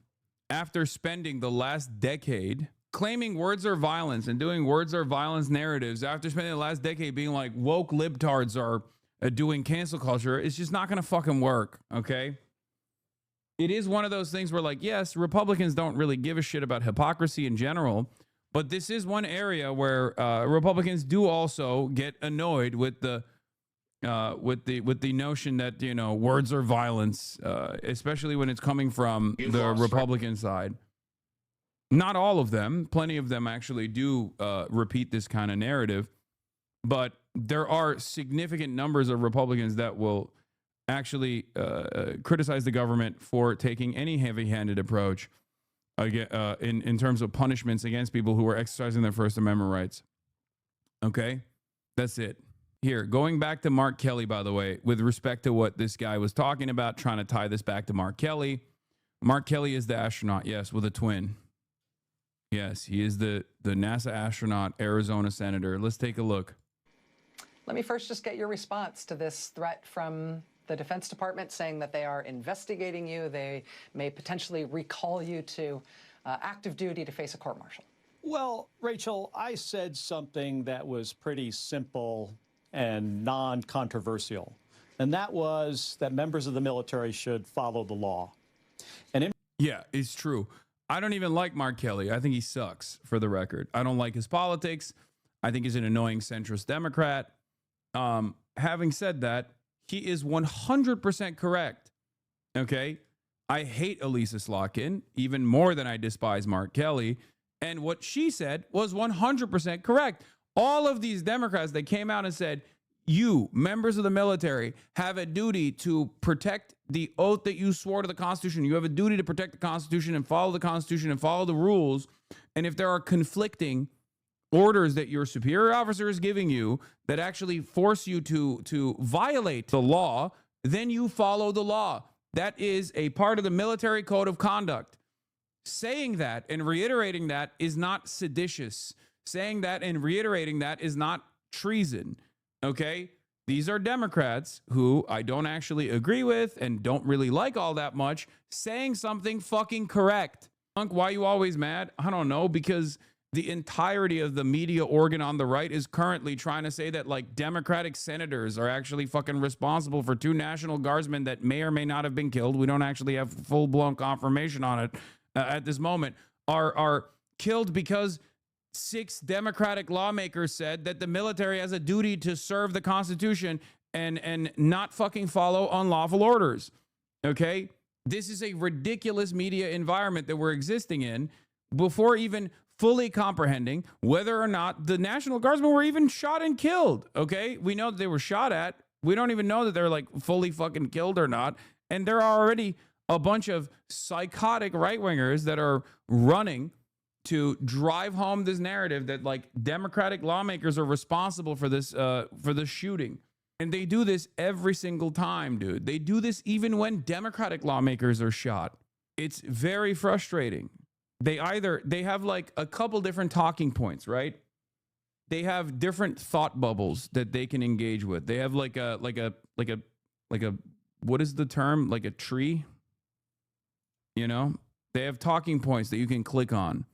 A: after spending the last decade claiming words are violence and doing words are violence narratives after spending the last decade being like woke libtards are doing cancel culture, it's just not going to fucking work, okay? It is one of those things where, like, yes, Republicans don't really give a shit about hypocrisy in general, but this is one area where Republicans do also get annoyed with the notion that, you know, words are violence, especially when it's coming from the Republican side. Not all of them. Plenty of them actually do repeat this kind of narrative, but there are significant numbers of Republicans that will actually criticize the government for taking any heavy-handed approach in terms of punishments against people who are exercising their First Amendment rights. Okay? That's it. Here, going back to Mark Kelly, by the way, with respect to what this guy was talking about, trying to tie this back to Mark Kelly. Mark Kelly is the astronaut, yes, with a twin. Yes, he is the NASA astronaut, Arizona senator. Let's take a look.
D: Let me first just get your response to this threat from the Defense Department saying that they are investigating you. They may potentially recall you to active duty to face a court-martial.
N: Well, Rachel, I said something that was pretty simple and non-controversial, and that was that members of the military should follow the law. And
A: yeah, it's true. I don't even like Mark Kelly. I think he sucks, for the record. I don't like his politics. I think he's an annoying centrist Democrat. Having said that, he is 100% correct. Okay? I hate Elisa Slotkin even more than I despise Mark Kelly. And what she said was 100% correct. All of these Democrats that came out and said, you, members of the military, have a duty to protect the oath that you swore to the Constitution. You have a duty to protect the Constitution and follow the Constitution and follow the rules. And if there are conflicting orders that your superior officer is giving you that actually force you to violate the law, then you follow the law. That is a part of the military code of conduct. Saying that and reiterating that is not seditious. Saying that and reiterating that is not treason. Okay? These are Democrats who I don't actually agree with and don't really like all that much, saying something fucking correct. Why are you always mad? I don't know, because the entirety of the media organ on the right is currently trying to say that like Democratic senators are actually fucking responsible for 2 National Guardsmen that may or may not have been killed. We don't actually have full-blown confirmation on it at this moment. Are killed because 6 Democratic lawmakers said that the military has a duty to serve the Constitution and not fucking follow unlawful orders. Okay? This is a ridiculous media environment that we're existing in before even fully comprehending whether or not the National Guardsmen were even shot and killed. Okay? We know that they were shot at. We don't even know that they're like fully fucking killed or not. And there are already a bunch of psychotic right-wingers that are running to drive home this narrative that like Democratic lawmakers are responsible for this shooting. And they do this every single time, dude. They do this even when Democratic lawmakers are shot. It's very frustrating. They have like a couple different talking points, right? They have different thought bubbles that they can engage with. They have like a what is the term? Like a tree? You know? They have talking points that you can click on.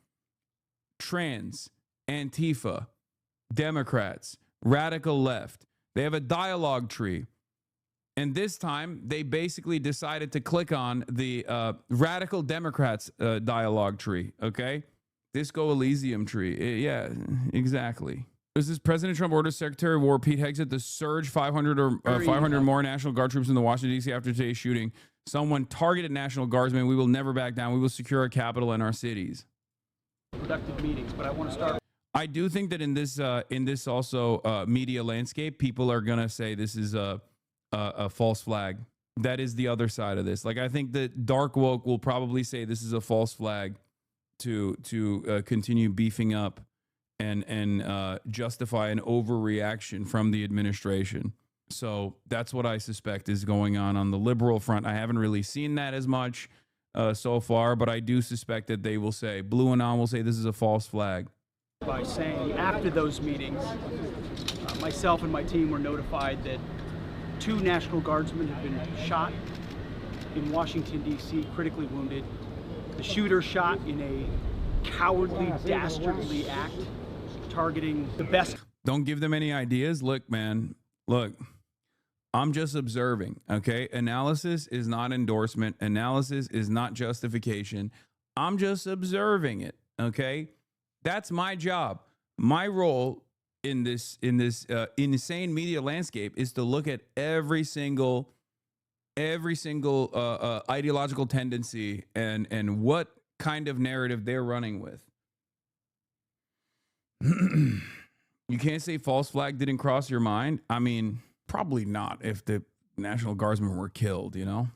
A: Trans, Antifa, Democrats, radical left. They have a dialogue tree. And this time, they basically decided to click on the radical Democrats dialogue tree, okay? Disco Elysium tree. Yeah, exactly. This is President Trump orders Secretary of War Pete Hegseth to surge 500 more National Guard troops in the Washington, D.C. after today's shooting. Someone targeted National Guardsmen. We will never back down. We will secure our capital and our cities.
H: Productive meetings, but I want to start.
A: I do think that in this also media landscape, people are gonna say this is a false flag. That is the other side of this. Like I think that dark woke will probably say this is a false flag to continue beefing up and justify an overreaction from the administration. So that's what I suspect is going on the liberal front. I haven't really seen that as much so far, but I do suspect that they will say, Blue Anon will say this is a false flag.
H: By saying after those meetings, myself and my team were notified that 2 National Guardsmen have been shot in Washington, D.C., critically wounded. The shooter shot in a cowardly, dastardly act targeting the best.
A: Don't give them any ideas. Look, man, look. I'm just observing, okay? Analysis is not endorsement. Analysis is not justification. I'm just observing it, okay? That's my job. My role in this insane media landscape is to look at every single ideological tendency and what kind of narrative they're running with. You can't say false flag didn't cross your mind. I mean, probably not if the National Guardsmen were killed, you know?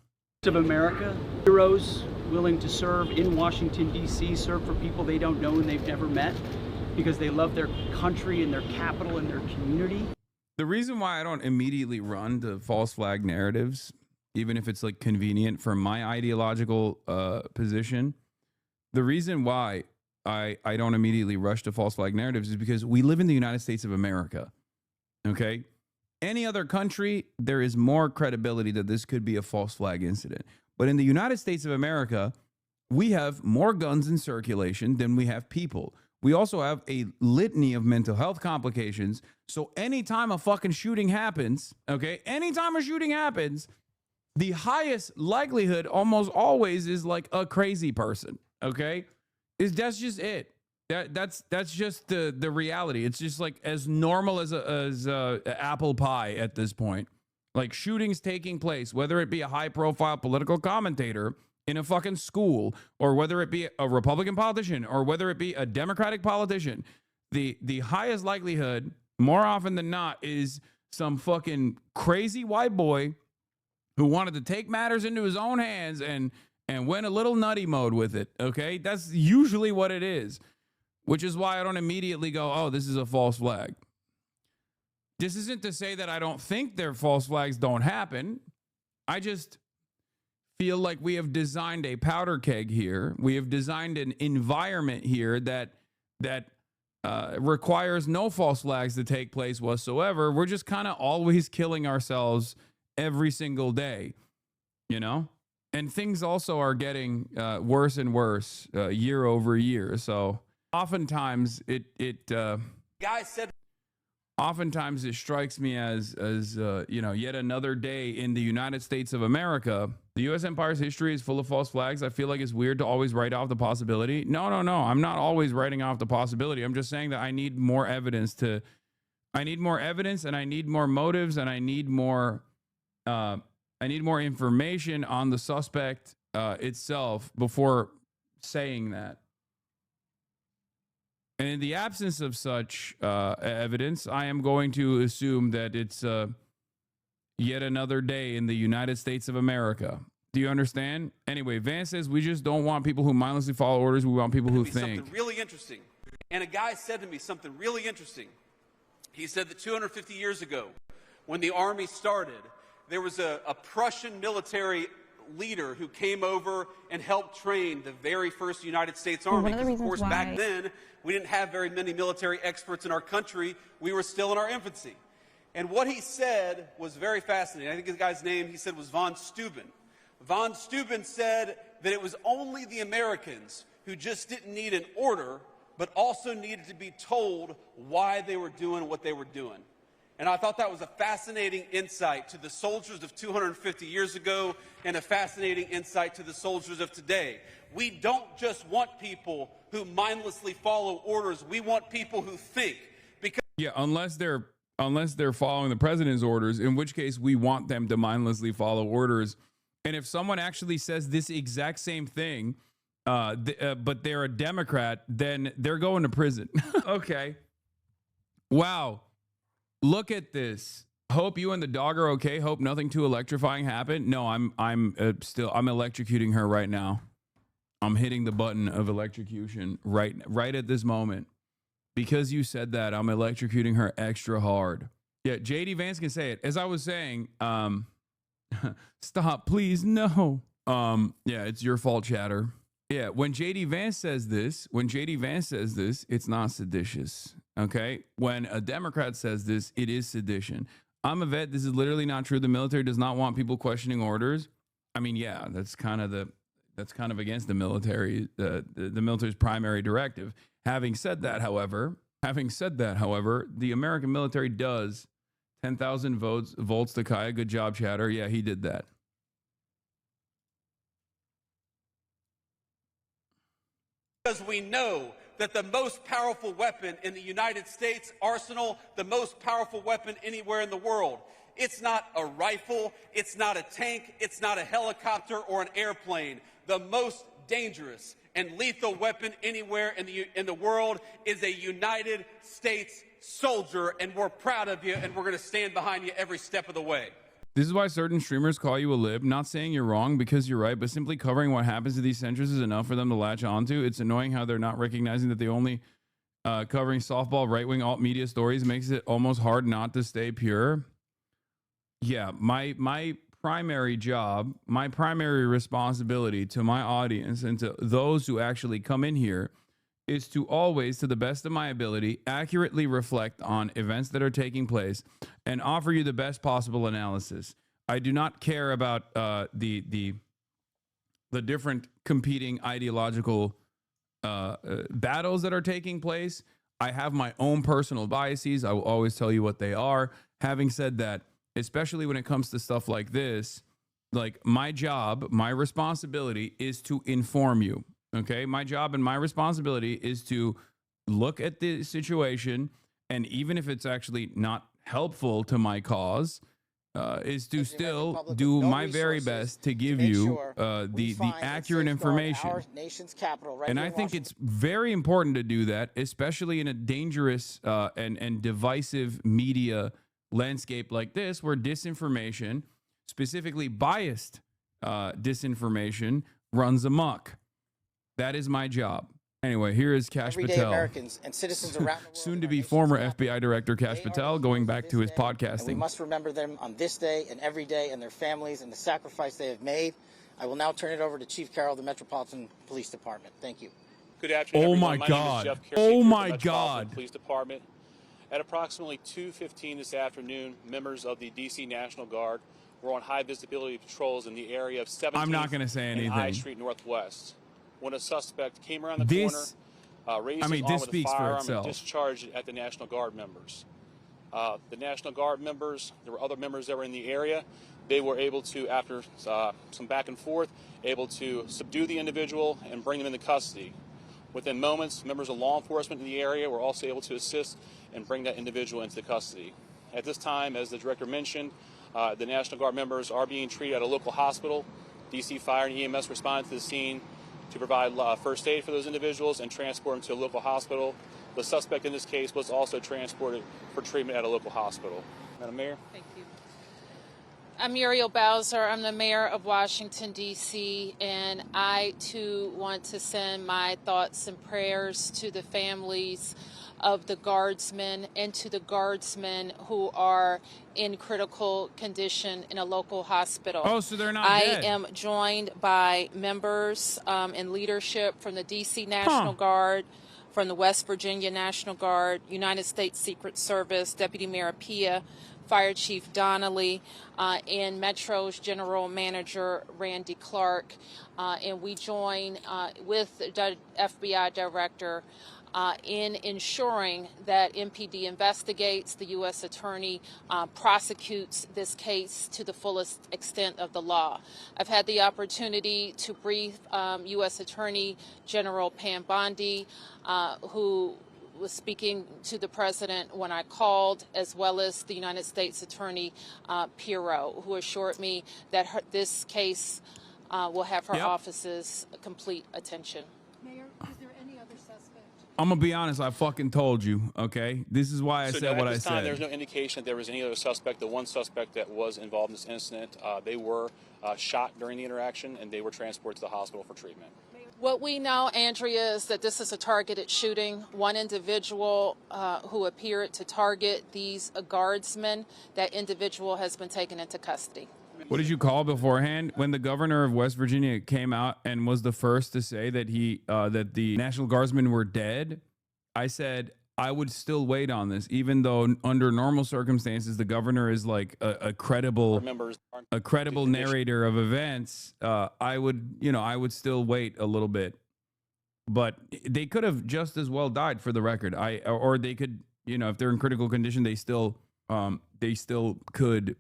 H: Of America, heroes willing to serve in Washington, D.C., serve for people they don't know and they've never met because they love their country and their capital and their community.
A: The reason why I don't immediately run to false flag narratives, even if it's like convenient for my ideological position, the reason why I don't immediately rush to false flag narratives is because we live in the United States of America, okay? Any other country, there is more credibility that this could be a false flag incident. But in the United States of America, we have more guns in circulation than we have people. we also have a litany of mental health complications. So anytime a fucking shooting happens, okay, anytime a shooting happens, the highest likelihood almost always is like a crazy person, okay? That's just it. That's just the reality. It's just like as normal as apple pie at this point. Like shootings taking place, whether it be a high profile political commentator in a fucking school, or whether it be a Republican politician, or whether it be a Democratic politician, the highest likelihood, more often than not, is some fucking crazy white boy who wanted to take matters into his own hands and went a little nutty mode with it. Okay, that's usually what it is, which is why I don't immediately go, oh, this is a false flag. This isn't to say that I don't think their false flags don't happen. I just feel like we have designed a powder keg here. We have designed an environment here that requires no false flags to take place whatsoever. We're just kind of always killing ourselves every single day, you know? And things also are getting worse and worse year over year. So oftentimes oftentimes it strikes me as you know, yet another day in the United States of America. The U.S. empire's history is full of false flags. I feel like it's weird to always write off the possibility. No. I'm not always writing off the possibility. I'm just saying that I need more evidence and I need more motives, and I need more information on the suspect itself before saying that. And in the absence of such evidence, I am going to assume that it's yet another day in the United States of America. Do you understand? Anyway, Vance says, we just don't want people who mindlessly follow orders. We want people who think.
F: Something really interesting. And a guy said to me something really interesting. He said that 250 years ago, when the army started, there was a Prussian military leader who came over and helped train the very first United States Army. Of course, back then, we didn't have very many military experts in our country. We were still in our infancy. And what he said was very fascinating. I think the guy's name, he said, was von Steuben. Von Steuben said that it was only the Americans who just didn't need an order, but also needed to be told why they were doing what they were doing. And I thought that was a fascinating insight to the soldiers of 250 years ago, and a fascinating insight to the soldiers of today. We don't just want people who mindlessly follow orders. We want people who think. Because
A: unless they're following the president's orders, in which case we want them to mindlessly follow orders. And if someone actually says this exact same thing, but they're a Democrat, then they're going to prison. Okay. Wow. Look at this. Hope you and the dog are okay. Hope nothing too electrifying happened. No, I'm electrocuting her right now. I'm hitting the button of electrocution right at this moment. Because you said that, I'm electrocuting her extra hard. Yeah, JD Vance can say it. As I was saying, stop, please, no. Yeah, it's your fault, chatter. Yeah, when JD Vance says this, it's not seditious. Okay? When a Democrat says this, it is sedition. I'm a vet. This is literally not true. The military does not want people questioning orders. I mean, yeah, that's kind of against the military, the military's primary directive. Having said that, however, the American military does 10,000 volts to Kaya. Good job, chatter. Yeah, he did that.
F: Because we know that the most powerful weapon in the United States arsenal, the most powerful weapon anywhere in the world, it's not a rifle, it's not a tank, it's not a helicopter or an airplane. The most dangerous and lethal weapon anywhere in the world is a United States soldier, and we're proud of you, and we're going to stand behind you every step of the way.
A: This is why certain streamers call you a lib, not saying you're wrong because you're right, but simply covering what happens to these centers is enough for them to latch onto. It's annoying how they're not recognizing that they only covering softball right-wing alt media stories makes it almost hard not to stay pure. Yeah, my primary job, my primary responsibility to my audience and to those who actually come in here is to always, to the best of my ability, accurately reflect on events that are taking place and offer you the best possible analysis. I do not care about the different competing ideological battles that are taking place. I have my own personal biases. I will always tell you what they are. Having said that, especially when it comes to stuff like this, like my job, my responsibility is to inform you. Okay. My job and my responsibility is to look at the situation. And even if it's actually not helpful to my cause, is to still do my very best to give you the accurate information.
I: Our nation's capital, right
A: And
I: here
A: I
I: in
A: think
I: Washington.
A: it's very important to do that, especially in a dangerous and divisive media landscape like this, where disinformation, specifically biased disinformation, runs amok. That is my job. Anyway, here is Kash
I: Everyday
A: Patel,
I: Americans and citizens around the world.
A: soon to be former FBI Director Kash Patel, going back to his
I: And we
A: podcasting.
I: must remember them on this day and every day, and their families and the sacrifice they have made. I will now turn it over to Chief Carroll of the Metropolitan Police Department. Thank you.
F: Good afternoon,
A: Oh
F: everyone.
A: my
F: name is
A: God.
F: Jeff
A: Oh
F: Kersey,
A: my
F: the Metropolitan
A: God.
F: Police Department. At approximately 2:15 this afternoon, members of the D.C. National Guard were on high visibility patrols in the area of 17th
A: I'm not gonna say
F: and I
A: anything.
F: Street Northwest when a suspect came around the
A: This-
F: corner, raised
A: I mean,
F: his arm
A: this
F: with a
A: speaks for
F: firearm
A: itself.
F: and discharged it at the National Guard members. The National Guard members, there were other members that were in the area. They were able to, after some back and forth, able to subdue the individual and bring them into custody. Within moments, members of law enforcement in the area were also able to assist and bring that individual into custody. At this time, as the director mentioned, the National Guard members are being treated at a local hospital. DC Fire and EMS responded to the scene to provide first aid for those individuals and transport them to a local hospital. The suspect in this case was also transported for treatment at a local hospital. Madam Mayor?
V: Thank you. I'm Muriel Bowser. I'm the mayor of Washington, D.C., and I, too, want to send my thoughts and prayers to the families of the guardsmen and to the guardsmen who are in critical condition in a local hospital.
A: Oh, so they're not
V: I
A: dead.
V: am joined by members and leadership from the D.C. National Guard, from the West Virginia National Guard, United States Secret Service, Deputy Mayor Pia, Fire Chief Donnelly, and Metro's General Manager Randy Clark. And we join with the FBI Director in ensuring that MPD investigates, the U.S. Attorney prosecutes this case to the fullest extent of the law. I've had the opportunity to brief U.S. Attorney General Pam Bondi, who was speaking to the president when I called, as well as the United States Attorney Pirro, who assured me that this case will have her office's complete attention.
S: Mayor, is there any other suspect?
A: I'm gonna be honest. I fucking told you. Okay, this is why I
F: So
A: said
F: no,
A: what
F: at
A: I
F: this time,
A: said.
F: there's no indication that there was any other suspect. The one suspect that was involved in this incident, they were shot during the interaction, and they were transported to the hospital for treatment.
V: What we know, Andrea, is that this is a targeted shooting. One individual who appeared to target these guardsmen, that individual has been taken into custody.
A: What did you call beforehand when the governor of West Virginia came out and was the first to say that that the National Guardsmen were dead? I said I would still wait on this, even though under normal circumstances the governor is like a credible narrator of events. I would still wait a little bit, but they could have just as well died, for the record. Or they could, if they're in critical condition, they still could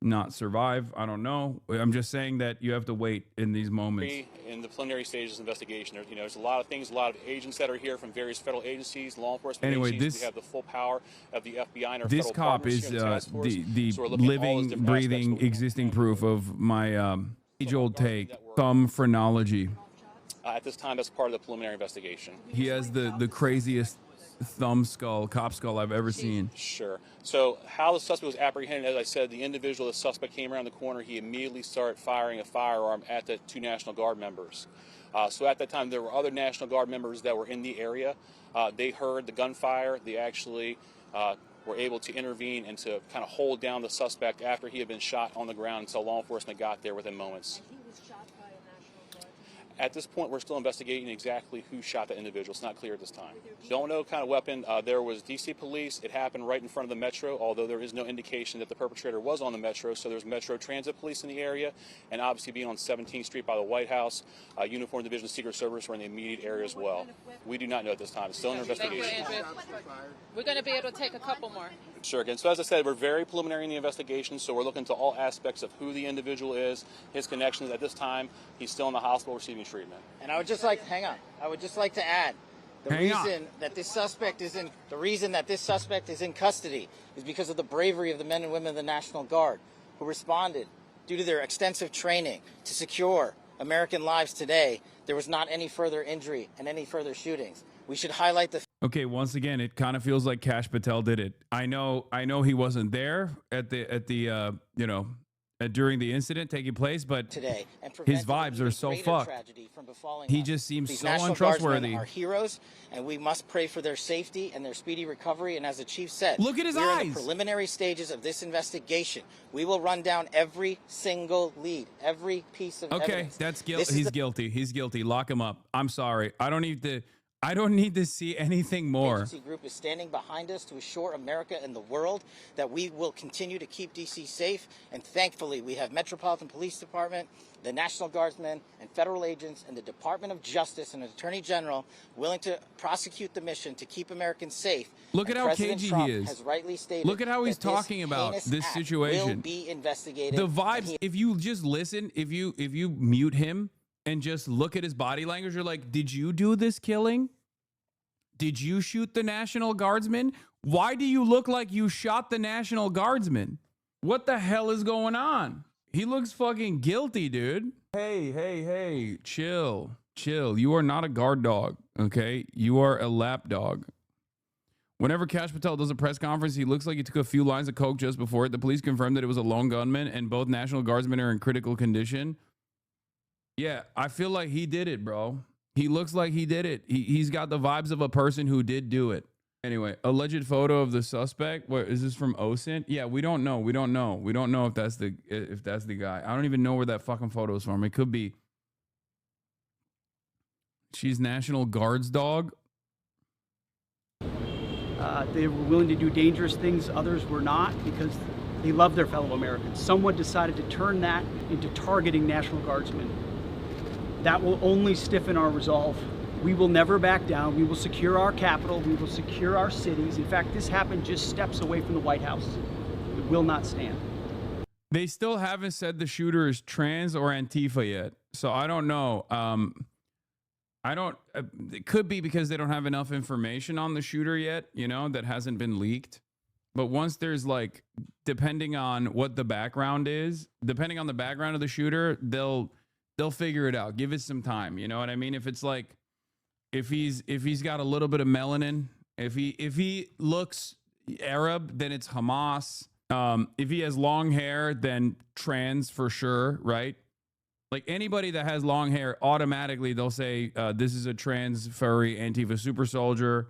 A: not survive. I don't know. I'm just saying that you have to wait in these moments.
F: In the preliminary stages of investigation, there's a lot of things, a lot of agents that are here from various federal agencies, law enforcement agencies. We have the full power of the FBI and our
A: This
F: federal
A: cop
F: partners
A: is
F: here in the task force.
A: the
F: So we're looking at all those
A: living,
F: different
A: breathing,
F: aspects.
A: existing proof of my age-old take, thumb phrenology.
F: At this time, as part of the preliminary investigation.
A: He has the craziest cop skull I've ever seen.
F: Sure. So how the suspect was apprehended, as I said, the suspect came around the corner. He immediately started firing a firearm at the two National Guard members. So at that time, there were other National Guard members that were in the area. They heard the gunfire. They actually were able to intervene and to kind of hold down the suspect after he had been shot on the ground until law enforcement got there within moments.
S: He was shot by a National Guard.
J: At this point, we're still investigating exactly who shot that individual. It's not clear at this time. Don't know what kind of weapon. There was D.C. police. It happened right in front of the Metro, although there is no indication that the perpetrator was on the Metro. So there's Metro Transit Police in the area, and obviously being on 17th Street by the White House, Uniformed Division of Secret Service were in the immediate area as well. We do not know at this time. It's still an investigation.
V: We're going to be able to take a couple more.
J: Sure. Again, so as I said, we're very preliminary in the investigation, so we're looking to all aspects of who the individual is, his connections. At this time, he's still in the hospital receiving treatment.
I: And I would just like, hang on. I would just like to add, the reason that this suspect is in custody is because of the bravery of the men and women of the National Guard who responded due to their extensive training to secure American lives today. There was not any further injury and any further shootings. We should highlight the.
A: Okay, once again, it kind of feels like Kash Patel did it. I know he wasn't there at the during the incident taking place, but
I: today and
A: his vibes are so fucked. He just seems so untrustworthy.
I: Are heroes, and we must pray for their safety and their speedy recovery. And as the chief said,
A: look at his eyes.
I: We're in the preliminary stages of this investigation. We will run down every single lead, every piece of evidence.
A: That's guilty. He's guilty. He's guilty. Lock him up. I'm sorry. I don't need to see anything more.
I: The agency group is standing behind us to assure America and the world that we will continue to keep D.C. safe. And thankfully, we have Metropolitan Police Department, the National Guardsmen, and federal agents, and the Department of Justice and Attorney General willing to prosecute the mission to keep Americans safe.
A: Look at how
I: President
A: cagey
I: Trump
A: he is.
I: Has rightly stated
A: Look at how he's talking about this situation.
I: Will be investigated.
A: The vibes. If you just listen, if you mute him and just look at his body language, you're like, did you do this killing? Did you shoot the National Guardsman? Why do you look like you shot the National Guardsman? What the hell is going on? He looks fucking guilty, dude. Hey, chill. You are not a guard dog, okay? You are a lap dog. Whenever Kash Patel does a press conference, he looks like he took a few lines of coke just before it. The police confirmed that it was a lone gunman and both National Guardsmen are in critical condition. Yeah, I feel like he did it, bro. He looks like he did it. He's got the vibes of a person who did do it. Anyway, alleged photo of the suspect. What is this from OSINT? Yeah, we don't know. We don't know if that's the guy. I don't even know where that fucking photo is from. It could be. She's National Guard's dog.
H: They were willing to do dangerous things. Others were not because they love their fellow Americans. Someone decided to turn that into targeting National Guardsmen. That will only stiffen our resolve. We will never back down. We will secure our capital. We will secure our cities. In fact, this happened just steps away from the White House. It will not stand.
A: They still haven't said the shooter is trans or Antifa yet. So I don't know. It could be because they don't have enough information on the shooter yet, that hasn't been leaked. But once there's depending on what the background is, depending on the background of the shooter, they'll figure it out. Give it some time. You know what I mean? If it's if he's got a little bit of melanin, if he looks Arab, then it's Hamas. If he has long hair, then trans for sure, right? Like anybody that has long hair, automatically they'll say this is a trans furry Antifa super soldier.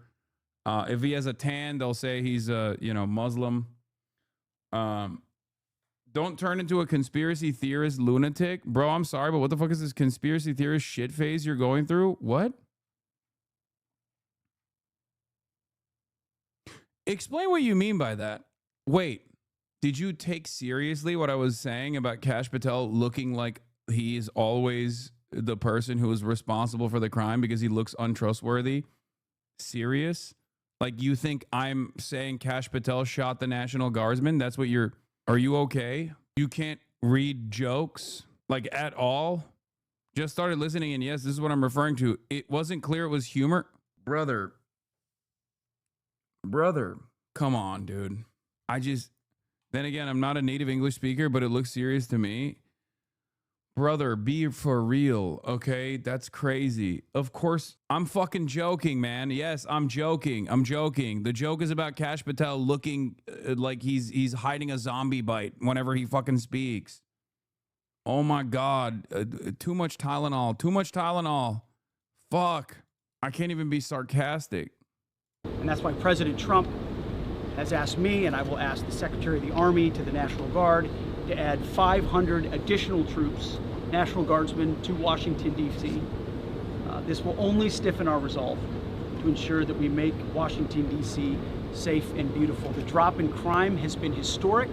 A: If he has a tan, they'll say he's a Muslim. Don't turn into a conspiracy theorist lunatic. Bro, I'm sorry, but what the fuck is this conspiracy theorist shit phase you're going through? What? Explain what you mean by that. Wait, did you take seriously what I was saying about Kash Patel looking like he is always the person who is responsible for the crime because he looks untrustworthy? Serious? Like you think I'm saying Kash Patel shot the National Guardsman? That's what you're... Are you okay? You can't read jokes at all? Just started listening and yes, this is what I'm referring to. It wasn't clear it was humor. Brother, come on, dude. Then again, I'm not a native English speaker, but it looks serious to me. Brother, be for real, okay? That's crazy. Of course, I'm fucking joking, man. Yes, I'm joking. The joke is about Kash Patel looking like he's hiding a zombie bite whenever he fucking speaks. Oh my God. Too much Tylenol. Fuck. I can't even be sarcastic.
H: And that's why President Trump has asked me, and I will ask the Secretary of the Army to the National Guard, to add 500 additional troops National Guardsmen to Washington, D.C. This will only stiffen our resolve to ensure that we make Washington, D.C. safe and beautiful. The drop in crime has been historic.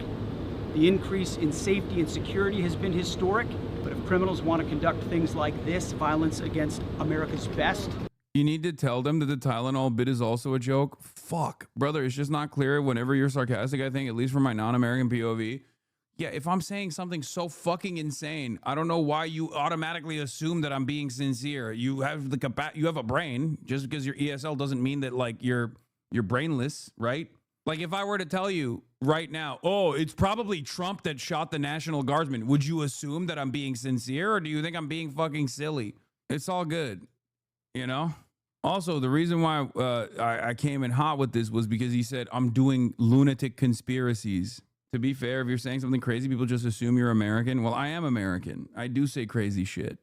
H: The increase in safety and security has been historic. But if criminals want to conduct things like this, violence against America's best.
A: You need to tell them that the Tylenol bit is also a joke. Fuck, brother, it's just not clear whenever you're sarcastic, I think, at least from my non-American POV. Yeah, if I'm saying something so fucking insane, I don't know why you automatically assume that I'm being sincere. You have a brain. Just because you're ESL doesn't mean that like you're brainless, right? Like if I were to tell you right now, oh, it's probably Trump that shot the National Guardsman, would you assume that I'm being sincere, or do you think I'm being fucking silly? It's all good, you know? Also, the reason why I came in hot with this was because he said I'm doing lunatic conspiracies. To be fair, if you're saying something crazy, people just assume you're American. Well, I am American. I do say crazy shit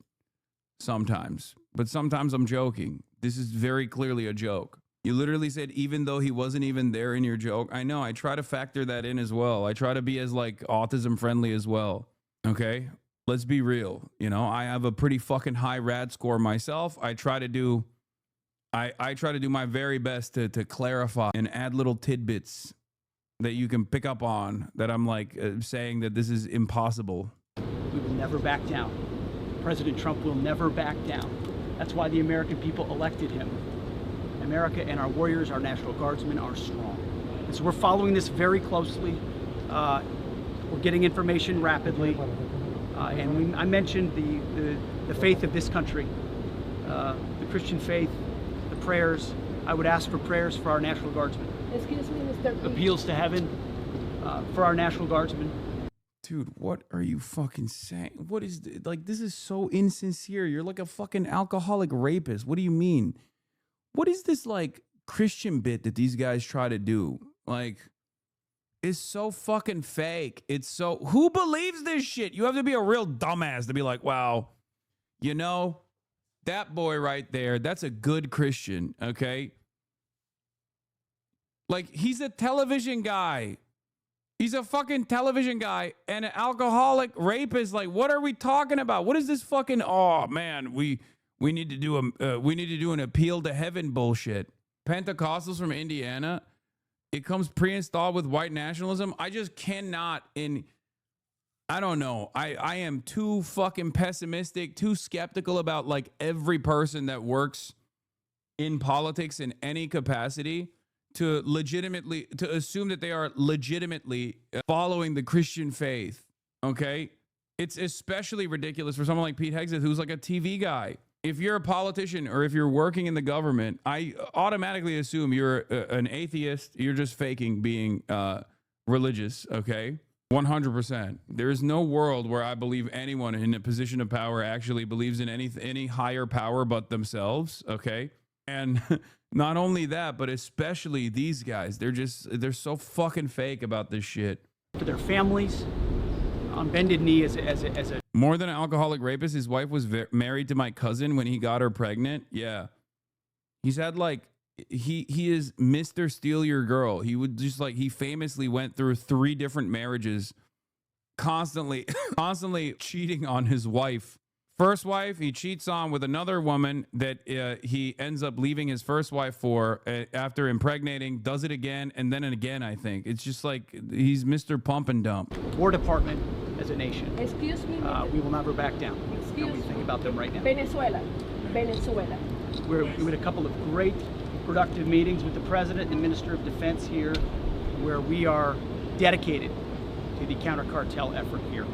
A: sometimes, but sometimes I'm joking. This is very clearly a joke. You literally said, even though he wasn't even there in your joke. I know, I try to factor that in as well. I try to be as like autism friendly as well. Okay, let's be real. You know, I have a pretty fucking high rad score myself. I try to do my very best to clarify and add little tidbits that you can pick up on that I'm like saying that this is impossible.
H: We will never back down. President Trump will never back down. That's why the American people elected him. America and our warriors, our National Guardsmen, are strong. And so we're following this very closely. We're getting information rapidly. And I mentioned the faith of this country, the Christian faith, the prayers. I would ask for prayers for our National Guardsmen. Excuse me, Mr. Appeals to heaven for our National Guardsmen.
A: Dude, what are you fucking saying? What is like? This is so insincere. You're like a fucking alcoholic rapist. What do you mean? What is this like Christian bit that these guys try to do? Like, it's so fucking fake. It's so, who believes this shit? You have to be a real dumbass to be like, wow, you know, that boy right there, that's a good Christian, okay? Like, he's a television guy. He's a fucking television guy and an alcoholic rapist. Like, what are we talking about? What is this fucking, oh man, we need to do an appeal to heaven bullshit. Pentecostals from Indiana, it comes pre-installed with white nationalism. I just cannot I don't know. I am too fucking pessimistic, too skeptical about like every person that works in politics in any capacity to assume that they are legitimately following the Christian faith. Okay. It's especially ridiculous for someone like Pete Hegseth, who's like a TV guy. If you're a politician or if you're working in the government, I automatically assume you're an atheist. You're just faking being religious. Okay. 100%. There is no world where I believe anyone in a position of power actually believes in any higher power but themselves. Okay. And not only that, but especially these guys. They're so fucking fake about this shit.
H: For their families, on bended knee as a
A: more than an alcoholic rapist, his wife was married to my cousin when he got her pregnant. Yeah. He's had like, he is Mr. Steal Your Girl. He would just like, he famously went through 3 different marriages, constantly cheating on his wife. First wife, he cheats on with another woman that he ends up leaving his first wife for after impregnating, does it again, and then again, I think. It's just like he's Mr. Pump and Dump.
H: War Department as a nation.
S: Excuse me.
H: We will never back down. Excuse me. Think about them right now.
S: Venezuela.
H: We had a couple of great, productive meetings with the President and Minister of Defense here, where we are dedicated to the counter-cartel effort here.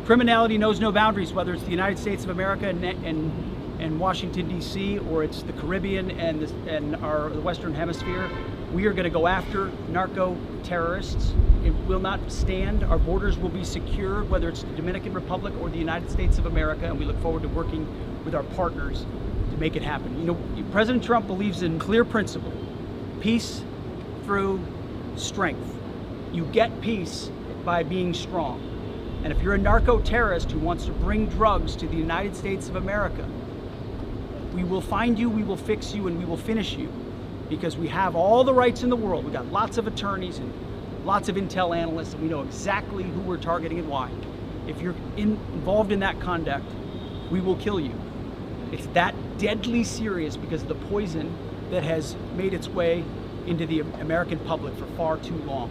H: Criminality knows no boundaries, whether it's the United States of America and Washington, D.C., or it's the Caribbean and the Western Hemisphere. We are going to go after narco-terrorists. It will not stand. Our borders will be secure, whether it's the Dominican Republic or the United States of America, and we look forward to working with our partners to make it happen. You know, President Trump believes in clear principle: peace through strength. You get peace by being strong. And if you're a narco-terrorist who wants to bring drugs to the United States of America, we will find you, we will fix you, and we will finish you, because we have all the rights in the world. We've got lots of attorneys and lots of intel analysts, and we know exactly who we're targeting and why. If you're involved in that conduct, we will kill you. It's that deadly serious because of the poison that has made its way into the American public for far too long.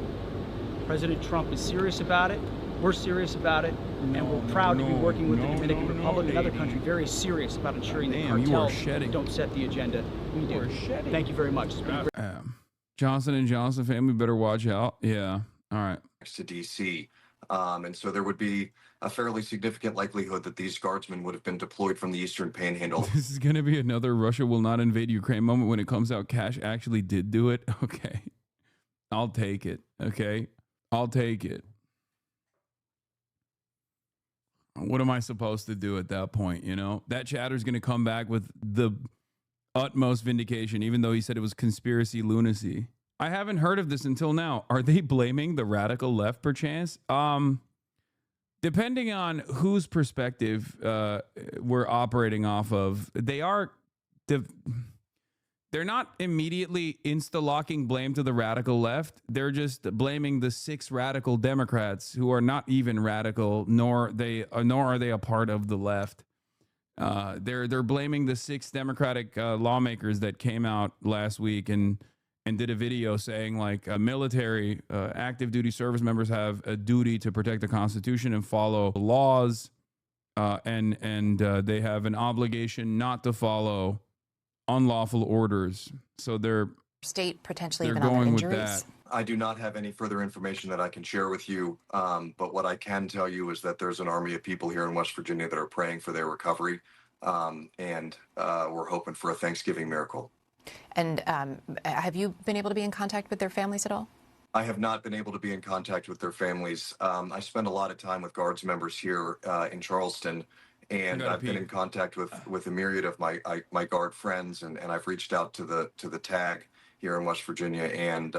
H: President Trump is serious about it. We're serious about it. And we're proud to be working with the Dominican Republic and other countries very serious about ensuring that cartels don't set the agenda. We do. Thank you very much. It's been great.
A: Johnson & Johnson family better watch out. Yeah. All right.
C: To D.C. And so there would be a fairly significant likelihood that these guardsmen would have been deployed from the Eastern Panhandle.
A: This is going to be another Russia will not invade Ukraine moment when it comes out Cash actually did do it. Okay. I'll take it. Okay. I'll take it. What am I supposed to do at that point? You know, that chatter's going to come back with the utmost vindication, even though he said it was conspiracy lunacy. I haven't heard of this until now. Are they blaming the radical left perchance? Depending on whose perspective we're operating off of, they're not immediately insta-locking blame to the radical left. They're just blaming the 6 radical Democrats who are not even radical, nor are they a part of the left. They're blaming the 6 Democratic lawmakers that came out last week and did a video saying like military active duty service members have a duty to protect the Constitution and follow laws, and they have an obligation not to follow unlawful orders. So they're
E: state potentially
C: they're
E: even
C: going
E: other
C: with
E: injuries.
C: that. I do not have any further information that I can share with you, but what I can tell you is that there's an army of people here in West Virginia that are praying for their recovery, and we're hoping for a Thanksgiving miracle.
E: And have you been able to be in contact with their families at all?
C: I have not been able to be in contact with their families. I spend a lot of time with Guards members here in Charleston, and I've been in contact with a myriad of my Guard friends, and I've reached out to the TAG here in West Virginia, and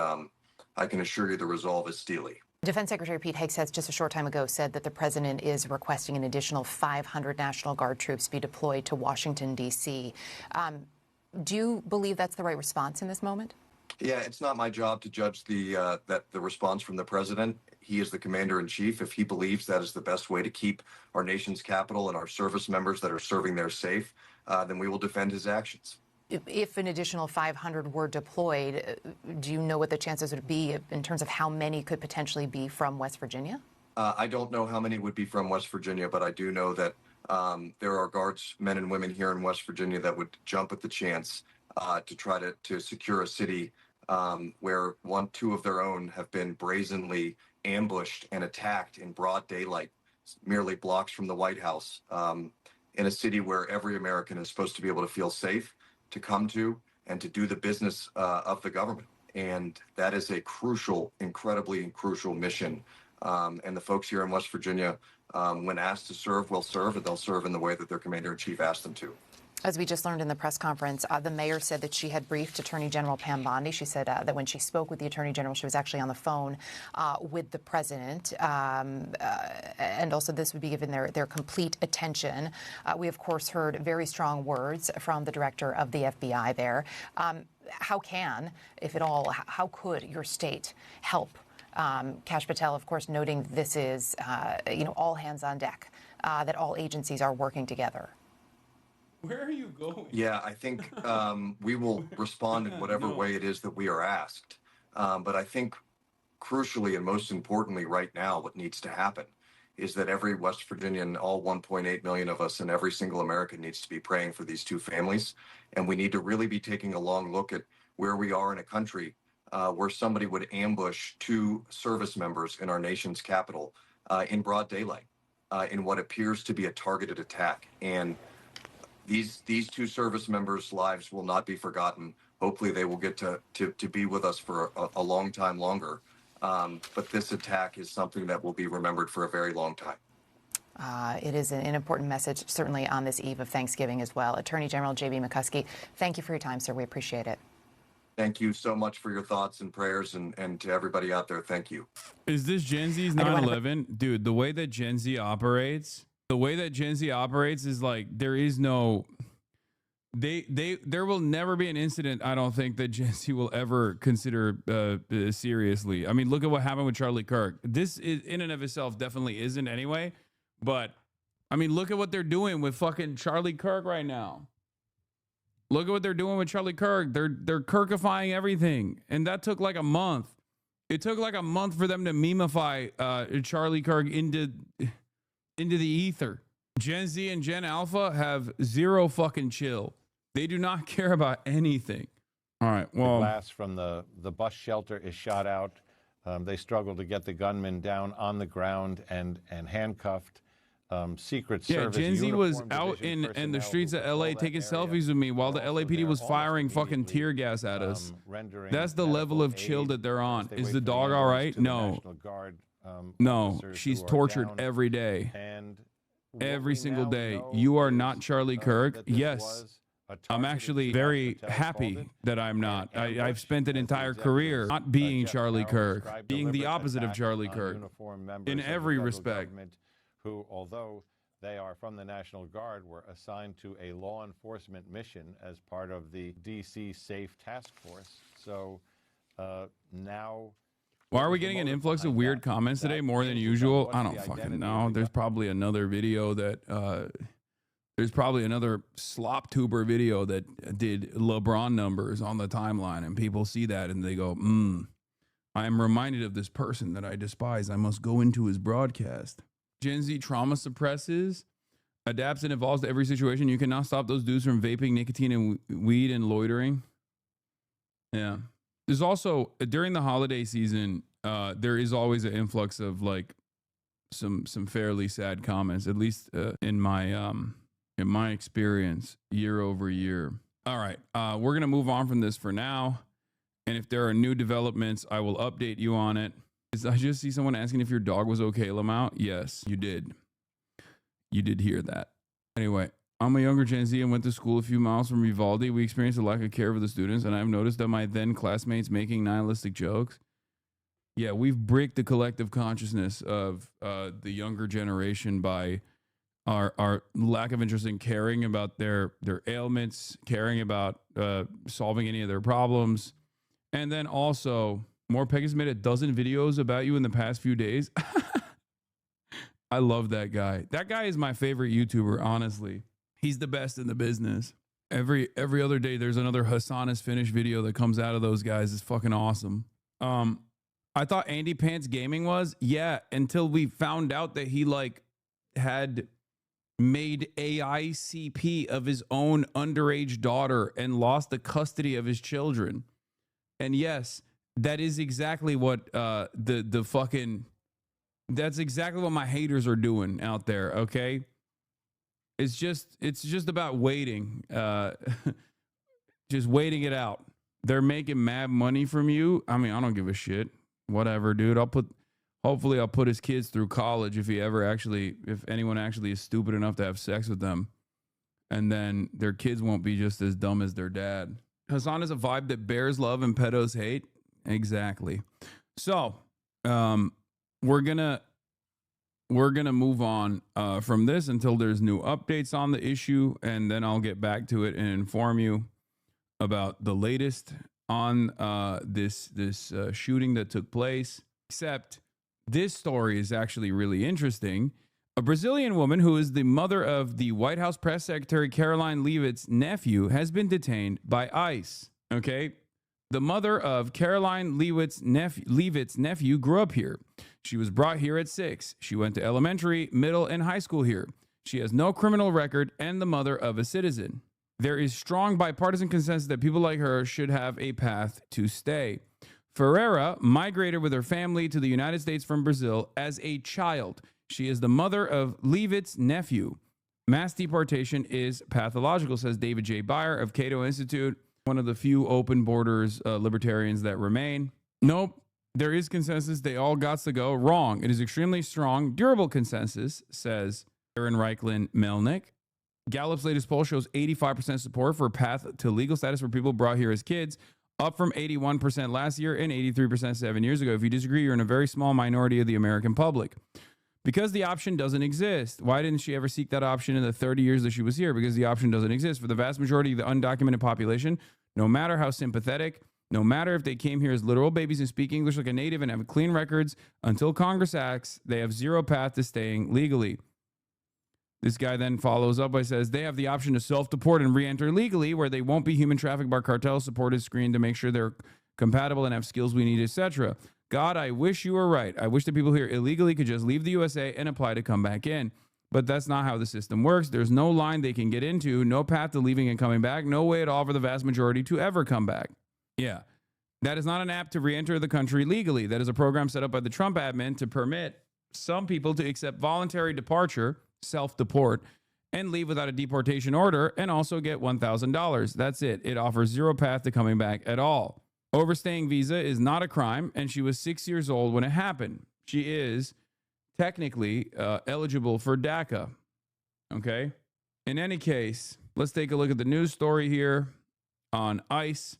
C: I can assure you the resolve is steely.
E: Defense Secretary Pete Hegseth just a short time ago said that the president is requesting an additional 500 National Guard troops be deployed to Washington, D.C. Do you believe that's the right response in this moment?
C: Yeah, it's not my job to judge the response from the president. He is the commander in chief. If he believes that is the best way to keep our nation's capital and our service members that are serving there safe, then we will defend his actions.
E: If an additional 500 were deployed, do you know what the chances would be in terms of how many could potentially be from West Virginia?
C: I don't know how many would be from West Virginia, but I do know that there are Guards, men and women here in West Virginia that would jump at the chance to try to secure a city where 2 of their own have been brazenly ambushed and attacked in broad daylight, merely blocks from the White House, in a city where every American is supposed to be able to feel safe, to come to, and to do the business of the government. And that is a crucial, incredibly crucial mission. And the folks here in West Virginia, when asked to serve, will serve, and they'll serve in the way that their commander-in-chief asked them to.
E: As we just learned in the press conference, the mayor said that she had briefed Attorney General Pam Bondi. She said that when she spoke with the Attorney General, she was actually on the phone with the president. And also this would be given their complete attention. We, of course, heard very strong words from the director of the FBI there. How can, if at all, how could your state help? Kash Patel, of course, noting this is, all hands on deck, that all agencies are working together.
A: Where are you going?
C: Yeah, I think we will respond in whatever way it is that we are asked. But I think crucially and most importantly right now, what needs to happen is that every West Virginian, all 1.8 million of us, and every single American needs to be praying for these 2 families. And we need to really be taking a long look at where we are in a country where somebody would ambush 2 service members in our nation's capital in broad daylight in what appears to be a targeted attack. And these 2 service members' lives will not be forgotten. Hopefully they will get to be with us for a long time longer. But this attack is something that will be remembered for a very long time.
E: It is an important message, certainly on this eve of Thanksgiving as well. Attorney General J.B. McCuskey, thank you for your time, sir. We appreciate it.
C: Thank you so much for your thoughts and prayers, and to everybody out there, thank you.
A: Is this Gen Z's 9/11? Dude, the way that Gen Z operates is like there is no there will never be an incident I don't think that Gen Z will ever consider seriously. I mean, look at what happened with Charlie Kirk. This is in and of itself definitely isn't anyway, But I mean, look at what they're doing with fucking Charlie Kirk right now. Look at what they're doing with Charlie Kirk. They're Kirkifying everything, and that took like a month. It took like a month for them to memify Charlie Kirk into the ether. Gen Z and Gen Alpha have zero fucking chill. They do not care about anything. All right, well,
L: the glass from the bus shelter is shot out. They struggled to get the gunman down on the ground and handcuffed. Secret Service.
A: Gen Z was out in the streets of LA taking selfies with me while the LAPD was firing fucking tear gas at us. That's the level of chill that they're on. Is the dog all right? No. No, she's tortured every day. Every single day. You are not Charlie Kirk. Yes. I'm actually very happy that I'm not. I've spent an entire career not being Charlie Kirk, being the opposite of Charlie Kirk in every respect.
L: Who, although they are from the National Guard, were assigned to a law enforcement mission as part of the D.C. Safe Task Force. So now...
A: Why are we getting an influx of weird comments today more than usual? I don't fucking know. There's probably another video that... there's probably another slop tuber video that did LeBron numbers on the timeline, and people see that and they go, I am reminded of this person that I despise. I must go into his broadcast. Gen Z trauma suppresses, adapts and evolves to every situation. You cannot stop those dudes from vaping nicotine and weed and loitering. Yeah. There's also, during the holiday season, there is always an influx of like some fairly sad comments, at least in my experience year over year. All right. We're going to move on from this for now. And if there are new developments, I will update you on it. I just see someone asking if your dog was okay, Lamau. Yes, you did. You did hear that. Anyway, I'm a younger Gen Z and went to school a few miles from Uvalde. We experienced a lack of care for the students, and I've noticed that my then classmates making nihilistic jokes. Yeah, we've bricked the collective consciousness of the younger generation by our lack of interest in caring about their ailments, caring about solving any of their problems, and then also... More Peck has made a dozen videos about you in the past few days. I love that guy. That guy is my favorite YouTuber, honestly. He's the best in the business. Every other day, there's another Hasana's Finish video that comes out of those guys. It's fucking awesome. I thought Andy Pants Gaming was, yeah, until we found out that he like had made AICP of his own underage daughter and lost the custody of his children. And yes, that is exactly what the fucking, that's exactly what my haters are doing out there, okay? It's just about waiting. Just waiting it out. They're making mad money from you. I mean, I don't give a shit. Whatever, dude. Hopefully I'll put his kids through college if anyone actually is stupid enough to have sex with them. And then their kids won't be just as dumb as their dad. Hassan is a vibe that bears love and pedos hate. Exactly. So, we're gonna move on from this until there's new updates on the issue, and then I'll get back to it and inform you about the latest on this shooting that took place. Except this story is actually really interesting. A Brazilian woman who is the mother of the White House press secretary Caroline Leavitt's nephew has been detained by ICE. Okay. The mother of Caroline Leavitt's nephew grew up here. She was brought here at 6. She went to elementary, middle, and high school here. She has no criminal record and the mother of a citizen. There is strong bipartisan consensus that people like her should have a path to stay. Ferreira migrated with her family to the United States from Brazil as a child. She is the mother of Leavitt's nephew. Mass deportation is pathological, says David J. Beyer of Cato Institute, one of the few open borders libertarians that remain. Nope, there is consensus. They all got to go. Wrong. It is extremely strong, durable consensus, says Aaron Reichland Melnick. Gallup's latest poll shows 85% support for a path to legal status for people brought here as kids, up from 81% last year and 83% 7 years ago. If you disagree, you're in a very small minority of the American public. Because the option doesn't exist. Why didn't she ever seek that option in the 30 years that she was here? Because the option doesn't exist. For the vast majority of the undocumented population, no matter how sympathetic, no matter if they came here as literal babies and speak English like a native and have clean records, until Congress acts, they have zero path to staying legally. This guy then follows up by says they have the option to self-deport and re-enter legally, where they won't be human trafficked by cartels. Support is screened to make sure they're compatible and have skills we need, etc. God, I wish you were right. I wish the people here illegally could just leave the USA and apply to come back in. But that's not how the system works. There's no line they can get into, no path to leaving and coming back, no way at all for the vast majority to ever come back. Yeah. That is not an app to re-enter the country legally. That is a program set up by the Trump admin to permit some people to accept voluntary departure, self-deport, and leave without a deportation order and also get $1,000. That's it. It offers zero path to coming back at all. Overstaying visa is not a crime, and she was 6 years old when it happened. She is technically eligible for DACA. Okay? In any case, let's take a look at the news story here on ICE.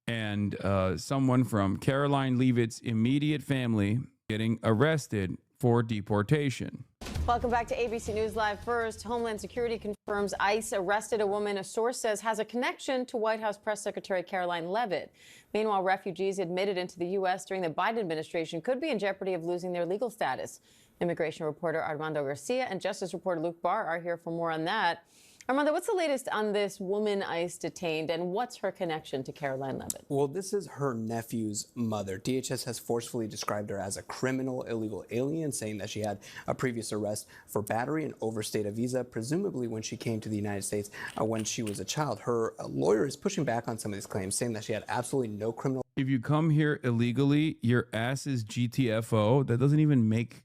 A: And someone from Caroline Leavitt's immediate family getting arrested for deportation.
G: Welcome back to ABC News Live. First, Homeland Security confirms ICE arrested a woman a source says has a connection to White House Press Secretary Caroline Leavitt. Meanwhile, refugees admitted into the U.S. during the Biden administration could be in jeopardy of losing their legal status. Immigration reporter Armando Garcia and Justice reporter Luke Barr are here for more on that. Armando, what's the latest on this woman ICE detained, and what's her connection to Caroline Leavitt?
K: Well, this is her nephew's mother. DHS has forcefully described her as a criminal illegal alien, saying that she had a previous arrest for battery and overstayed a visa, presumably when she came to the United States when she was a child. Her lawyer is pushing back on some of these claims, saying that she had absolutely no criminal.
A: If you come here illegally, your ass is GTFO. That doesn't even make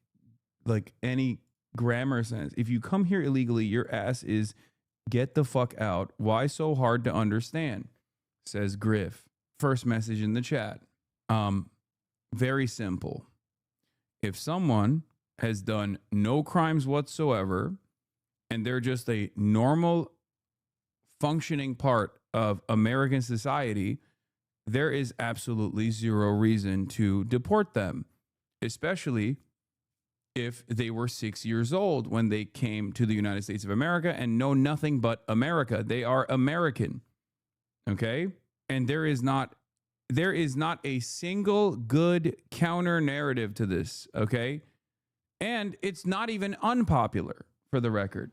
A: like any grammar sense. If you come here illegally, your ass is get the fuck out. Why so hard to understand? Says Griff. First message in the chat. Very simple. If someone has done no crimes whatsoever and they're just a normal functioning part of American society, there is absolutely zero reason to deport them, especially if they were 6 years old when they came to the United States of America and know nothing but America. They are American. Okay? And there is not a single good counter narrative to this, okay? And it's not even unpopular, for the record.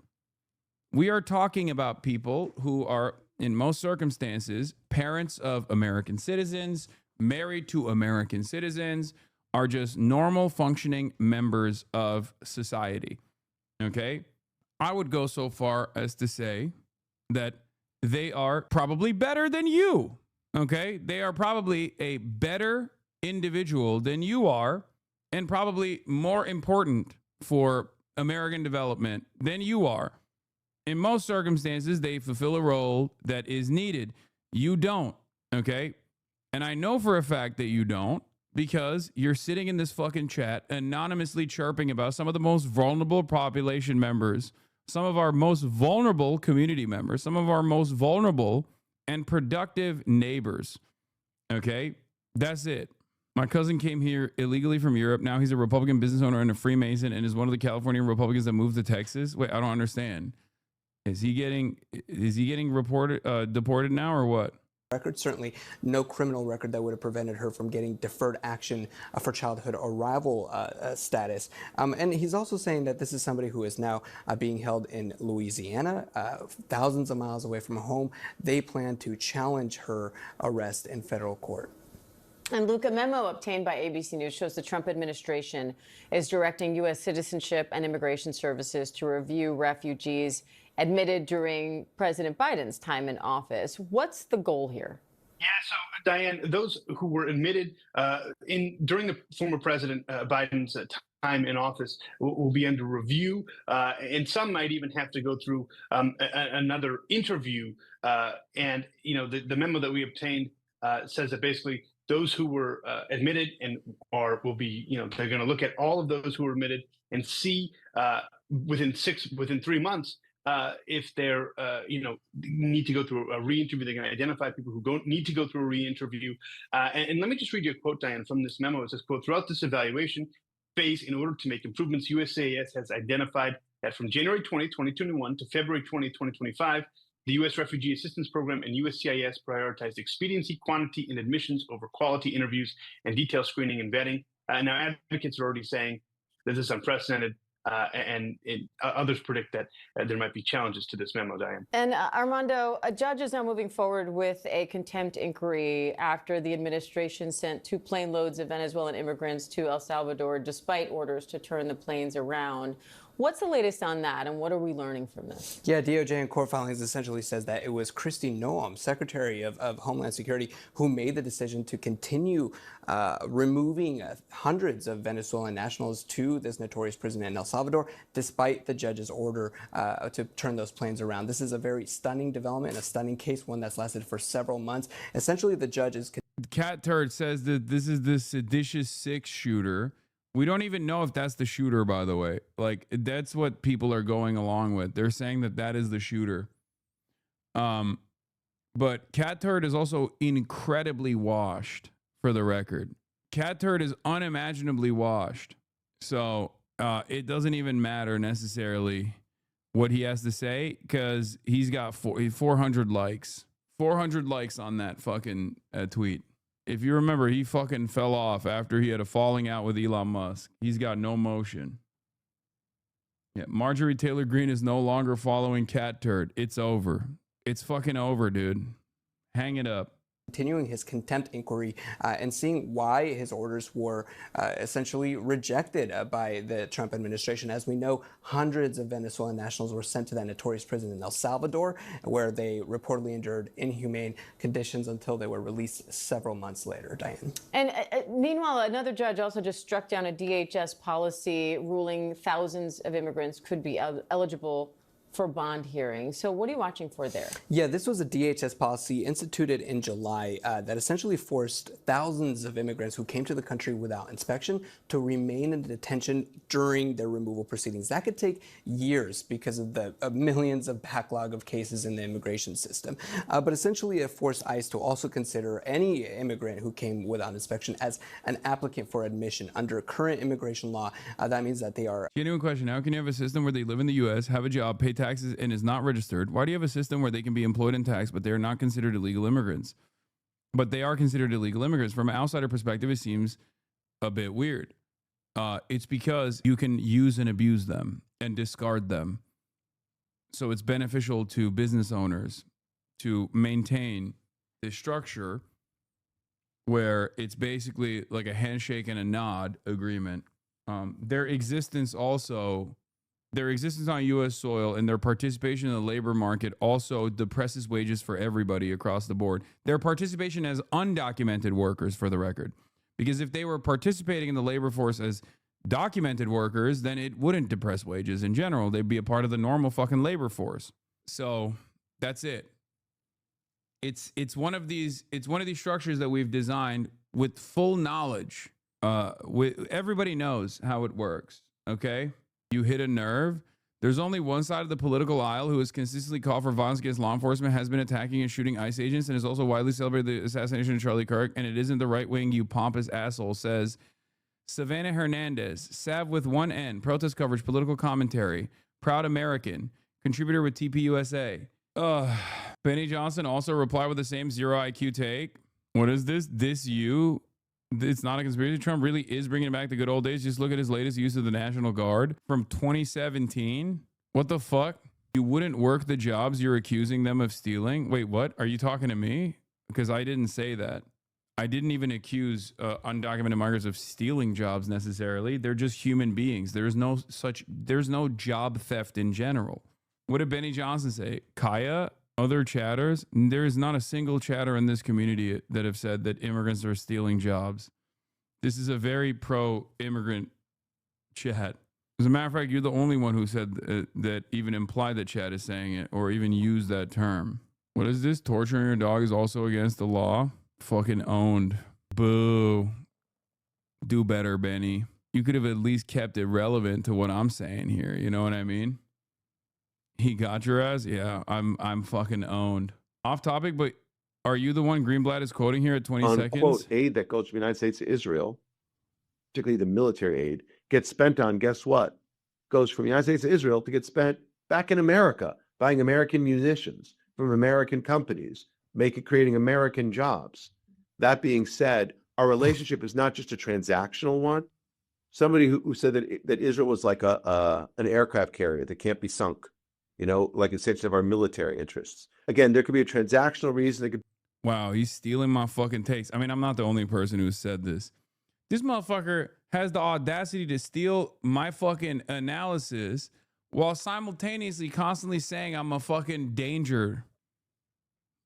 A: We are talking about people who are, in most circumstances, parents of American citizens, married to American citizens, are just normal functioning members of society. Okay? I would go so far as to say that they are probably better than you. Okay? They are probably a better individual than you are, and probably more important for American development than you are. In most circumstances, they fulfill a role that is needed. You don't. Okay? And I know for a fact that you don't, because you're sitting in this fucking chat anonymously chirping about some of the most vulnerable population members, some of our most vulnerable community members, some of our most vulnerable and productive neighbors. Okay? That's it. My cousin came here illegally from Europe. Now he's a Republican business owner and a Freemason and is one of the California Republicans that moved to Texas. Wait, I don't understand. Is he getting deported now or what?
K: Record, certainly no criminal record that would have prevented her from getting deferred action for childhood arrival status. And he's also saying that this is somebody who is now being held in Louisiana, thousands of miles away from home. They plan to challenge her arrest in federal court.
G: And Luke, a memo obtained by ABC News shows the Trump administration is directing U.S. Citizenship and Immigration Services to review refugees admitted during President Biden's time in office. What's the goal here?
W: Yeah, so Diane, those who were admitted during the former President Biden's time in office will be under review, and some might even have to go through another interview. And you know, the memo that we obtained says that basically those who were admitted and will be, you know, they're going to look at all of those who were admitted and see within 3 months. If they're, need to go through a re-interview, they're going to identify people who don't need to go through a re-interview. And let me just read you a quote, Diane, from this memo. It says, quote, throughout this evaluation phase, in order to make improvements, USCIS has identified that from January 20, 2021 to February 20, 2025, the U.S. Refugee Assistance Program and USCIS prioritized expediency, quantity, and admissions over quality interviews and detailed screening and vetting. Now, advocates are already saying this is unprecedented. and others predict that there might be challenges to this memo, Diane.
G: And Armando, a judge is now moving forward with a contempt inquiry after the administration sent 2 plane loads of Venezuelan immigrants to El Salvador despite orders to turn the planes around. What's the latest on that, and what are we learning from this?
K: Yeah, DOJ in court filings essentially says that it was Kristi Noem, Secretary of Homeland Security, who made the decision to continue removing hundreds of Venezuelan nationals to this notorious prison in El Salvador, despite the judge's order to turn those planes around. This is a very stunning development, a stunning case, one that's lasted for several months. Essentially, the judge is...
A: Cat Turd says that this is the seditious 6 shooter. We don't even know if that's the shooter, by the way. Like, that's what people are going along with. They're saying that that is the shooter. But Cat Turd is also incredibly washed, for the record. Cat Turd is unimaginably washed. So it doesn't even matter necessarily what he has to say, because he's got 400 likes. 400 likes on that fucking tweet. If you remember, he fucking fell off after he had a falling out with Elon Musk. He's got no motion. Yeah, Marjorie Taylor Greene is no longer following Cat Turd. It's over. It's fucking over, dude. Hang it up.
K: Continuing his contempt inquiry and seeing why his orders were essentially rejected by the Trump administration. As we know, hundreds of Venezuelan nationals were sent to that notorious prison in El Salvador, where they reportedly endured inhumane conditions until they were released several months later. Diane.
G: And meanwhile, another judge also just struck down a DHS policy ruling thousands of immigrants could be eligible for bond hearings. So what are you watching for there?
K: Yeah, this was a DHS policy instituted in July that essentially forced thousands of immigrants who came to the country without inspection to remain in detention during their removal proceedings. That could take years because of the millions of backlog of cases in the immigration system. But essentially it forced ICE to also consider any immigrant who came without inspection as an applicant for admission. Under current immigration law, that means that they are...
A: Genuine question. How can you have a system where they live in the U.S., have a job, pay taxes, and is not registered? Why do you have a system where they can be employed and taxed, but they are not considered illegal immigrants? But they are considered illegal immigrants. From an outsider perspective, it seems a bit weird. It's because you can use and abuse them and discard them. So it's beneficial to business owners to maintain this structure where it's basically like a handshake and a nod agreement. Their existence on U.S. soil and their participation in the labor market also depresses wages for everybody across the board. Their participation as undocumented workers, for the record. Because if they were participating in the labor force as documented workers, then it wouldn't depress wages in general. They'd be a part of the normal fucking labor force. So that's it. It's one of these structures that we've designed with full knowledge. Everybody knows how it works. Okay? You hit a nerve. There's only one side of the political aisle who has consistently called for violence against law enforcement, has been attacking and shooting ICE agents, and has also widely celebrated the assassination of Charlie Kirk. And it isn't the right wing, you pompous asshole, says Savannah Hernandez, Sav with one N, protest coverage, political commentary, proud American, contributor with TPUSA. Benny Johnson also replied with the same zero IQ take. What is this? It's not a conspiracy. Trump really is bringing back the good old days. Just look at his latest use of the National Guard from 2017. What the fuck? You wouldn't work the jobs you're accusing them of stealing? Wait, what? Are you talking to me? Because I didn't say that. I didn't even accuse undocumented migrants of stealing jobs necessarily. They're just human beings. There's no job theft in general. What did Benny Johnson say? Kaya? Other chatters? There is not a single chatter in this community that have said that immigrants are stealing jobs. This is a very pro-immigrant chat. As a matter of fact, you're the only one who said that even implied that chat is saying it or even used that term. What is this? Torturing your dog is also against the law? Fucking owned. Boo. Do better, Benny. You could have at least kept it relevant to what I'm saying here. You know what I mean? He got your ass? Yeah, I'm fucking owned. Off topic, but are you the one Greenblatt is quoting here at 20 seconds?
O: Unquote, aid that goes from the United States to Israel, particularly the military aid, gets spent on, guess what? Goes from the United States to Israel to get spent back in America, buying American munitions from American companies, creating American jobs. That being said, our relationship is not just a transactional one. Somebody who said that Israel was like an aircraft carrier that can't be sunk, like extension of our military interests. Again, there could be a transactional reason.
A: Wow, he's stealing my fucking takes. I mean, I'm not the only person who said this. This motherfucker has the audacity to steal my fucking analysis while simultaneously constantly saying I'm a fucking danger,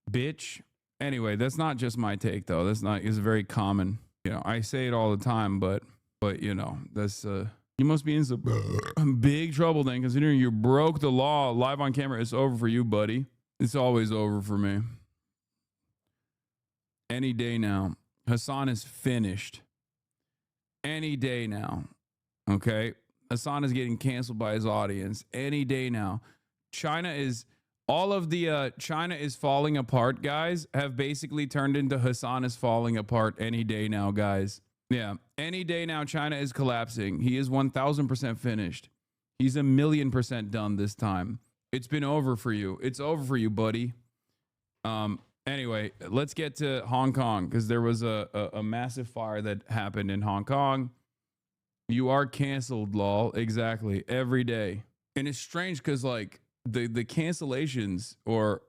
A: bitch. Anyway, that's not just my take though. It's very common. I say it all the time, but that's you must be in some big trouble then, considering you broke the law live on camera. It's over for you, buddy. It's always over for me. Any day now. Hassan is finished. Any day now. Okay? Hassan is getting canceled by his audience. Any day now. China is falling apart, guys, have basically turned into Hassan is falling apart any day now, guys. Yeah. Any day now, China is collapsing. He is 1000% finished. He's 1,000,000% done this time. It's been over for you. It's over for you, buddy. Anyway, let's get to Hong Kong, because there was a massive fire that happened in Hong Kong. You are canceled, lol. Exactly. Every day. And it's strange because, like, the cancellations, or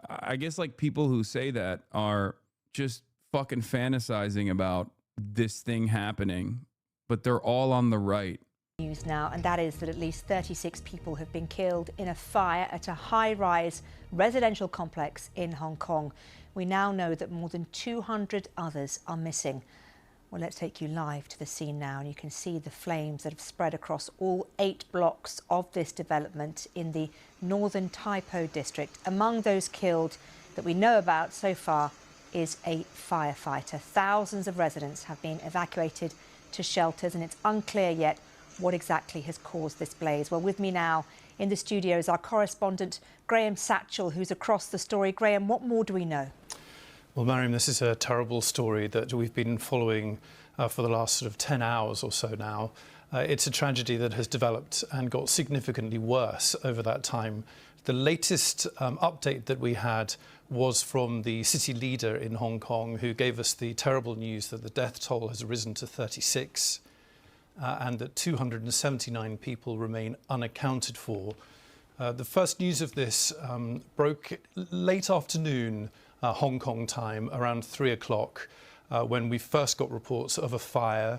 A: I guess, like, people who say that are just fucking fantasizing about this thing happening, but they're all on the right.
P: News now, and that is that at least 36 people have been killed in a fire at a high-rise residential complex in Hong Kong. We now know that more than 200 others are missing. Well, let's take you live to the scene now, and you can see the flames that have spread across all 8 blocks of this development in the northern Tai Po district. Among those killed that we know about so far is a firefighter. Thousands of residents have been evacuated to shelters, and it's unclear yet what exactly has caused this blaze. Well, with me now in the studio is our correspondent, Graham Satchell, who's across the story. Graham, what more do we know?
Q: Well, Mariam, this is a terrible story that we've been following for the last sort of 10 hours or so now. It's a tragedy that has developed and got significantly worse over that time. The latest update that we had was from the city leader in Hong Kong, who gave us the terrible news that the death toll has risen to 36 and that 279 people remain unaccounted for. The first news of this broke late afternoon Hong Kong time, around 3 o'clock, when we first got reports of a fire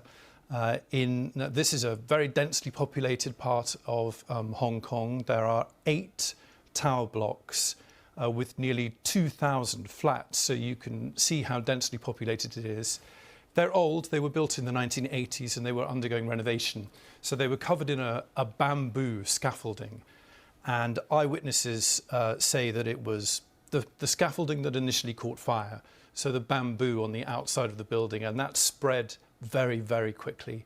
Q: this is a very densely populated part of Hong Kong. There are 8 tower blocks with nearly 2,000 flats, so you can see how densely populated it is. They're old. They were built in the 1980s and they were undergoing renovation. So they were covered in a bamboo scaffolding. And eyewitnesses say that it was the scaffolding that initially caught fire, so the bamboo on the outside of the building, and that spread very, very quickly.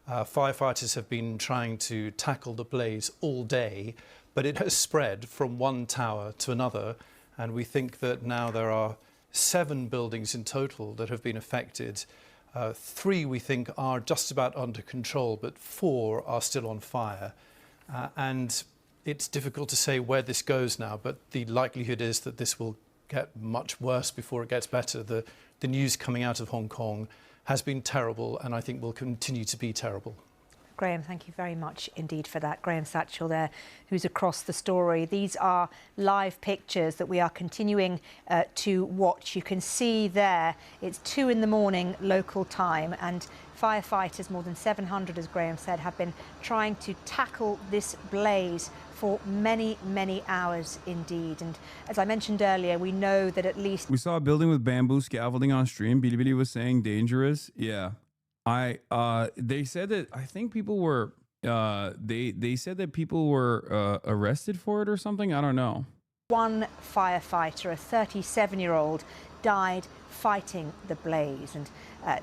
Q: Firefighters have been trying to tackle the blaze all day, but it has spread from one tower to another, and we think that now there are 7 buildings in total that have been affected. 3 we think are just about under control, but 4 are still on fire. And it's difficult to say where this goes now, but the likelihood is that this will get much worse before it gets better. The news coming out of Hong Kong has been terrible, and I think will continue to be terrible.
P: Graham, thank you very much indeed for that. Graham Satchell there, who's across the story. These are live pictures that we are continuing to watch. You can see there, it's 2 in the morning local time, and firefighters, more than 700, as Graham said, have been trying to tackle this blaze for many, many hours indeed. And as I mentioned earlier, we know that at least...
A: We saw a building with bamboo scaffolding on stream. Bilibili was saying dangerous. Yeah. They said that, I think people were, they said that people were arrested for it or something. I don't know.
P: One firefighter, a 37-year-old, died fighting the blaze. And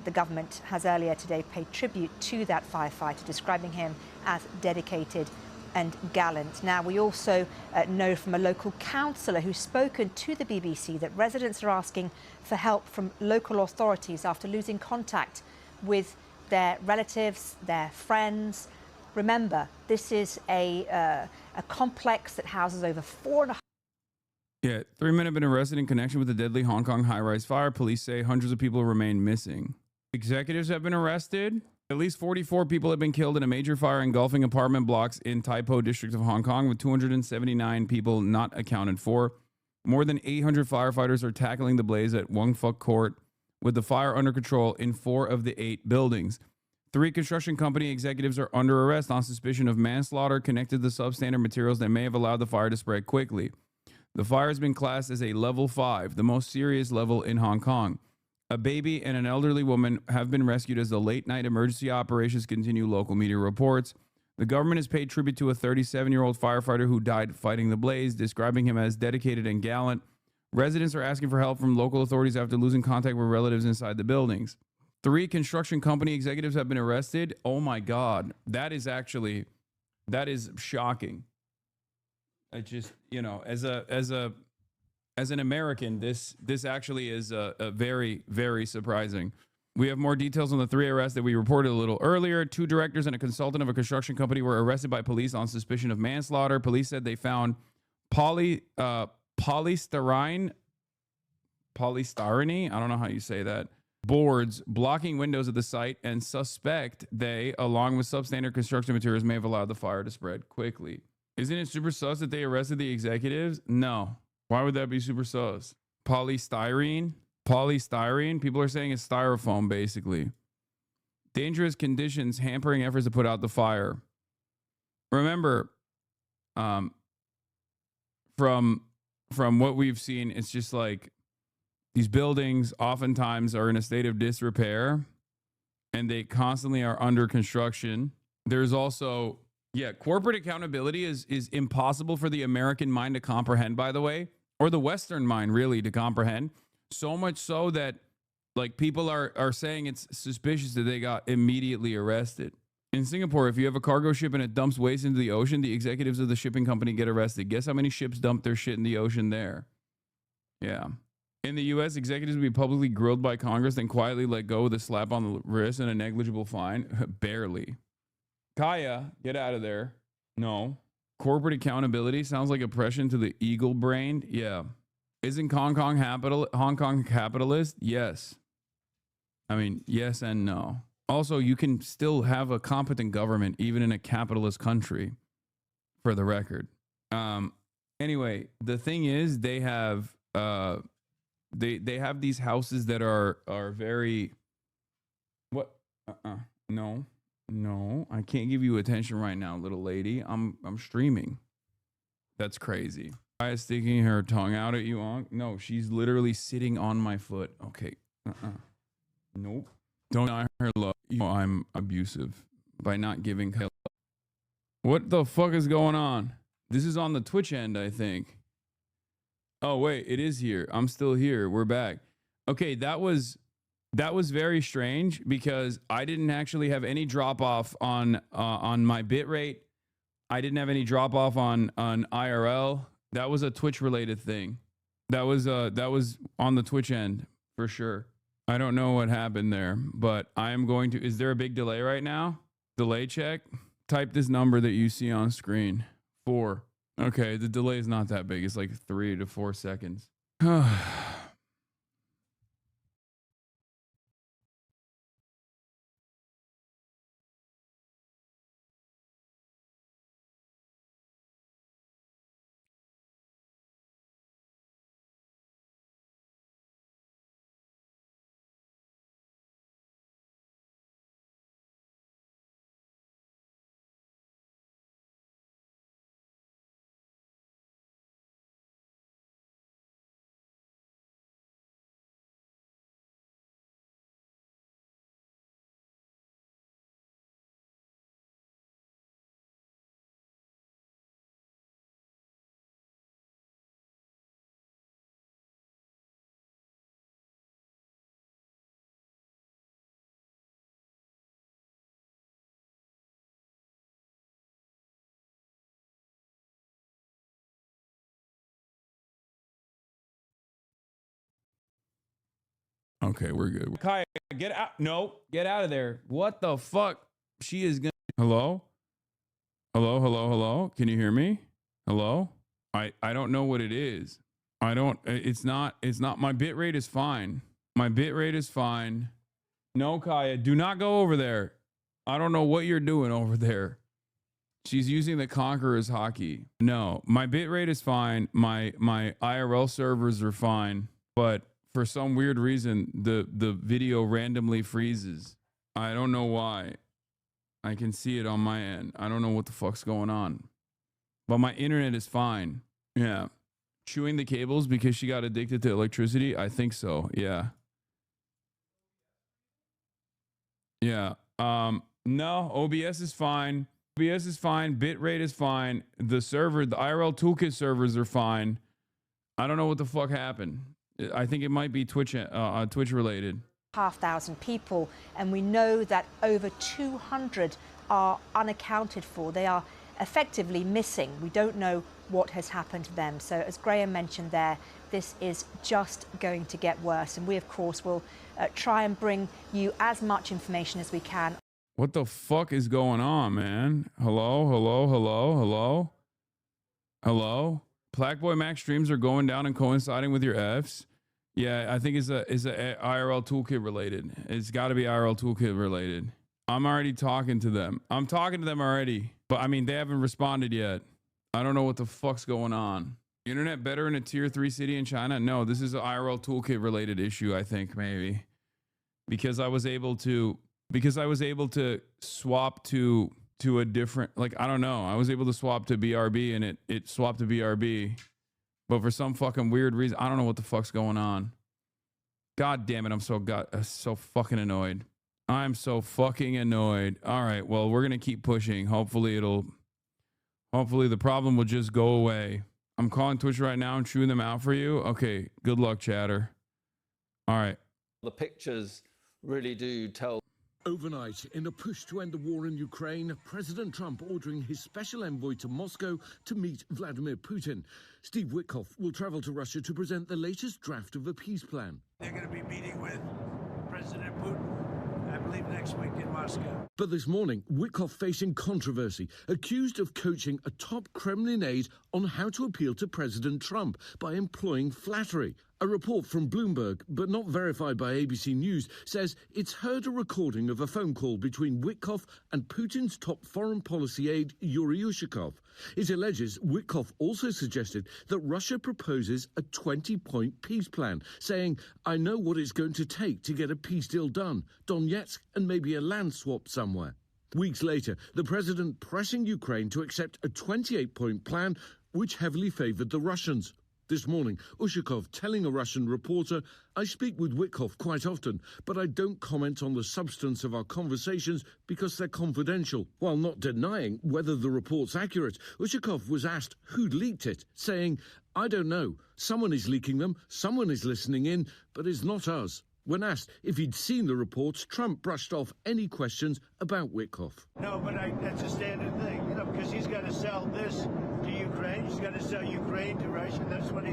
P: the government has earlier today paid tribute to that firefighter, describing him as dedicated and gallant. Now, we also know from a local councillor who's spoken to the BBC that residents are asking for help from local authorities after losing contact with their relatives, their friends. Remember, this is a complex that houses over 4.5.
A: Yeah, 3 men have been arrested in connection with the deadly Hong Kong high-rise fire. Police say hundreds of people remain missing. Executives have been arrested. At least 44 people have been killed in a major fire engulfing apartment blocks in Tai Po district of Hong Kong, with 279 people not accounted for. More than 800 firefighters are tackling the blaze at Wong Fuk Court, with the fire under control in 4 of the 8 buildings. 3 construction company executives are under arrest on suspicion of manslaughter connected to the substandard materials that may have allowed the fire to spread quickly. The fire has been classed as a level 5, the most serious level in Hong Kong. A baby and an elderly woman have been rescued as the late-night emergency operations continue, local media reports. The government has paid tribute to a 37-year-old firefighter who died fighting the blaze, describing him as dedicated and gallant. Residents are asking for help from local authorities after losing contact with relatives inside the buildings. 3 construction company executives have been arrested. Oh my God. That is shocking. I just, you know, as an American, this actually is a very, very surprising. We have more details on the 3 arrests that we reported a little earlier. 2 directors and a consultant of a construction company were arrested by police on suspicion of manslaughter. Police said they found polystyrene, I don't know how you say that, boards blocking windows of the site, and suspect they, along with substandard construction materials, may have allowed the fire to spread quickly. Isn't it super sus that they arrested the executives? No. Why would that be super sus? Polystyrene? People are saying it's styrofoam, basically. Dangerous conditions hampering efforts to put out the fire. Remember, from what we've seen, it's just like these buildings oftentimes are in a state of disrepair and they constantly are under construction. There's also, corporate accountability is impossible for the American mind to comprehend, by the way, or the Western mind really to comprehend. So much so that like people are saying it's suspicious that they got immediately arrested. In Singapore, if you have a cargo ship and it dumps waste into the ocean, the executives of the shipping company get arrested. Guess how many ships dump their shit in the ocean there? Yeah. In the U.S., executives will be publicly grilled by Congress, then quietly let go with a slap on the wrist and a negligible fine. Barely. Kaya, get out of there. No. Corporate accountability sounds like oppression to the eagle-brained. Yeah. Isn't Hong Kong capitalist? Yes. I mean, yes and no. Also, you can still have a competent government even in a capitalist country, for the record. Anyway, the thing is, they have they have these houses that are very what? No, I can't give you attention right now, little lady. I'm streaming. That's crazy. I is sticking her tongue out at you, Onk. No, she's literally sitting on my foot. Okay. Nope. Don't deny her love. You know I'm abusive by not giving her love. What the fuck is going on? This is on the Twitch end, I think. Oh, wait, it is here. I'm still here. We're back. Okay, that was very strange because I didn't actually have any drop off on my bit rate. I didn't have any drop off on IRL. That was a Twitch related thing. That was on the Twitch end for sure. I don't know what happened there, but I am going to. Is there a big delay right now? Delay check. Type this number that you see on screen. 4. Okay, the delay is not that big. It's like 3 to 4 seconds. Okay, we're good. Kaya, get out. No, get out of there. What the fuck? She is gonna. Hello? Hello? Can you hear me? Hello? I don't know what it is. It's not, my bit rate is fine. My bit rate is fine. No, Kaya, do not go over there. I don't know what you're doing over there. She's using the Conqueror's hockey. No, my bitrate is fine. My IRL servers are fine, but for some weird reason, the video randomly freezes. I don't know why. I can see it on my end. I don't know what the fuck's going on. But my internet is fine. Yeah. Chewing the cables because she got addicted to electricity? I think so. Yeah. Yeah. No, OBS is fine. OBS is fine. Bitrate is fine. The server, the IRL Toolkit servers are fine. I don't know what the fuck happened. I think it might be Twitch related.
P: 5,000 people, and we know that over 200 are unaccounted for. They are effectively missing. We don't know what has happened to them. So as Graham mentioned there, this is just going to get worse. And we, of course, will try and bring you as much information as we can.
A: What the fuck is going on, man? Hello, hello, hello, hello, hello. Blackboy Max streams are going down and coinciding with your Fs. Yeah, I think it's a IRL Toolkit related. It's got to be IRL Toolkit related. I'm already talking to them. I'm talking to them already. But I mean, they haven't responded yet. I don't know what the fuck's going on. Internet better in a tier 3 city in China? No, this is an IRL Toolkit related issue, I think, maybe. Because I was able to swap to a different, like, I don't know. I was able to swap to BRB and it swapped to BRB. But for some fucking weird reason, I don't know what the fuck's going on. God damn it, I'm so fucking annoyed. I'm so fucking annoyed. All right, well, we're going to keep pushing. Hopefully the problem will just go away. I'm calling Twitch right now and chewing them out for you. Okay, good luck, chatter. All right.
M: The pictures really do tell.
R: Overnight, in a push to end the war in Ukraine, President Trump ordering his special envoy to Moscow to meet Vladimir Putin. Steve Witkoff will travel to Russia to present the latest draft of a peace plan.
T: They're going to be meeting with President Putin, I believe, next week in Moscow.
R: But this morning, Witkoff facing controversy, accused of coaching a top Kremlin aide on how to appeal to President Trump by employing flattery. A report from Bloomberg, but not verified by ABC News, says it's heard a recording of a phone call between Witkoff and Putin's top foreign policy aide, Yuri Ushakov. It alleges Witkoff also suggested that Russia proposes a 20-point peace plan, saying, I know what it's going to take to get a peace deal done, Donetsk and maybe a land swap somewhere. Weeks later, the president pressing Ukraine to accept a 28-point plan, which heavily favored the Russians. This morning, Ushakov telling a Russian reporter, I speak with Witkoff quite often, but I don't comment on the substance of our conversations because they're confidential. While not denying whether the report's accurate, Ushakov was asked who'd leaked it, saying, I don't know. Someone is leaking them, someone is listening in, but it's not us. When asked if he'd seen the reports, Trump brushed off any questions about Witkoff.
T: No, but that's a standard thing, because he's got to sell this to Ukraine. He's got to sell Ukraine to Russia. That's what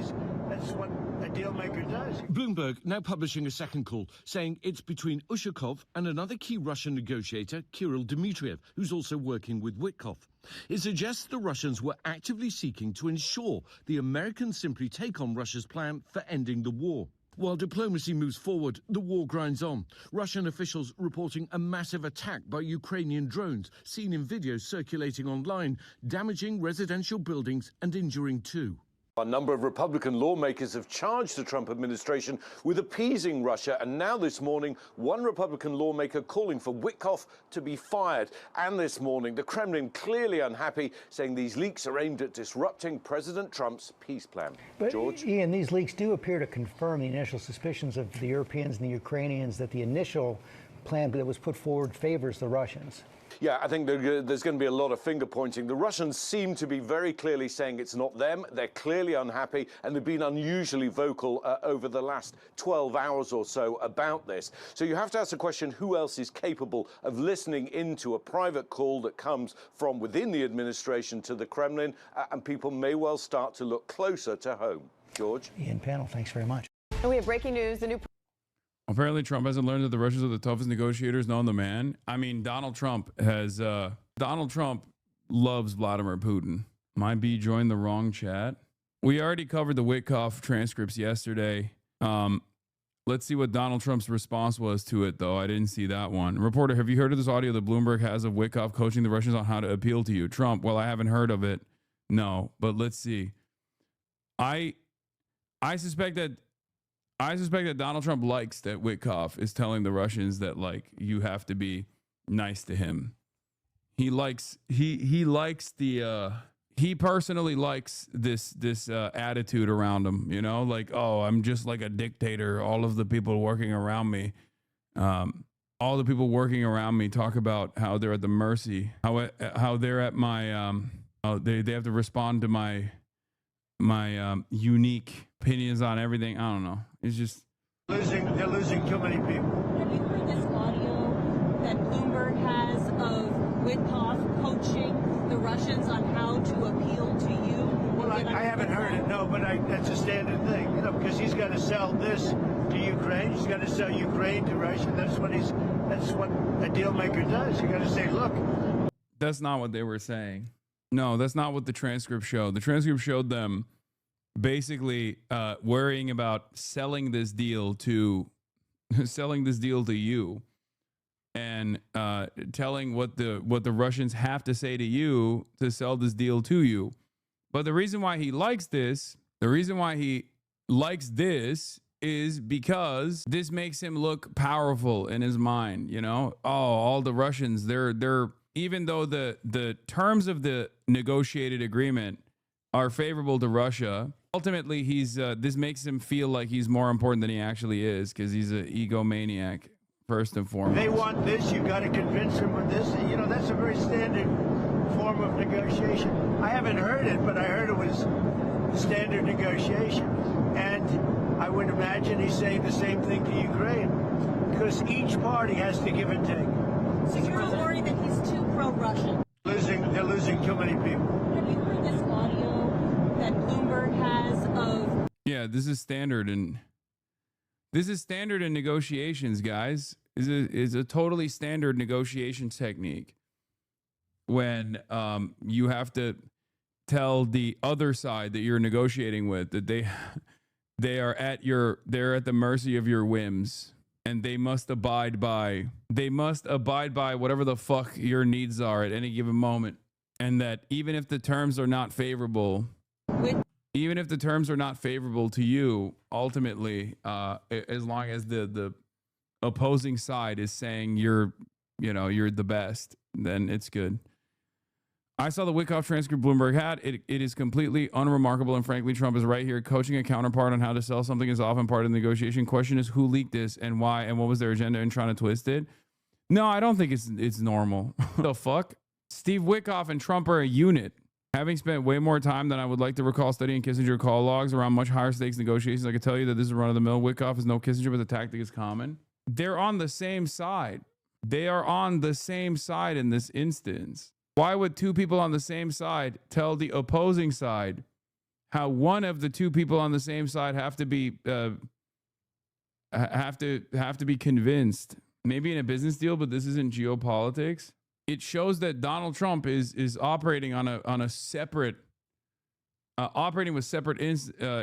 T: a deal maker does.
R: Bloomberg now publishing a second call, saying it's between Ushakov and another key Russian negotiator, Kirill Dmitriev, who's also working with Witkoff. It suggests the Russians were actively seeking to ensure the Americans simply take on Russia's plan for ending the war. While diplomacy moves forward, the war grinds on. Russian officials reporting a massive attack by Ukrainian drones, seen in videos circulating online, damaging residential buildings and injuring two.
X: A number of Republican lawmakers have charged the Trump administration with appeasing Russia, and now this morning, one Republican lawmaker calling for Witkoff to be fired. And this morning, the Kremlin clearly unhappy, saying these leaks are aimed at disrupting President Trump's peace plan.
Y: But,
X: George?
Y: Ian, these leaks do appear to confirm the initial suspicions of the Europeans and the Ukrainians that the initial plan that was put forward favors the Russians.
X: Yeah, I think there's going to be a lot of finger pointing. The Russians seem to be very clearly saying it's not them. They're clearly unhappy, and they've been unusually vocal over the last 12 hours or so about this. So you have to ask the question, who else is capable of listening into a private call that comes from within the administration to the Kremlin? And people may well start to look closer to home. George?
Y: Ian, panel, thanks very much.
G: And we have breaking news. The new
A: Apparently, Trump hasn't learned that the Russians are the toughest negotiators known to man. I mean, Donald Trump loves Vladimir Putin. Might be joined the wrong chat. We already covered the Witkoff transcripts yesterday. Let's see what Donald Trump's response was to it, though. I didn't see that one. Reporter, have you heard of this audio that Bloomberg has of Witkoff coaching the Russians on how to appeal to you? Trump, well, I haven't heard of it. No, but let's see. I suspect that Donald Trump likes that Witkoff is telling the Russians that, like, you have to be nice to him. He personally likes this attitude around him, you know, like, oh, I'm just like a dictator. All of the people working around me, all the people working around me talk about how they're at the mercy, how they're at my, they have to respond to my unique opinions on everything. I don't know. It's just
T: they're losing too many people.
B: Have you heard this audio that Bloomberg has of Witkoff coaching the Russians on how to appeal to you?
T: Well, I haven't heard it, no, but that's a standard thing, you know, because he's got to sell this to Ukraine. He's got to sell Ukraine to Russia. That's what a deal maker does. You got to say, look.
A: That's not what they were saying. No, that's not what the transcript showed. The transcript showed them basically worrying about selling this deal to you, and telling what the Russians have to say to you to sell this deal to you. But the reason why he likes this, is because this makes him look powerful in his mind. You know, oh, all the Russians, they're even though the terms of the negotiated agreement are favorable to Russia, ultimately this makes him feel like he's more important than he actually is, because he's an egomaniac first and foremost.
T: They want this, you got to convince them with this. You know, that's a very standard form of negotiation. I haven't heard it, but I heard it was standard negotiation. And I would imagine he's saying the same thing to Ukraine, because each party has to give and take.
B: So you're worried that he's too pro-Russian?
T: They're losing too many people.
B: Have you heard this audio that Bloomberg has of...
A: Yeah, this is standard in negotiations, guys. Is a totally standard negotiation technique when you have to tell the other side that you're negotiating with that they're at the mercy of your whims, and they must abide by whatever the fuck your needs are at any given moment, and that even if the terms are not favorable to you, ultimately, as long as the opposing side is saying you're the best, then it's good. I saw the Witkoff transcript Bloomberg had. It is completely unremarkable, and frankly, Trump is right here coaching a counterpart on how to sell something is often part of the negotiation. Question is, who leaked this and why, and what was their agenda in trying to twist it? No, I don't think it's normal. The fuck? Steve Witkoff and Trump are a unit. Having spent way more time than I would like to recall studying Kissinger call logs around much higher stakes negotiations, I can tell you that this is run-of-the-mill. Witkoff is no Kissinger, but the tactic is common. They're on the same side. They are on the same side in this instance. Why would two people on the same side tell the opposing side how one of the two people on the same side have to be convinced? Maybe in a business deal, but this isn't geopolitics. It shows that Donald Trump is operating on a separate, operating with separate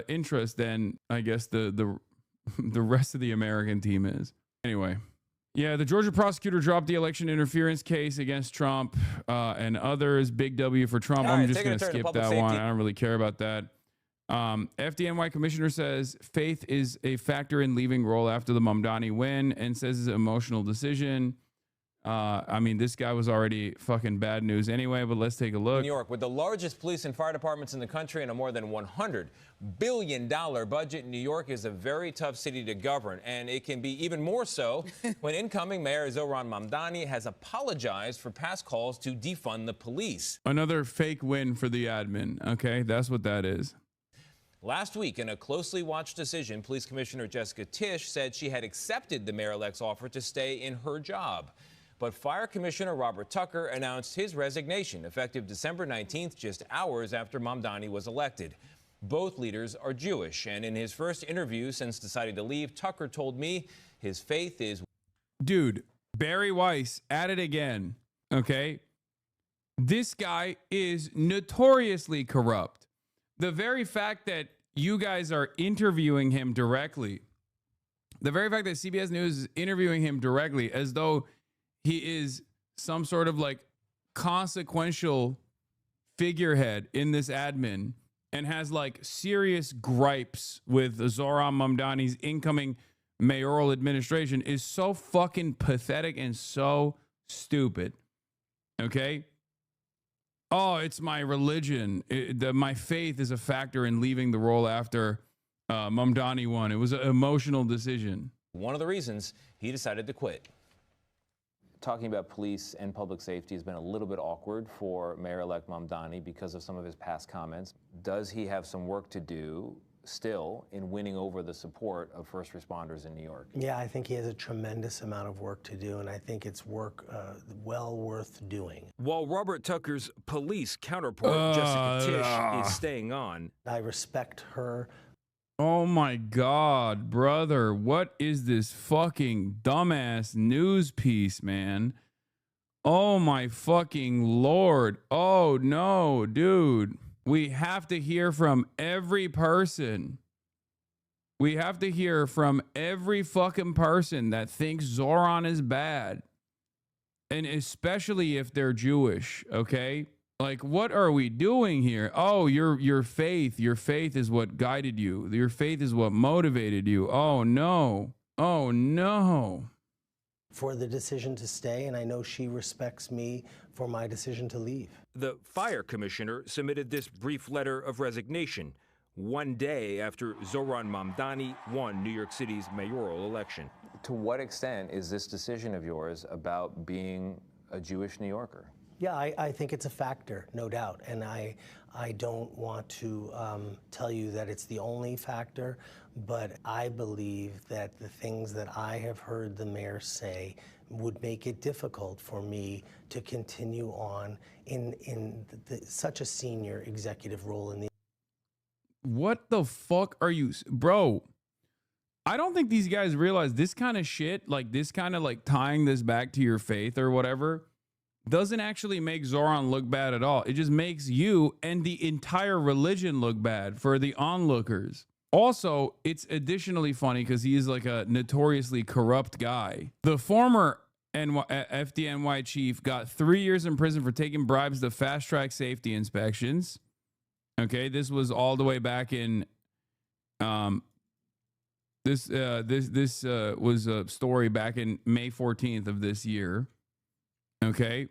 A: interest than I guess the rest of the American team is. Anyway. Yeah, the Georgia prosecutor dropped the election interference case against Trump and others. Big W for Trump. I'm just going to skip that one. I don't really care about that. FDNY commissioner says faith is a factor in leaving role after the Mamdani win, and says it's an emotional decision. I mean, this guy was already fucking bad news anyway, but let's take a look.
D: New York, with the largest police and fire departments in the country and a more than $100 billion budget, New York is a very tough city to govern, and it can be even more so when incoming Mayor Zohran Mamdani has apologized for past calls to defund the police.
A: Another fake win for the admin. Okay, that's what that is.
D: Last week, in a closely watched decision, Police Commissioner Jessica Tisch said she had accepted the mayor-elect's offer to stay in her job. But Fire Commissioner Robert Tucker announced his resignation effective December 19th, just hours after Mamdani was elected. Both leaders are Jewish, and in his first interview since deciding to leave, Tucker told me his faith is...
A: Dude, Barry Weiss at it again, okay? This guy is notoriously corrupt. The very fact that you guys are interviewing him directly, The very fact that CBS News is interviewing him directly as though he is some sort of like consequential figurehead in this admin and has like serious gripes with Zohran Mamdani's incoming mayoral administration is so fucking pathetic and so stupid. Okay? Oh, it's my religion. My faith is a factor in leaving the role after Mamdani won. It was an emotional decision.
D: One of the reasons he decided to quit. Talking about police and public safety has been a little bit awkward for Mayor-elect Mamdani because of some of his past comments. Does he have some work to do still in winning over the support of first responders in New York?
F: Yeah, I think he has a tremendous amount of work to do, and I think it's work well worth doing.
J: While Robert Tucker's police counterpart, Jessica Tisch, is staying on.
F: I respect her.
A: Oh my God, brother. What is this fucking dumbass news piece, man? Oh my fucking Lord. Oh no, dude. We have to hear from every person. We have to hear from every fucking person that thinks Zohran is bad. And especially if they're Jewish, okay? Like, what are we doing here? Oh, your faith is what guided you. Your faith is what motivated you. Oh, no. Oh, no.
F: For the decision to stay, and I know she respects me for my decision to leave.
J: The fire commissioner submitted this brief letter of resignation 1 day after Zohran Mamdani won New York City's mayoral election.
D: To what extent is this decision of yours about being a Jewish New Yorker?
F: Yeah, I think it's a factor, no doubt. And I don't want to tell you that it's the only factor, but I believe that the things that I have heard the mayor say would make it difficult for me to continue on in such a senior executive role in the.
A: What the fuck are you, bro? I don't think these guys realize this kind of shit, like this kind of like tying this back to your faith or whatever, doesn't actually make Zohran look bad at all. It just makes you and the entire religion look bad for the onlookers. Also, it's additionally funny because he is like a notoriously corrupt guy. The former FDNY chief got 3 years in prison for taking bribes to fast-track safety inspections. Okay, this was all the way back in. This was a story back in May 14th of this year. Okay.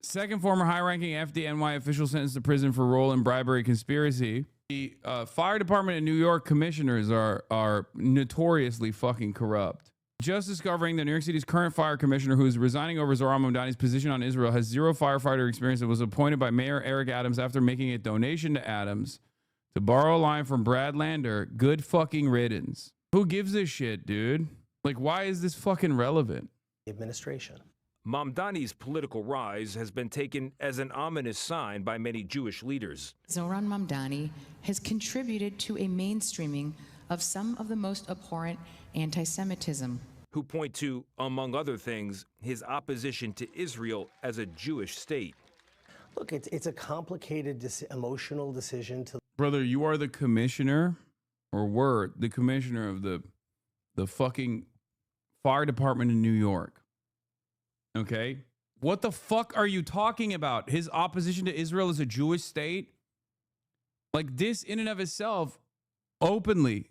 A: Second former high-ranking FDNY official sentenced to prison for role in bribery conspiracy. The fire department in New York commissioners are notoriously fucking corrupt. Just discovering that New York City's current fire commissioner, who is resigning over Zohran Mamdani's position on Israel, has zero firefighter experience and was appointed by Mayor Eric Adams after making a donation to Adams. To borrow a line from Brad Lander, good fucking riddance. Who gives a shit, dude? Like, why is this fucking relevant?
F: Administration.
J: Mamdani's political rise has been taken as an ominous sign by many Jewish leaders.
N: Zohran Mamdani has contributed to a mainstreaming of some of the most abhorrent anti-Semitism.
J: Who point to, among other things, his opposition to Israel as a Jewish state.
F: Look, it's a complicated, emotional decision to.
A: Brother, you are the commissioner, or were the commissioner of the fucking fire department in New York. Okay? What the fuck are you talking about? His opposition to Israel as a Jewish state? Like, this in and of itself openly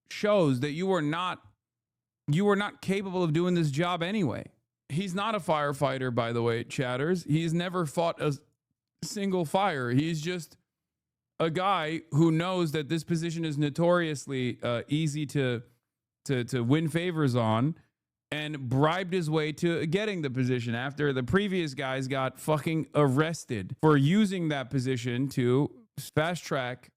A: shows that you were not capable of doing this job anyway. He's not a firefighter, by the way, chatters. He's never fought a single fire. He's just a guy who knows that this position is notoriously easy to win favors on, and bribed his way to getting the position after the previous guys got fucking arrested for using that position to fast track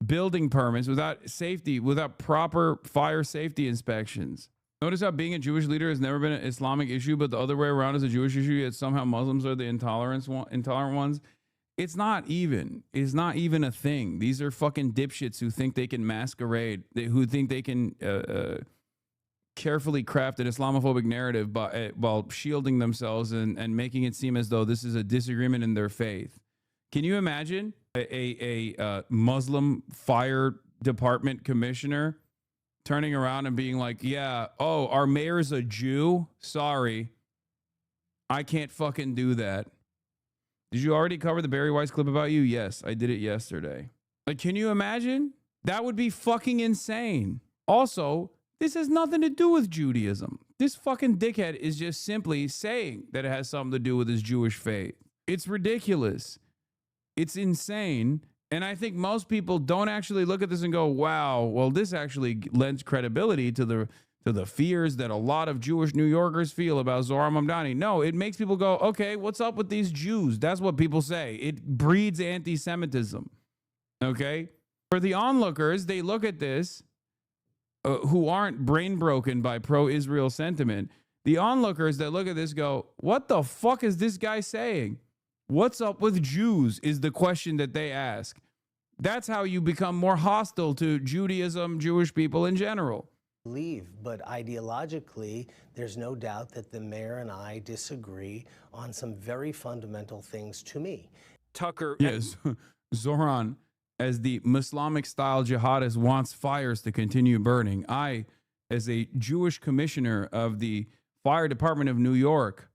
A: building permits without proper fire safety inspections. Notice how being a Jewish leader has never been an Islamic issue, but the other way around is a Jewish issue, yet somehow Muslims are the intolerant ones. It's not even a thing. These are fucking dipshits who think they can masquerade, who think they can carefully craft an Islamophobic narrative while shielding themselves and making it seem as though this is a disagreement in their faith. Can you imagine a Muslim fire department commissioner turning around and being like, yeah, oh, our mayor's a Jew? Sorry. I can't fucking do that. Did you already cover the Barry Weiss clip about you? Yes, I did it yesterday. Like, can you imagine? That would be fucking insane. Also, this has nothing to do with Judaism. This fucking dickhead is just simply saying that it has something to do with his Jewish faith. It's ridiculous. It's insane. And I think most people don't actually look at this and go, wow, well, this actually lends credibility to the fears that a lot of Jewish New Yorkers feel about Zohran Mamdani. No, it makes people go, okay, what's up with these Jews? That's what people say. It breeds anti-Semitism. Okay? For the onlookers, they look at this, who aren't brain broken by pro-Israel sentiment. The onlookers that look at this go, what the fuck is this guy saying? What's up with Jews is the question that they ask. That's how you become more hostile to Judaism, Jewish people in general.
F: But ideologically, there's no doubt that the mayor and I disagree on some very fundamental things to me.
J: Tucker.
A: Yes, Zohran, as the Islamic-style jihadist, wants fires to continue burning. I, as a Jewish commissioner of the Fire Department of New York,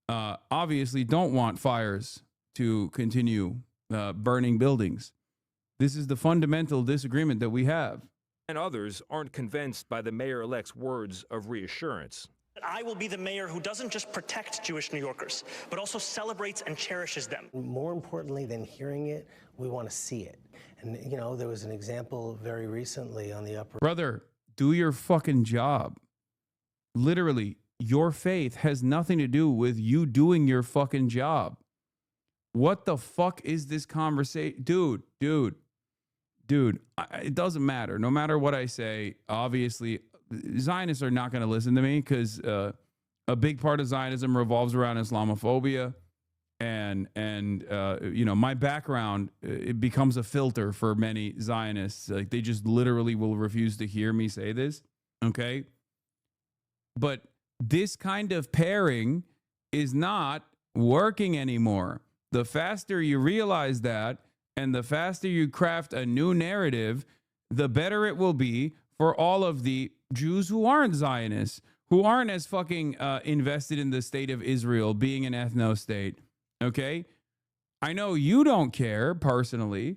A: obviously don't want fires to continue burning buildings. This is the fundamental disagreement that we have.
J: And others aren't convinced by the mayor-elect's words of reassurance.
H: I will be the mayor who doesn't just protect Jewish New Yorkers, but also celebrates and cherishes them.
F: More importantly than hearing it, we want to see it. And, you know, there was an example very recently on the Upper...
A: Brother, do your fucking job. Literally, your faith has nothing to do with you doing your fucking job. What the fuck is this conversation? Dude, it doesn't matter. No matter what I say, obviously, Zionists are not going to listen to me because a big part of Zionism revolves around Islamophobia. And you know, my background, it becomes a filter for many Zionists. Like, they just literally will refuse to hear me say this. Okay. But this kind of pairing is not working anymore. The faster you realize that, and the faster you craft a new narrative, the better it will be for all of the Jews who aren't Zionists, who aren't as fucking invested in the state of Israel being an ethno-state. Okay? I know you don't care personally,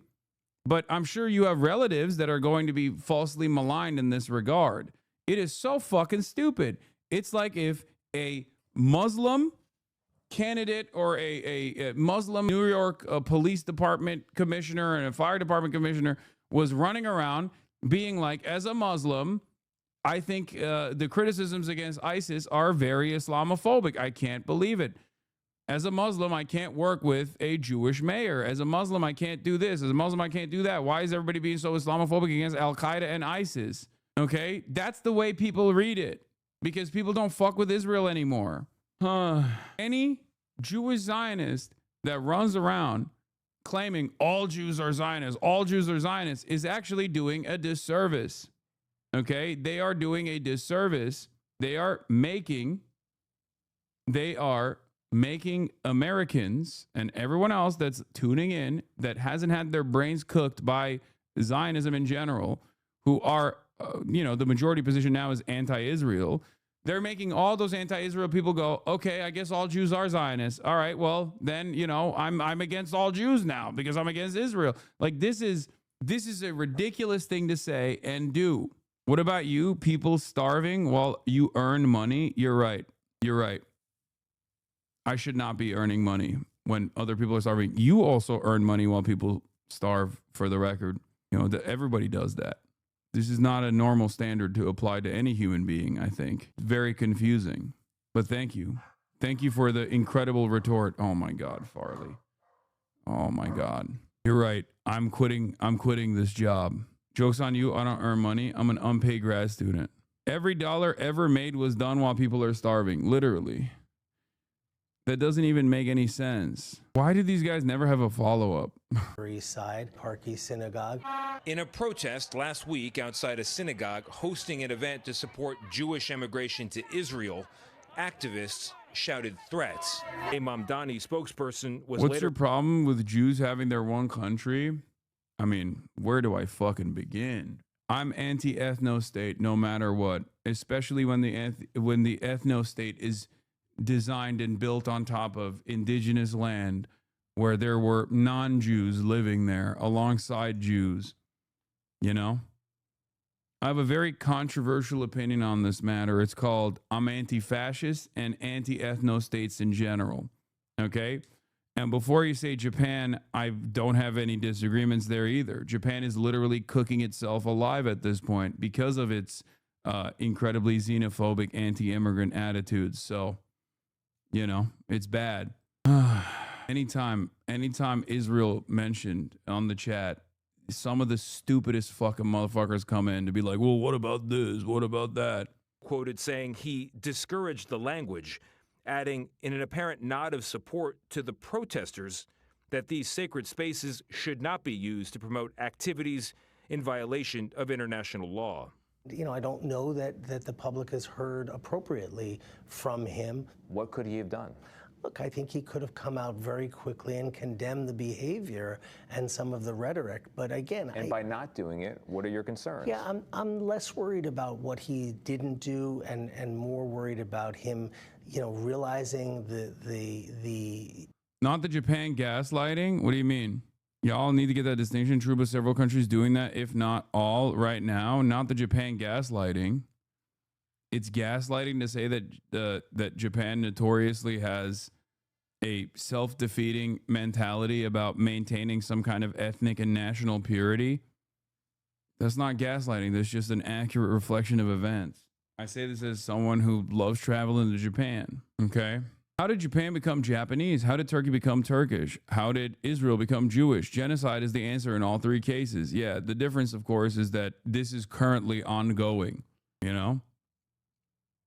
A: but I'm sure you have relatives that are going to be falsely maligned in this regard. It is so fucking stupid. It's like if a Muslim candidate or a Muslim New York police department commissioner and a fire department commissioner was running around being like, as a Muslim, I think the criticisms against ISIS are very Islamophobic. I can't believe it. As a Muslim, I can't work with a Jewish mayor. As a Muslim, I can't do this. As a Muslim, I can't do that. Why is everybody being so Islamophobic against Al-Qaeda and ISIS? Okay, that's the way people read it because people don't fuck with Israel anymore. Any Jewish Zionist that runs around claiming all Jews are Zionists, all Jews are Zionists, is actually doing a disservice. Okay, they are doing a disservice. They are making Americans and everyone else that's tuning in that hasn't had their brains cooked by Zionism in general, who are, the majority position now is anti-Israel. They're making all those anti-Israel people go, okay, I guess all Jews are Zionists. All right, well, then, I'm against all Jews now because I'm against Israel. Like, this is a ridiculous thing to say and do. What about you, people starving while you earn money? You're right. I should not be earning money when other people are starving. You also earn money while people starve, for the record. Everybody does that. This is not a normal standard to apply to any human being, I think. Very confusing. But thank you. Thank you for the incredible retort. Oh my God, Farley. Oh my God. You're right. I'm quitting this job. Joke's on you. I don't earn money. I'm an unpaid grad student. Every dollar ever made was done while people are starving. Literally. That doesn't even make any sense. Why do these guys never have a follow-up?
F: East Side, Park East Synagogue.
J: In a protest last week outside a synagogue hosting an event to support Jewish immigration to Israel, activists shouted threats. A Mamdani spokesperson was
A: What's your problem with Jews having their one country? I mean, where do I fucking begin? I'm anti-ethno-state no matter what, especially when the ethno-state is designed and built on top of indigenous land where there were non-Jews living there alongside Jews, you know? I have a very controversial opinion on this matter. It's called I'm anti-fascist and anti-ethno-states in general, okay? And before you say Japan, I don't have any disagreements there either. Japan is literally cooking itself alive at this point because of its incredibly xenophobic anti-immigrant attitudes. So, you know, it's bad. Anytime Israel mentioned on the chat, some of the stupidest fucking motherfuckers come in to be like, well, what about this? What about that?
J: Quoted saying he discouraged the language, adding in an apparent nod of support to the protesters that these sacred spaces should not be used to promote activities in violation of international law.
F: You know, I don't know that the public has heard appropriately from him.
D: What could he have done?
F: Look, I think he could have come out very quickly and condemned the behavior and some of the rhetoric. But again,
D: by not doing it, what are your concerns?
F: Yeah, I'm less worried about what he didn't do and more worried about him, you know, realizing the
A: Not the Japan gaslighting? What do you mean? Y'all need to get that distinction. True, but several countries doing that, if not all, right now. Not the Japan gaslighting. It's gaslighting to say that that Japan notoriously has a self-defeating mentality about maintaining some kind of ethnic and national purity. That's not gaslighting. That's just an accurate reflection of events. I say this as someone who loves traveling to Japan. Okay. How did Japan become Japanese? How did Turkey become Turkish? How did Israel become Jewish? Genocide is the answer in all three cases. Yeah, the difference, of course, is that this is currently ongoing, you know?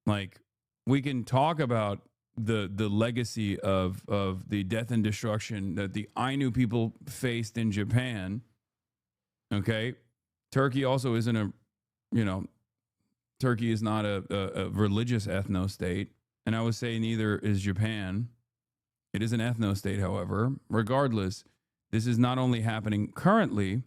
A: Like, we can talk about the legacy of the death and destruction that the Ainu people faced in Japan. Okay. Turkey also isn't a, you know, Turkey is not a religious ethno state. And I would say neither is Japan. It is an ethno state, however. Regardless, this is not only happening currently,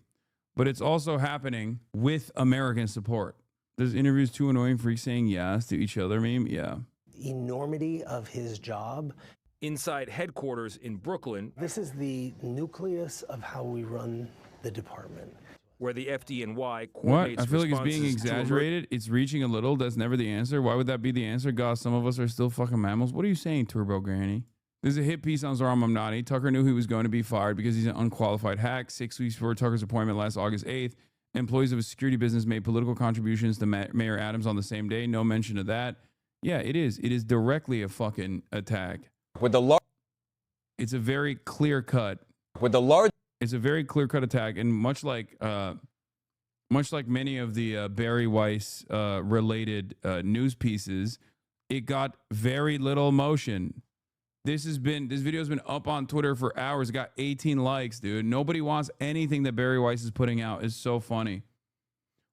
A: but it's also happening with American support. There's interviews, two annoying freaks saying yes to each other meme. Yeah.
F: enormity of his job.
J: Inside headquarters in Brooklyn.
F: This is the nucleus of how we run the department.
J: Where the FDNY
A: coordinates. What? I feel like it's being exaggerated. It's reaching a little. That's never the answer. Why would that be the answer? God, some of us are still fucking mammals. What are you saying, Turbo Granny? There's a hit piece on Zohran Mamdani. Tucker knew he was going to be fired because he's an unqualified hack. 6 weeks before Tucker's appointment last August 8th, employees of a security business made political contributions to Mayor Adams on the same day. No mention of that. Yeah, it is. It is directly a fucking attack. It's a very clear cut. It's a very clear cut attack, and much like many of the Barry Weiss related news pieces, it got very little motion. This video has been up on Twitter for hours. It got 18 likes, dude. Nobody wants anything that Barry Weiss is putting out. It's so funny.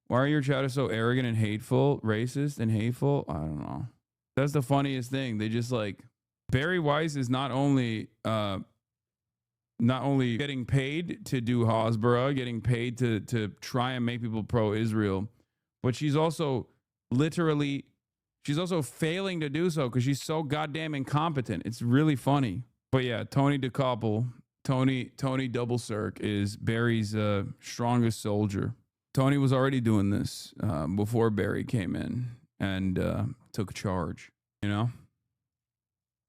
A: Why are your chatters so arrogant and hateful, racist and hateful? I don't know. That's the funniest thing. They just like Barry Weiss is not only getting paid to do Hasbara, getting paid to try and make people pro-Israel, but she's also failing to do so because she's so goddamn incompetent. It's really funny. But yeah, Tony DeCoppel, Tony Double Cirque is Barry's strongest soldier. Tony was already doing this before Barry came in and took charge, you know?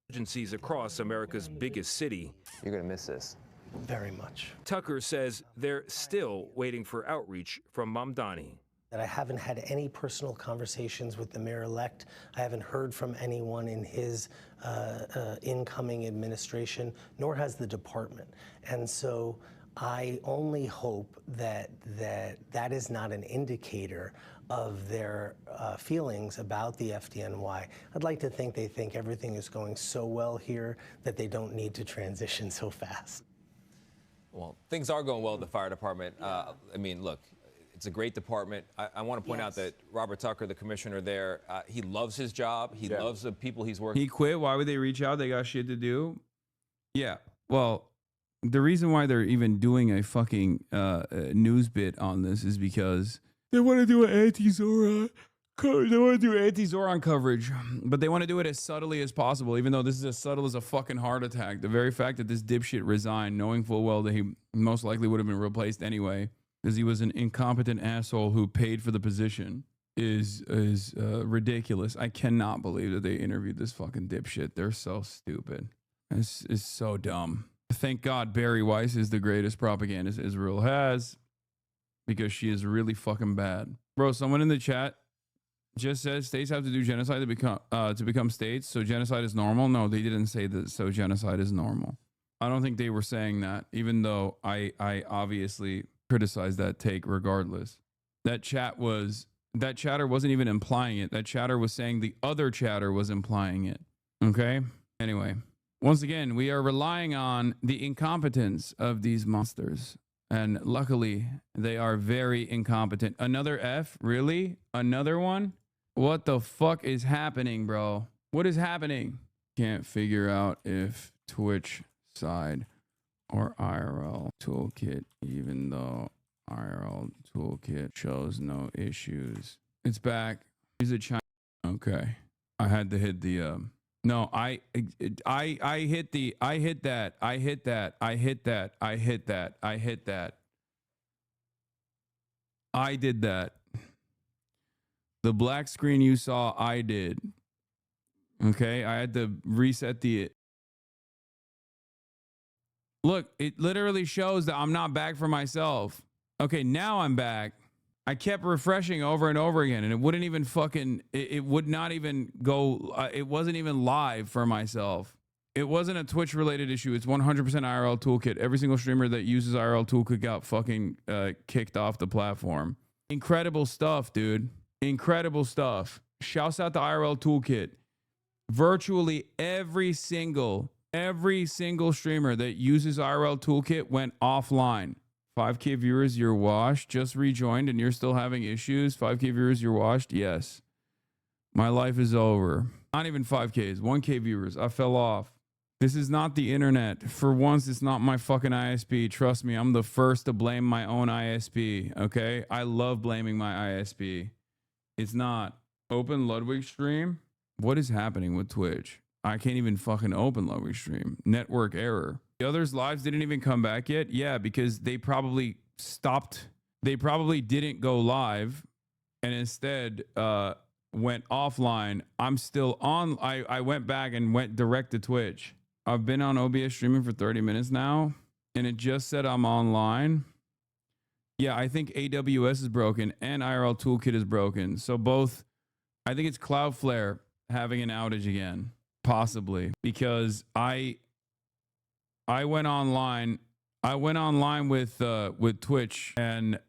J: Agencies across America's biggest city.
D: You're going to miss this.
F: Very much.
J: Tucker says they're still waiting for outreach from Mamdani.
F: That I haven't had any personal conversations with the mayor-elect. I haven't heard from anyone in his incoming administration, nor has the department. And so I only hope that is not an indicator of their feelings about the FDNY. I'd like to think they think everything is going so well here that they don't need to transition so fast.
D: Well, things are going well at the fire department. I mean, look, it's a great department. I want to point out that Robert Tucker, the commissioner there, he loves his job. He loves the people he's working with.
A: He quit. Why would they reach out? They got shit to do. Yeah. Well, the reason why they're even doing a fucking news bit on this is because They want to do an anti-Zoran. They want to do anti-Zoran coverage, but they want to do it as subtly as possible, even though this is as subtle as a fucking heart attack. The very fact that this dipshit resigned, knowing full well that he most likely would have been replaced anyway, because he was an incompetent asshole who paid for the position, is ridiculous. I cannot believe that they interviewed this fucking dipshit. They're so stupid. It's so dumb. Thank God Barry Weiss is the greatest propagandist Israel has, because she is really fucking bad. Bro, someone in the chat just says states have to do genocide to become states, so genocide is normal. No, they didn't say that, so genocide is normal. I don't think they were saying that, even though I obviously criticized that take regardless. That chatter wasn't even implying it. That chatter was saying the other chatter was implying it. Okay? Anyway, once again, we are relying on the incompetence of these monsters. And luckily, they are very incompetent. Another F? Really? Another one? What the fuck is happening, bro? What is happening? Can't figure out if Twitch side or IRL toolkit, even though IRL toolkit shows no issues. It's back. Is it China? Okay. I had to hit the no, I hit that. I hit that. I hit that. I did that. The black screen you saw, I did. Okay, I had to reset the... Look, it literally shows that I'm not back for myself. Okay, now I'm back. I kept refreshing over and over again, and it wouldn't even fucking... It would not even go... it wasn't even live for myself. It wasn't a Twitch-related issue. It's 100% IRL Toolkit. Every single streamer that uses IRL Toolkit got fucking kicked off the platform. Incredible stuff, dude. Incredible stuff. Shouts out to IRL Toolkit. Virtually every single streamer that uses IRL Toolkit went offline. 5K viewers, you're washed. Just rejoined and you're still having issues. 5K viewers, you're washed. Yes. My life is over. Not even 5Ks, 1K viewers. I fell off. This is not the internet. For once, it's not my fucking ISP. Trust me, I'm the first to blame my own ISP, okay? I love blaming my ISP. It's not. Open Ludwig stream? What is happening with Twitch? I can't even fucking open Ludwig stream. Network error. The others' lives didn't even come back yet? Yeah, because they probably stopped. They probably didn't go live and instead went offline. I'm still on. I went back and went direct to Twitch. I've been on OBS streaming for 30 minutes now, and it just said I'm online. Yeah, I think AWS is broken and IRL Toolkit is broken. So both, I think it's Cloudflare having an outage again, possibly, because I went online. I went online with Twitch and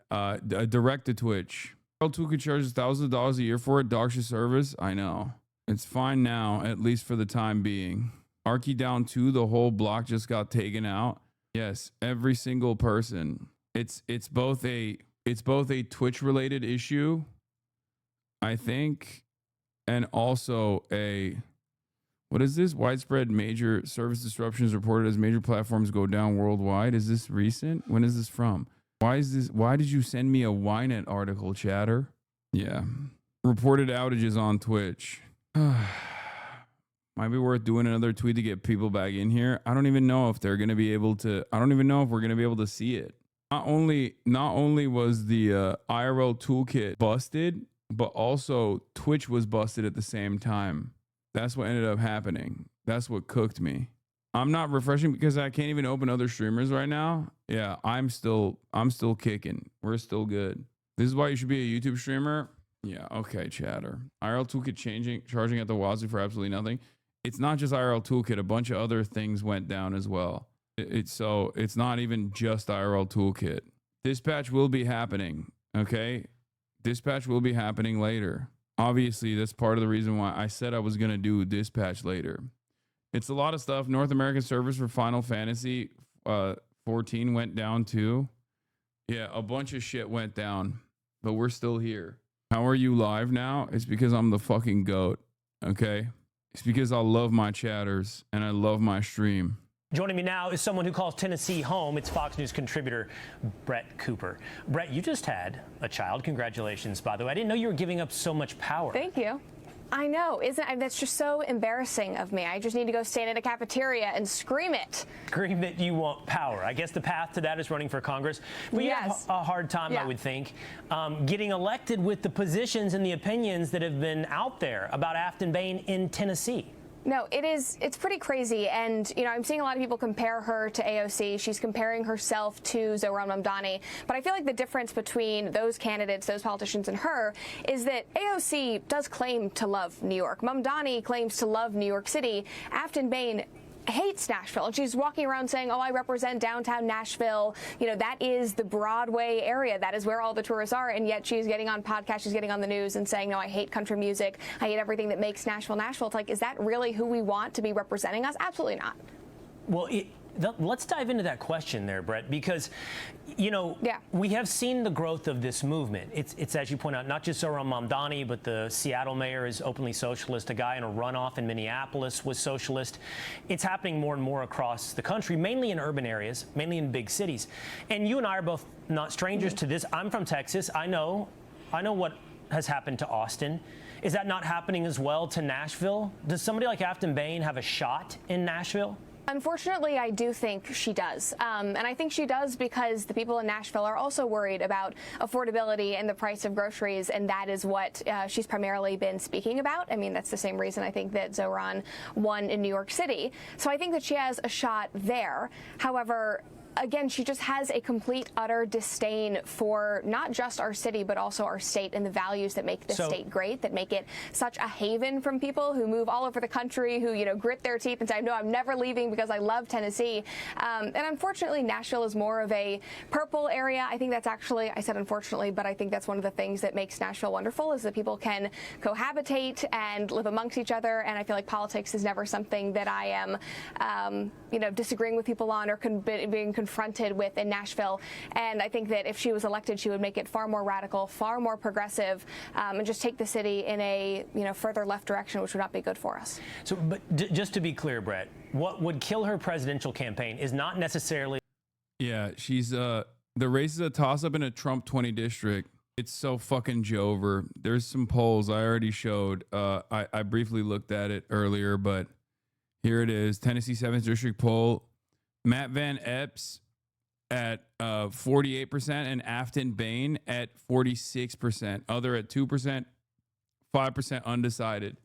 A: direct to Twitch. IRL Toolkit charges thousands of dollars a year for it. Dog shit service. I know. It's fine now, at least for the time being. Archie down 2, the whole block just got taken out. Yes, every single person. It's both a Twitch related issue, I think, and also a, what is this? Widespread major service disruptions reported as major platforms go down worldwide. Is this recent? When is this from? Why did you send me a Ynet article, chatter? Yeah. Reported outages on Twitch. Might be worth doing another tweet to get people back in here. I don't even know if they're going to be able to, I don't even know if we're going to be able to see it. Not only was the IRL Toolkit busted, but also Twitch was busted at the same time. That's what ended up happening. That's what cooked me. I'm not refreshing because I can't even open other streamers right now. Yeah, I'm still kicking. We're still good. This is why you should be a YouTube streamer. Yeah, okay, chatter. IRL Toolkit charging at the wazoo for absolutely nothing. It's not just IRL Toolkit. A bunch of other things went down as well. So it's not even just IRL Toolkit. Dispatch will be happening, okay? Dispatch will be happening later. Obviously, that's part of the reason why I said I was going to do dispatch later. It's a lot of stuff. North American servers for Final Fantasy 14 went down too. Yeah, a bunch of shit went down, but we're still here. How are you live now? It's because I'm the fucking GOAT, okay? It's because I love my chatters and I love my stream.
E: Joining me now is someone who calls Tennessee home. It's Fox News contributor Brett Cooper. Brett, you just had a child. Congratulations, by the way. I didn't know you were giving up so much power.
I: Thank you. I know, that's just so embarrassing of me. I just need to go stand in a cafeteria and scream it.
E: Scream that you want power. I guess the path to that is running for Congress. But you have a hard time, I would think, getting elected with the positions and the opinions that have been out there about Afton Bain in Tennessee.
I: No, it's pretty crazy. And, I'm seeing a lot of people compare her to AOC. She's comparing herself to Zohran Mamdani. But I feel like the difference between those candidates, those politicians, and her is that AOC does claim to love New York. Mamdani claims to love New York City. Afton Bain hates Nashville, and she's walking around saying, oh, I represent downtown Nashville. That is the Broadway area. That is where all the tourists are. And yet she's getting on podcasts, she's getting on the news and saying, no, I hate country music. I hate everything that makes Nashville Nashville. It's like, is that really who we want to be representing us? Absolutely not.
E: Well, let's dive into that question there, Brett, because, we have seen the growth of this movement. It's as you point out, not just Zohran Mamdani, but the Seattle mayor is openly socialist. A guy in a runoff in Minneapolis was socialist. It's happening more and more across the country, mainly in urban areas, mainly in big cities. And you and I are both not strangers to this. I'm from Texas. I know what has happened to Austin. Is that not happening as well to Nashville? Does somebody like Afton Bain have a shot in Nashville?
I: Unfortunately, I do think she does. And I think she does because the people in Nashville are also worried about affordability and the price of groceries, and that is what she's primarily been speaking about. I mean, that's the same reason I think that Zohran won in New York City. So I think that she has a shot there. However, again, she just has a complete, utter disdain for not just our city, but also our state and the values that make this state great, that make it such a haven from people who move all over the country, who, grit their teeth and say, no, I'm never leaving because I love Tennessee. And unfortunately, Nashville is more of a purple area. I think that's actually, I said unfortunately, but I think that's one of the things that makes Nashville wonderful is that people can cohabitate and live amongst each other. And I feel like politics is never something that I am, disagreeing with people on or being confronted with in Nashville. And I think that if she was elected, she would make it far more radical, far more progressive, and just take the city in a further left direction, which would not be good for us.
E: So, but just to be clear, Brett, what would kill her presidential campaign is not necessarily.
A: Yeah, she's the race is a toss-up in a Trump 20 district. It's so fucking Jover. There's some polls I already showed. I briefly looked at it earlier, but here it is. Tennessee 7th District poll. Matt Van Epps at 48% and Afton Bain at 46%. Other at 2%, 5% undecided.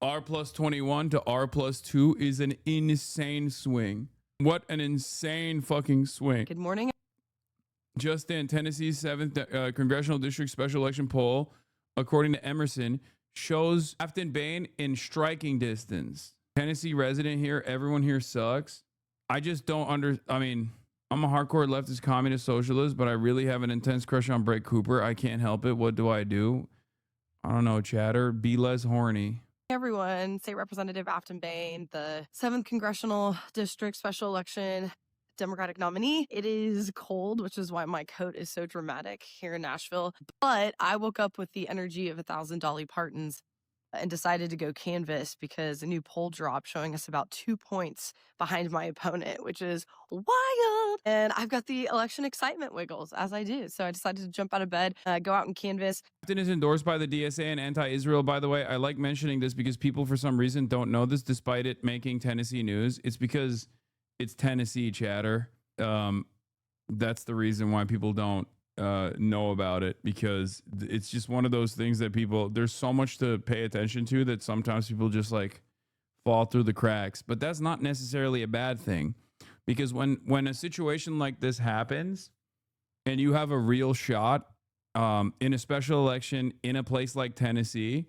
A: R plus 21 to R plus 2 is an insane swing. What an insane fucking swing.
S: Good morning.
A: Just in, Tennessee's 7th Congressional District special election poll, according to Emerson, shows Afton Bain in striking distance. Tennessee resident here, everyone here sucks. I just don't I'm a hardcore leftist communist socialist, but I really have an intense crush on Brett Cooper. I can't help it. What do? I don't know, chatter. Be less horny.
S: Everyone, State Representative Afton Bain, the 7th Congressional District special election Democratic nominee. It is cold, which is why my coat is so dramatic here in Nashville. But I woke up with the energy of 1,000 Dolly Partons and decided to go canvass because a new poll dropped showing us about 2 points behind my opponent, which is wild. And I've got the election excitement wiggles, as I do. So I decided to jump out of bed, go out and canvass.
A: Afton is endorsed by the DSA and anti-Israel, by the way. I like mentioning this because people, for some reason, don't know this, despite it making Tennessee news. It's because it's Tennessee, chatter. That's the reason why people don't know about it, because it's just one of those things that there's so much to pay attention to that sometimes people just like fall through the cracks. But that's not necessarily a bad thing, because when a situation like this happens and you have a real shot in a special election in a place like Tennessee,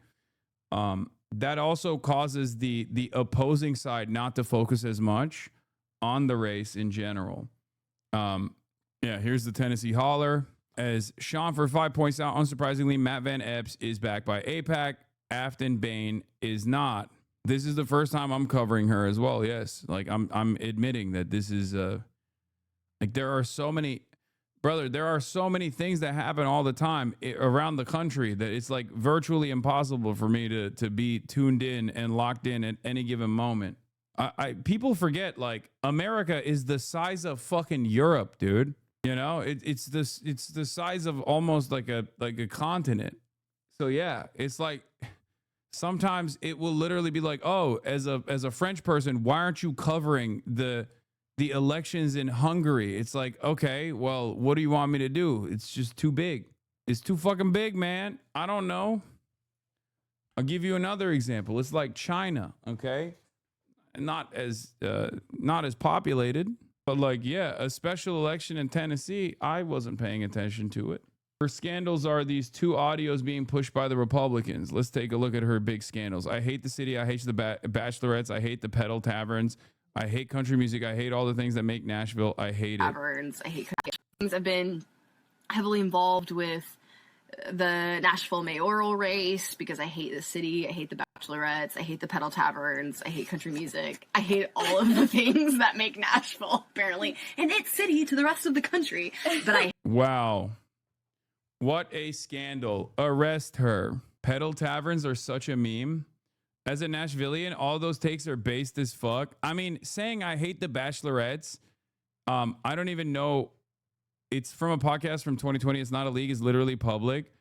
A: that also causes the opposing side not to focus as much on the race in general. Here's the Tennessee holler. As Sean for 5 points out, unsurprisingly, Matt Van Epps is backed by AIPAC. Afton Bain is not. This is the first time I'm covering her as well. Yes, like I'm admitting that this is there are so many things that happen all the time around the country that it's like virtually impossible for me to be tuned in and locked in at any given moment. People forget, like, America is the size of fucking Europe, dude. You know, it's the size of almost like a continent. So yeah, it's like sometimes it will literally be like, oh, as a French person, why aren't you covering the elections in Hungary? It's like, okay, well, what do you want me to do? It's just too big. It's too fucking big, man. I don't know. I'll give you another example. It's like China, okay? Not as populated, but like, yeah, a special election in Tennessee, I wasn't paying attention to it. Her scandals are these 2 audios being pushed by the Republicans. Let's take a look at her big scandals. I hate the city. I hate the bachelorettes. I hate the pedal taverns. I hate country music. I hate all the things that make Nashville. I hate it.
C: Taverns. I hate things. I've been heavily involved with the Nashville mayoral race because I hate the city. I hate the bachelorettes. I hate the pedal taverns. I hate country music. I hate all of the things that make Nashville apparently an it city to the rest of the country. But I
A: Wow. What a scandal. Arrest her. Pedal taverns are such a meme. As a Nashvilleian, all those takes are based as fuck. I mean, saying I hate the bachelorettes, I don't even know. It's from a podcast from 2020. It's not a leak. It's literally public.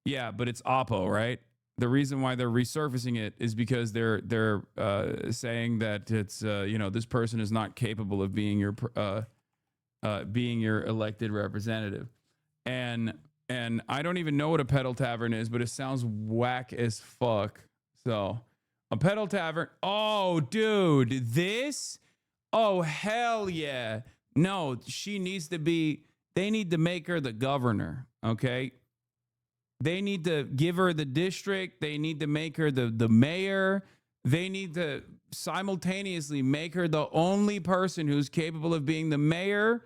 A: Yeah, but it's Oppo, right? The reason why they're resurfacing it is because they're saying that it's this person is not capable of being your elected representative, and I don't even know what a pedal tavern is, but it sounds whack as fuck. So a pedal tavern. Oh, dude, this. Oh, hell yeah. No, she needs to be. They need to make her the governor, okay? They need to give her the district. They need to make her the mayor. They need to simultaneously make her the only person who's capable of being the mayor,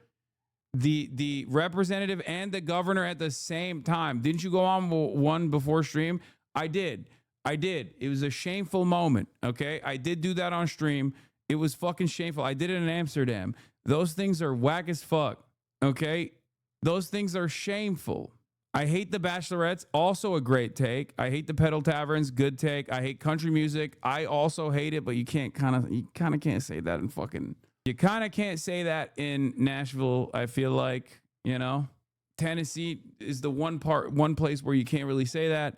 A: the representative, and the governor at the same time. Didn't you go on one before stream? I did. It was a shameful moment, okay? I did do that on stream. It was fucking shameful. I did it in Amsterdam. Those things are whack as fuck, okay? Those things are shameful. I hate the bachelorettes, also a great take. I hate the pedal taverns, good take. I hate country music. I also hate it, but you kind of can't say that in fucking. You kind of can't say that in Nashville. I feel like, Tennessee is the one place where you can't really say that,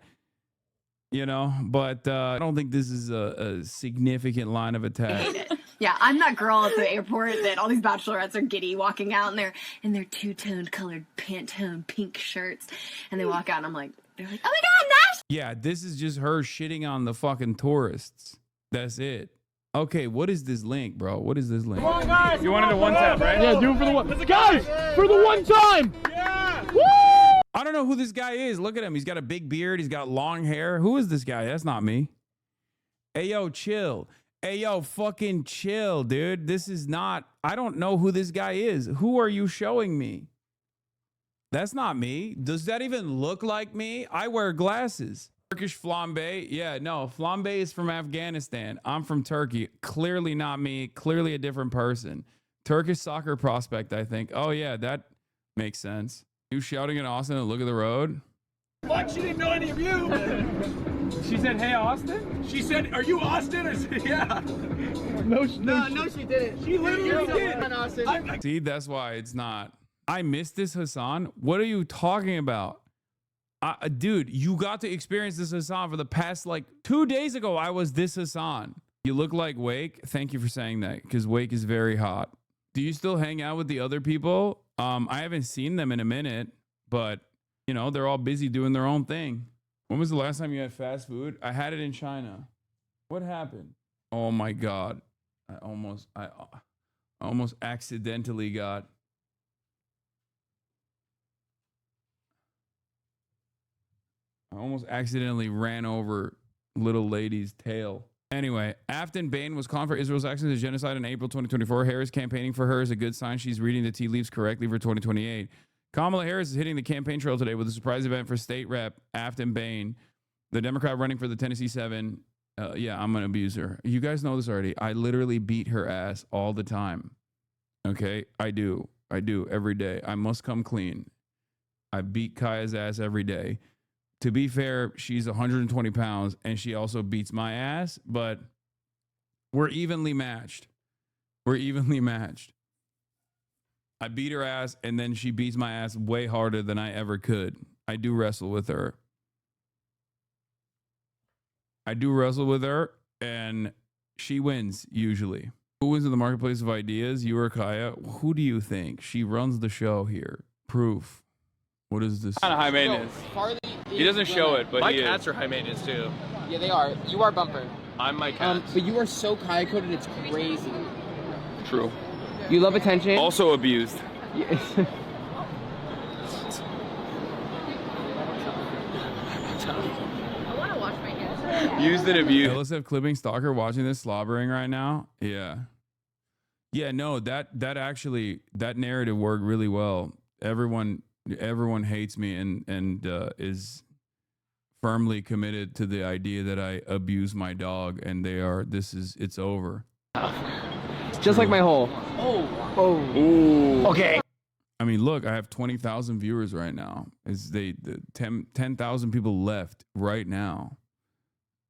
A: But I don't think this is a significant line of attack.
C: Yeah, I'm that girl at the airport that all these bachelorettes are giddy walking out in their two-toned colored Pantone pink shirts, and they walk out and they're like, oh my God, Nash!
A: Yeah, this is just her shitting on the fucking tourists. That's it. Okay, what is this link, bro? What is this link?
L: Come on, guys! You wanted a one tap, right? Yeah, do it for the one. Guys, for the one time! Yeah! Woo!
A: I don't know who this guy is. Look at him. He's got a big beard. He's got long hair. Who is this guy? That's not me. Hey, yo, chill. Hey, yo, fucking chill, dude. This is not, I don't know who this guy is. Who are you showing me? That's not me. Does that even look like me? I wear glasses. Turkish flambe. Yeah, no, flambe is from Afghanistan. I'm from Turkey. Clearly not me. Clearly a different person. Turkish soccer prospect, I think. Oh, yeah, that makes sense. You shouting at Austin and look at the road?
L: Fuck, she didn't know any of you.
A: She said, hey, Austin?
L: She said, are you Austin? I said, yeah. No, she didn't. She literally did. Austin.
A: See, that's why it's not. I missed this, Hassan. What are you talking about? Dude, you got to experience this Hassan for the past, 2 days ago. I was this Hassan. You look like Wake. Thank you for saying that, because Wake is very hot. Do you still hang out with the other people? I haven't seen them in a minute, but, they're all busy doing their own thing. When was the last time you had fast food? I had it in China. What happened? Oh my God. I almost accidentally got. I almost accidentally ran over little lady's tail. Anyway, Afton Bain was calling for Israel's actions as genocide in April 2024. Harris campaigning for her is a good sign she's reading the tea leaves correctly for 2028. Kamala Harris is hitting the campaign trail today with a surprise event for state rep Afton Bain, the Democrat running for the Tennessee 7. Yeah, I'm an abuser. You guys know this already. I literally beat her ass all the time. Okay, I do every day. I must come clean. I beat Kaya's ass every day. To be fair, she's 120 pounds and she also beats my ass, but We're evenly matched. We're evenly matched. I beat her ass, and then she beats my ass way harder than I ever could. I do wrestle with her. And she wins, usually. Who wins in the marketplace of ideas? You or Kaya? Who do you think? She runs the show here. Proof. What is this?
K: Kind of high maintenance. He doesn't show it, but
O: my
K: he
O: cats
K: is.
O: are high maintenance too.
U: Yeah, they are. You are Bumper.
O: I'm my cat.
U: But you are so Kaya coded, it's crazy.
K: True.
U: You love attention.
K: Also abused. Used and abused.
A: LSF clipping stalker watching this slobbering right now. Yeah. Yeah, no, that narrative worked really well. Everyone hates me and is firmly committed to the idea that I abuse my dog, and it's over.
U: Just like my hole.
A: Oh.
U: Okay.
A: I mean, look, I have 20,000 viewers right now. 10,000 people left right now.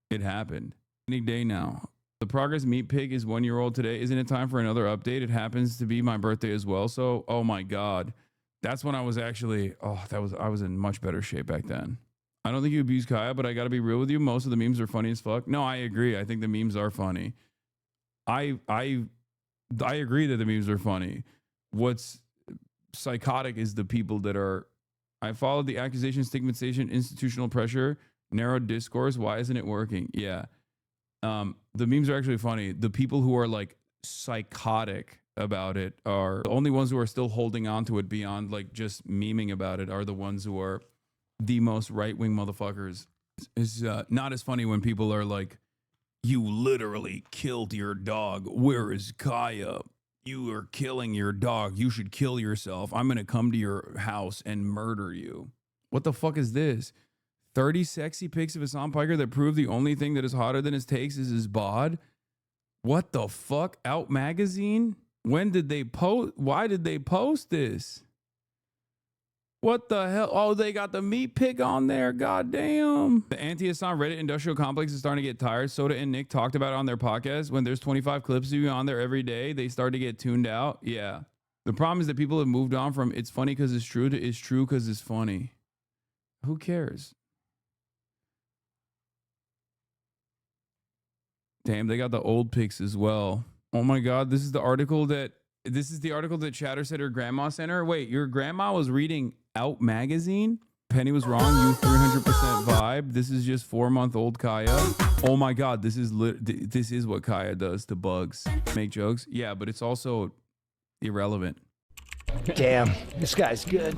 A: It happened. Any day now. The Progress Meat Pig is 1 year old today. Isn't it time for another update? It happens to be my birthday as well. So, oh my God. That's when I was actually, I was in much better shape back then. I don't think you abuse Kaya, but I got to be real with you. Most of the memes are funny as fuck. No, I agree. I think the memes are funny. I agree that the memes are funny. What's psychotic is the people that are, I followed the accusation, stigmatization, institutional pressure, narrowed discourse. Why isn't it working? Yeah. The memes are actually funny. The people who are like psychotic about it are the only ones who are still holding on to it beyond like just memeing about it are the ones who are the most right-wing motherfuckers. It's not as funny when people are like, you literally killed your dog. Where is Kaya? You are killing your dog. You should kill yourself. I'm going to come to your house and murder you. What the fuck is this? 30 sexy pics of Hassan Piker that prove the only thing that is hotter than his takes is his bod? What the fuck? Out Magazine? When did they post? Why did they post this? What the hell? Oh, they got the meat pic on there. Goddamn. The anti-Hassan Reddit industrial complex is starting to get tired. Soda and Nick talked about it on their podcast. When there's 25 clips of you on there every day, they start to get tuned out. Yeah. The problem is that people have moved on from it's funny because it's true to it's true because it's funny. Who cares? Damn, they got the old pics as well. Oh my God, this is the article that Chatter said her grandma sent her. Wait, your grandma was reading Out Magazine? Penny was wrong. You 300% vibe. This is just 4-month-old Kaya. Oh my God, this is what Kaya does to bugs. Make jokes. Yeah, but it's also irrelevant.
Y: Damn, this guy's good.